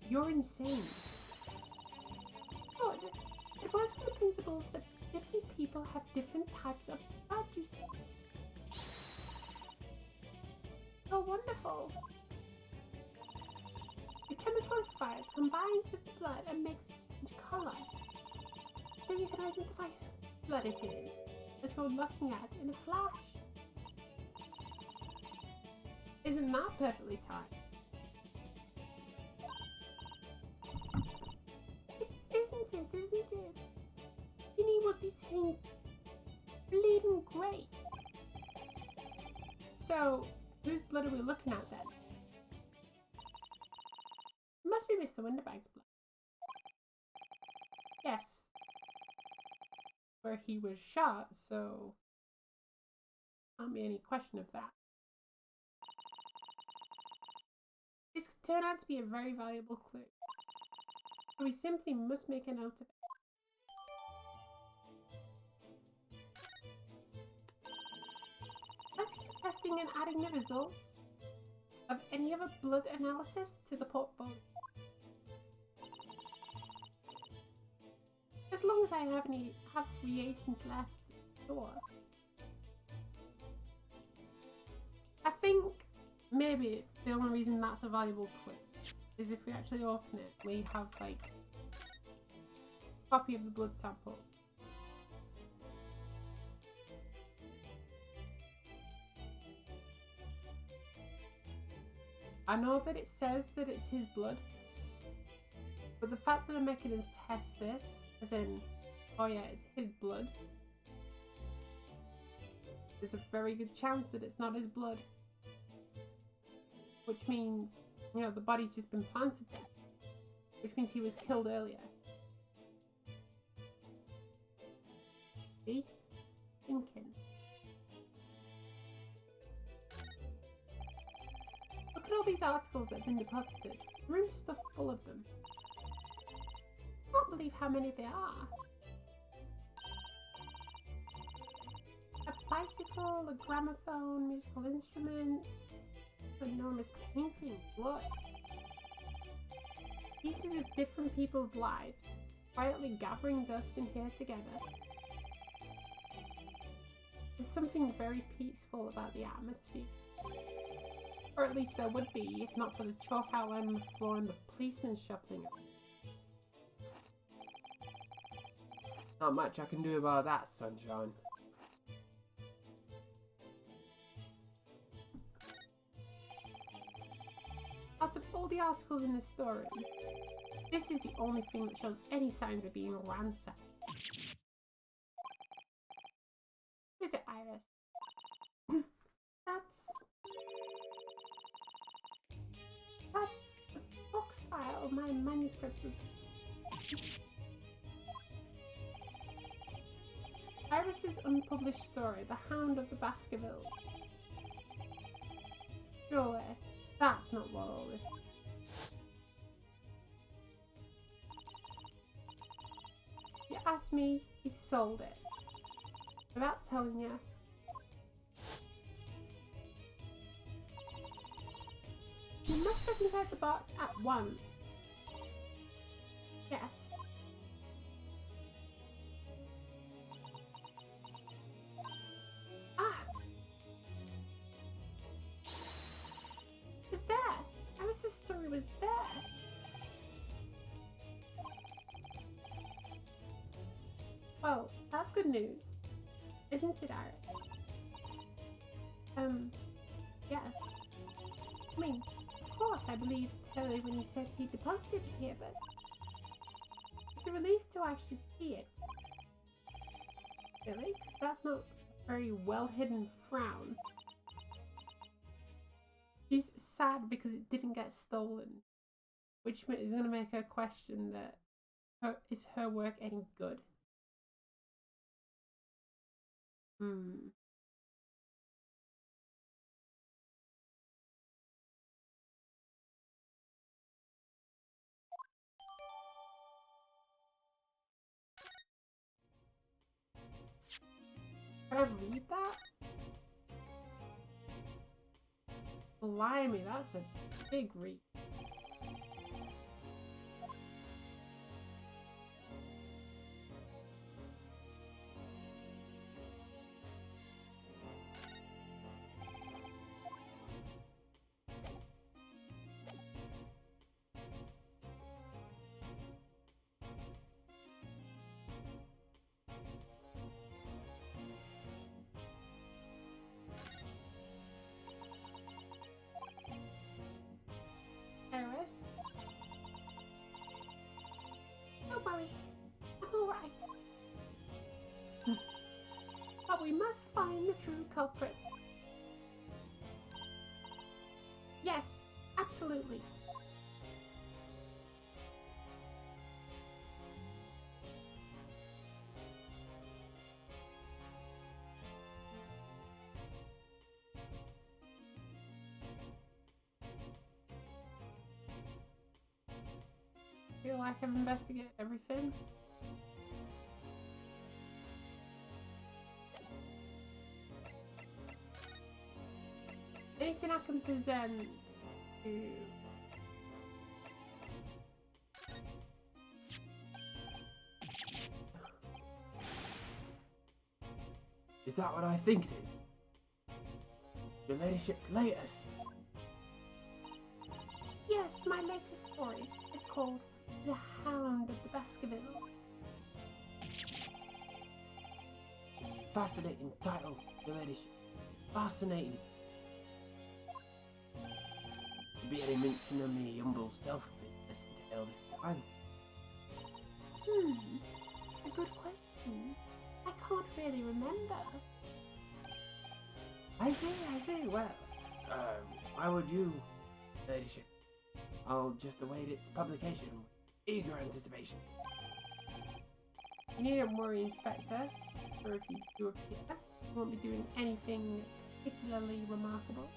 You're insane. Good. It works on the principles that different people have different types of blood, you see. Oh, wonderful. The chemical it fires combines with the blood and makes it change color. So you can identify whose blood it is that you're looking at in a flash. Isn't that perfectly timed? Isn't it? Ginny would be saying bleeding great. So, whose blood are we looking at then? It must be Mr. Winterbag's blood. Yes. Where he was shot, so can't be any question of that. This could turn out to be a very valuable clue. So we simply must make a note of it. Let's keep testing and adding the results of any other blood analysis to the portfolio. As long as I have reagent left, sure. I think maybe the only reason that's a valuable clue is if we actually open it, we have like a copy of the blood sample. I know that it says that it's his blood, but the fact that they're making us test this, as in, oh yeah, it's his blood, there's a very good chance that it's not his blood. Which means, you know, the body's just been planted there. Which means he was killed earlier. See? Thinking. Look at all these articles that have been deposited. The room's stuffed full of them. I can't believe how many there are. A bicycle, a gramophone, musical instruments, enormous painting. Look. Pieces of different people's lives, quietly gathering dust in here together. There's something very peaceful about the atmosphere. Or at least there would be, if not for the chalk outline on the floor and the policeman shuffling around. Not much I can do about that, sunshine. Out of all the articles in this story, this is the only thing that shows any signs of being ransacked. What is it, Iris? That's the box file my manuscript was. Iris's unpublished story, The Hound of the Baskerville. Surely, that's not what all this is. You asked me, he sold it. Without telling you. You must check inside the box at once. Yes. Ah! It's there! Iris's story was there! Well, that's good news. Isn't it, Eric? Yes. I mean, of course, I believed Haley when he said he deposited it here, but it's a relief to actually see it. Really? Because that's not a very well-hidden frown. She's sad because it didn't get stolen, which is going to make her question that is her work any good? Can I read that? Blimey, that's a big read. Iris? Don't worry, I'm alright. But we must find the true culprit. Yes, absolutely. Feel like I've investigated everything. Anything I can present to... Is that what I think it is? Your ladyship's latest? Yes, my latest story is called The Hound of the Baskerville. It's a fascinating title, your ladyship. Fascinating. Could be any mention of me humble self in this tale this time? A good question. I can't really remember. I see. Well, why would you, ladyship? I'll just await its publication with eager anticipation. You needn't worry, Inspector, or if you do appear, you won't be doing anything particularly remarkable.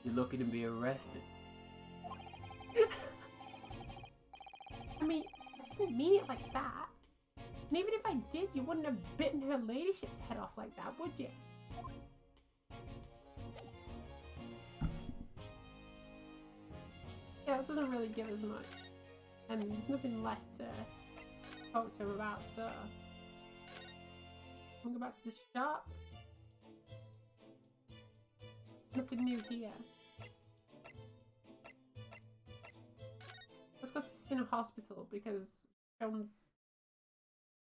You're looking to be arrested. I mean, I didn't mean it like that. And even if I did, you wouldn't have bitten her ladyship's head off like that, would you? Yeah, it doesn't really give us much. And there's nothing left to talk to him about, so... I'm gonna go back to the shop. Nothing new here. Let's go to Sinner Hospital because well,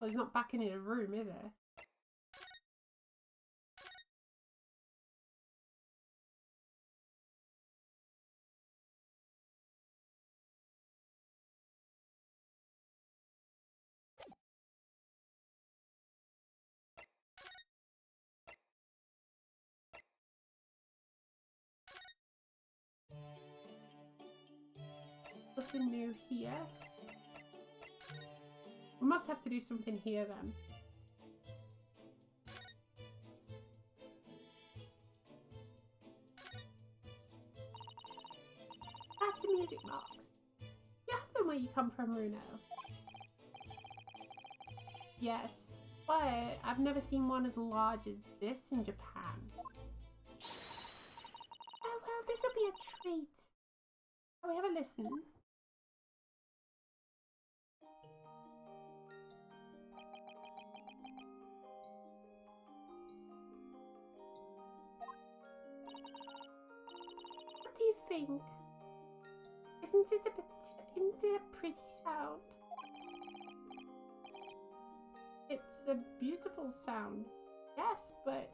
he's not back in his room, is he? Nothing new here. We must have to do something here then. That's a music box. You have them where you come from, Runo. Yes, but I've never seen one as large as this in Japan. Oh well, this'll be a treat. Shall we have a listen? What do you think? Isn't it a pretty sound? It's a beautiful sound, yes, but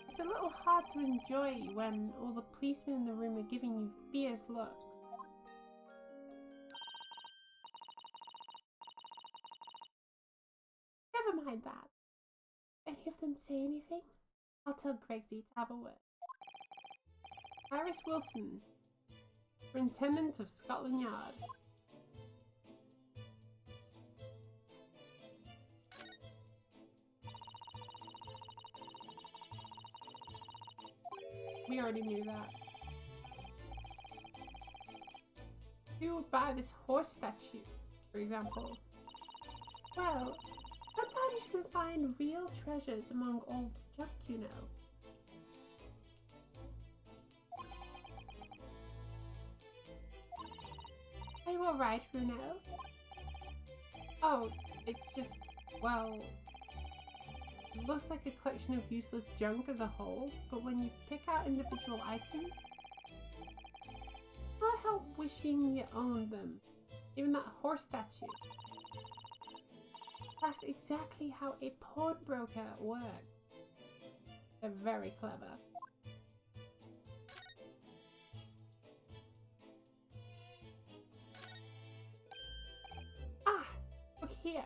it's a little hard to enjoy when all the policemen in the room are giving you fierce looks. Never mind that. Any of them say anything? I'll tell Gregsy to have a word. Iris Wilson, Superintendent of Scotland Yard. We already knew that. Who would buy this horse statue, for example? Well, sometimes you can find real treasures among old junk, you know. Are you alright, Bruno? Oh, it's just, well, it looks like a collection of useless junk as a whole, but when you pick out individual items, you can't help wishing you owned them. Even that horse statue. That's exactly how a pawnbroker works. They're very clever. Ah! Look here.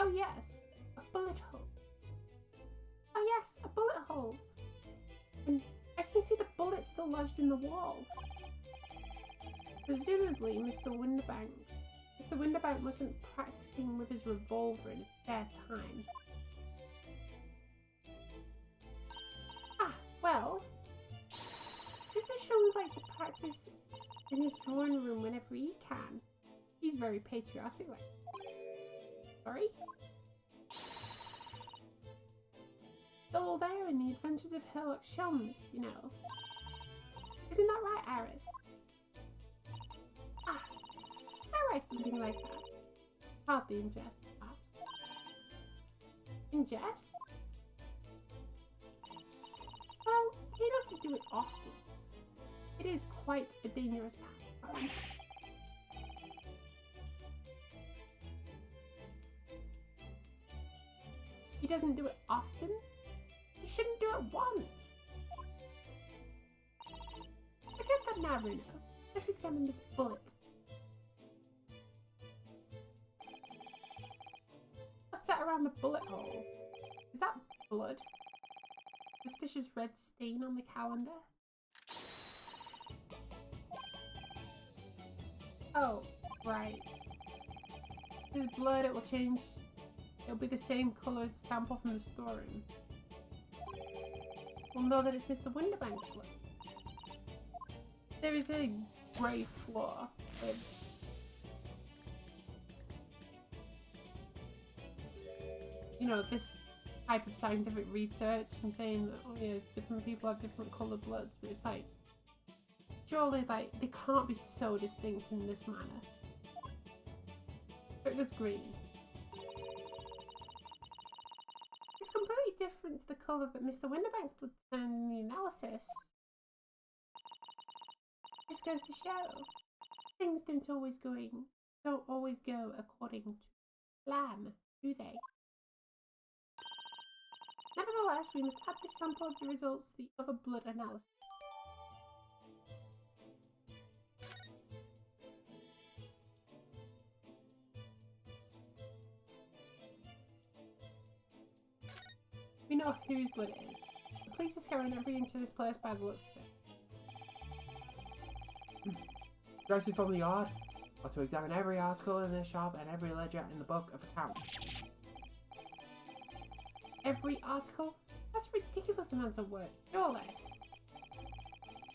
Oh yes, a bullet hole. Oh yes, a bullet hole. And I can see the bullet still lodged in the wall. Presumably, Mr. Winterbank. Mr. Winterbank wasn't practicing with his revolver in his spare time. Ah, well, Mr. Sholmes likes to practice in his drawing room whenever he can. He's very patriotic, like. Sorry? They're all there in the Adventures of Sherlock Sholmes, you know. Isn't that right, Aris? Ah, I write something like that. Hardly in jest, perhaps. In jest? Well, he doesn't do it often. It is quite a dangerous pastime. He doesn't do it often? He shouldn't do it once! Forget that now, Bruno. Let's examine this bullet. What's that around the bullet hole? Is that blood? Suspicious red stain on the calendar? Oh, right. If there's blood, it will change. It'll be the same colour as the sample from the storeroom. We'll know that it's Mr. Winterbank's blood. There is a grey flaw with this type of scientific research and saying that, oh yeah, different people have different coloured bloods, but it's like, surely, like, they can't be so distinct in this manner. But it was green. It's completely different to the colour that Mr. Winterbank's blood turned in the analysis. Just goes to show, things don't always go according to plan, do they? Nevertheless, we must add this sample of the results to the other blood analysis. We know whose blood it is. The police are scouring every inch of this place by the looks of it. Directly from the yard, or to examine every article in the shop and every ledger in the book of accounts. Every article? That's a ridiculous amount of work, surely.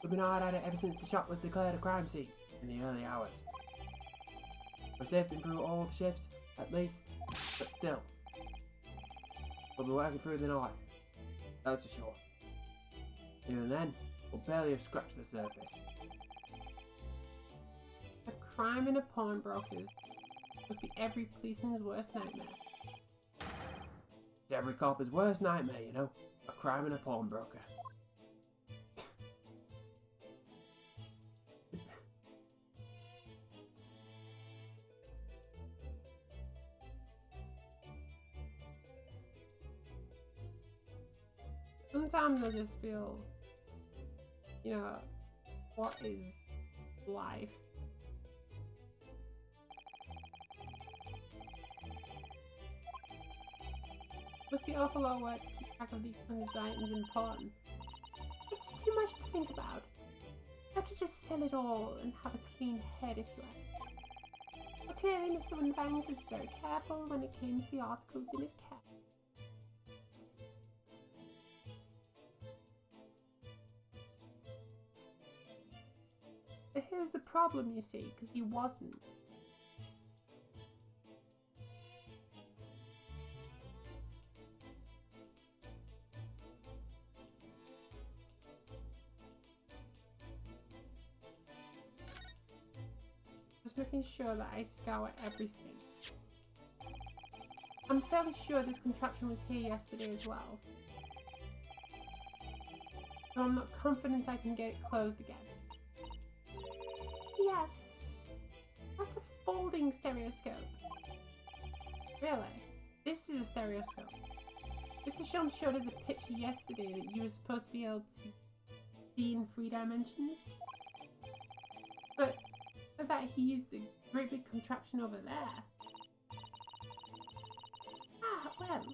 We've been hard at it ever since the shop was declared a crime scene in the early hours. We're sifting through all the shifts, at least, but still. We'll be working through the night, that's for sure. Even then, we'll barely have scratched the surface. A crime in a pawnbroker's would be every policeman's worst nightmare. It's every copper's worst nightmare, you know. A crime in a pawnbroker. Sometimes I just feel, what is life? Must be awful lot of work to keep track of these kinds of items in pawn. It's too much to think about. I have to just sell it all and have a clean head, if you like. But clearly Mr. Winterbank was very careful when it came to the articles in his care. But here's the problem, you see, because he wasn't. Just making sure that I scour everything. I'm fairly sure this contraption was here yesterday as well. So I'm not confident I can get it closed again. Yes, that's a folding stereoscope. Really? This is a stereoscope. Mr. Sholmes showed us a picture yesterday that you were supposed to be able to see in 3 dimensions. But for that he used a great big contraption over there. Ah, well,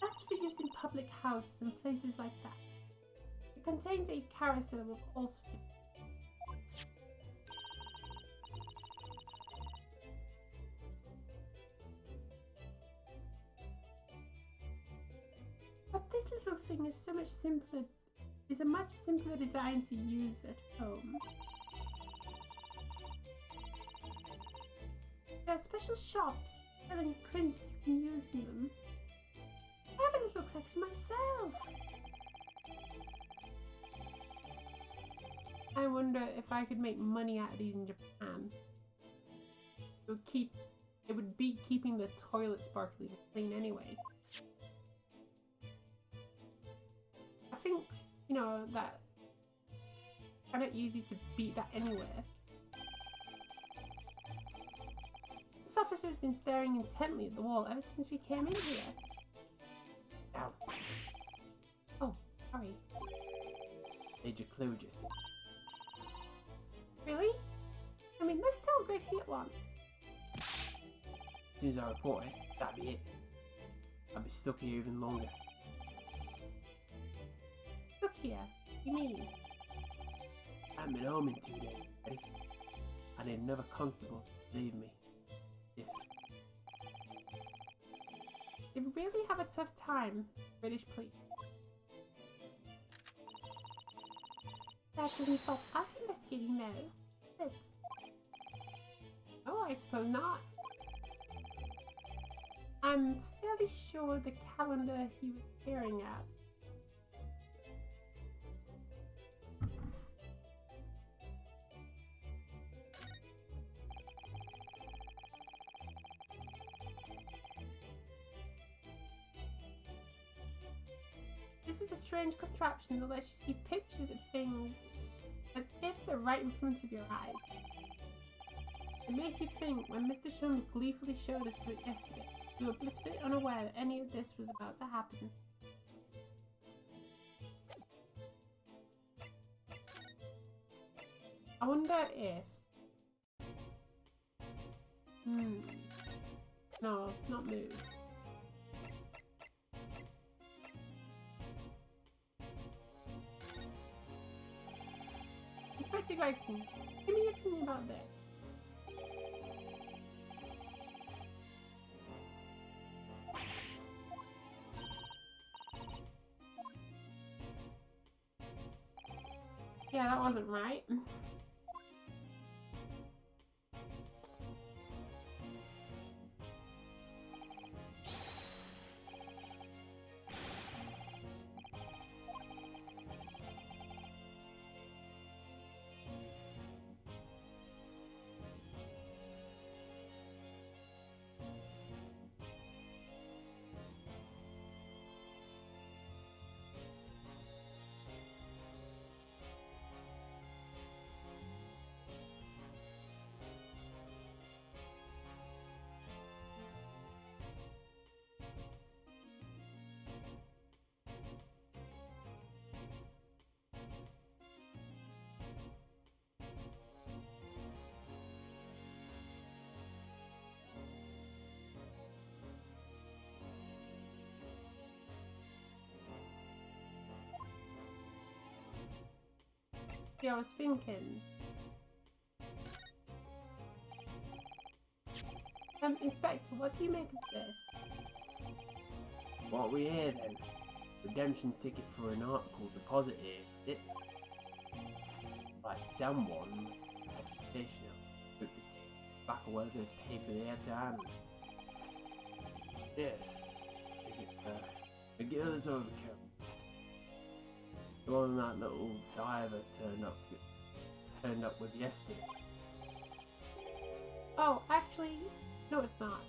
that's for use in public houses and places like that. It contains a carousel with all sorts of... But this little thing is so much simpler, is a much simpler design to use at home. There are special shops selling prints you can use in them. I have a little collection myself. I wonder if I could make money out of these in Japan. It would beat keeping the toilet sparkling clean anyway. I think, you know, that I don't easy to beat that anywhere. This officer's been staring intently at the wall ever since we came in here. Ow. Oh, sorry. Major clue just. Really? I mean, let's tell Grexy at once. As soon as I report it, that'd be it. I'd be stuck here even longer. Look here. You mean? I haven't been home in 2 days, ready? I need another constable to leave me. If. They really have a tough time, British police. That doesn't stop us investigating though, does it? Oh, I suppose not. I'm fairly sure the calendar he was staring at. This is a strange contraption that lets you see pictures of things as if they're right in front of your eyes. It makes you think when Mr. Sholmes gleefully showed us to it yesterday, you were blissfully unaware that any of this was about to happen. I wonder if... No, not move. Inspector Gregson, give me your opinion about this. Yeah, that wasn't right. Yeah, I was thinking. Inspector, what do you make of this? What are we here then? Redemption ticket for an article deposit here, is it? By someone, the station out, put the back away with the paper they had to hand. Yes, ticket McGiller's overcoat. The one that little diver turned up with yesterday. Oh, actually, no, it's not.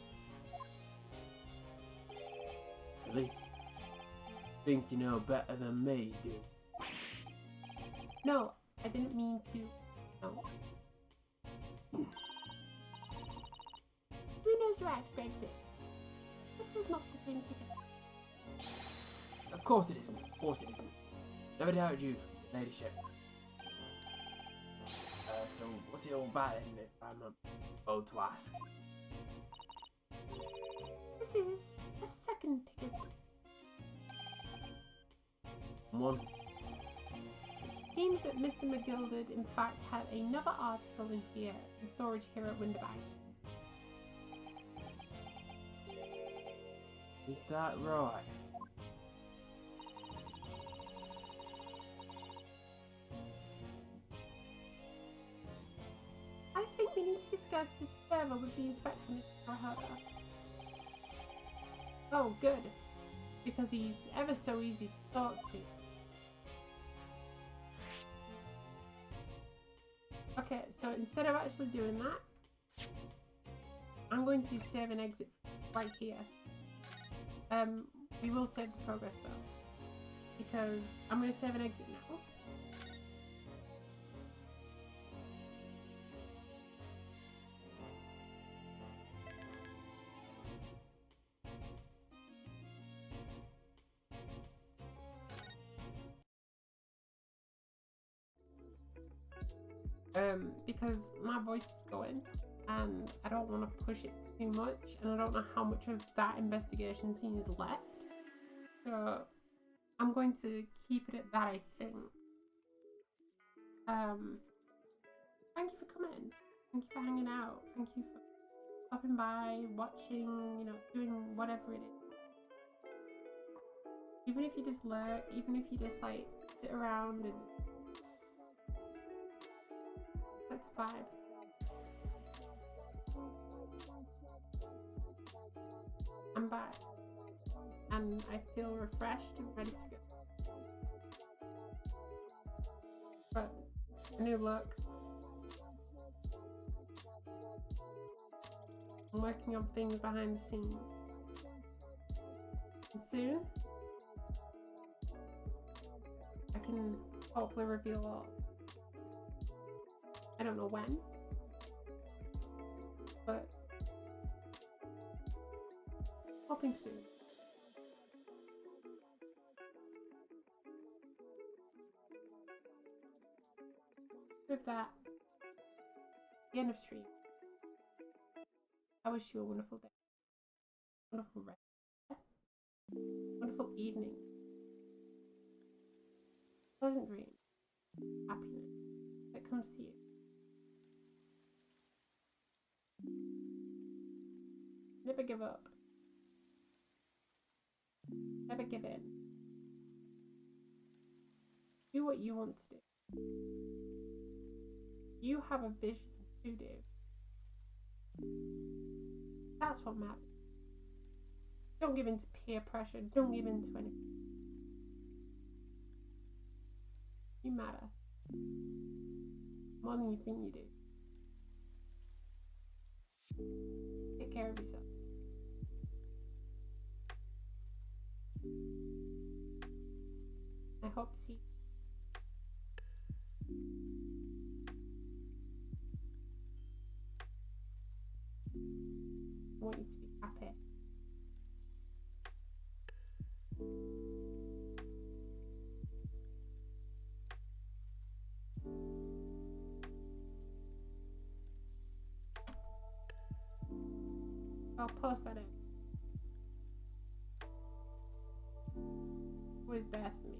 Really? Think you know better than me, do? No, I didn't mean to. No. Who knows right, Brexit? This is not the same ticket. Of course it isn't. Of course it isn't. Never doubted you, ladyship. So what's it all about then, if I'm bold to ask? This is a second ticket. One. It seems that Mr. McGill did in fact had another article in here, in storage here at Winterbank. Is that right? I think we need to discuss this further with the inspector, Mr. Carhota. Oh, good. Because he's ever so easy to talk to. Okay, so instead of actually doing that, I'm going to save and exit right here. We will save the progress though, because I'm going to save and exit now. Because my voice is going and I don't want to push it too much, and I don't know how much of that investigation scene is left. So I'm going to keep it at that, I think. Thank you for coming. Thank you for hanging out. Thank you for stopping by, watching, you know, doing whatever it is. Even if you just lurk, even if you just like sit around and that's a vibe. I'm back and I feel refreshed and ready to go. But a new look. I'm working on things behind the scenes. And soon I can hopefully reveal all. I don't know when, but hoping soon. With that, the end of stream. I wish you a wonderful day, wonderful rest, wonderful evening, pleasant dreams, happiness that comes to you. Never give up. Never give in. Do what you want to do. You have a vision to do. That's what matters. Don't give in to peer pressure. Don't give in to anything. You matter. More than you think you do. Take care of yourself. I hope to see you. I want you to be happy. I'll post that in. Who is there for me?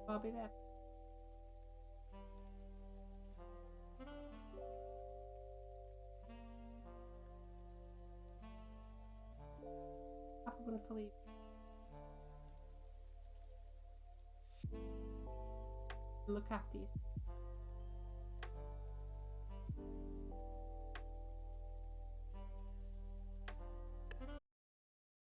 I'll be there. Have a wonderful evening. and look after yourself.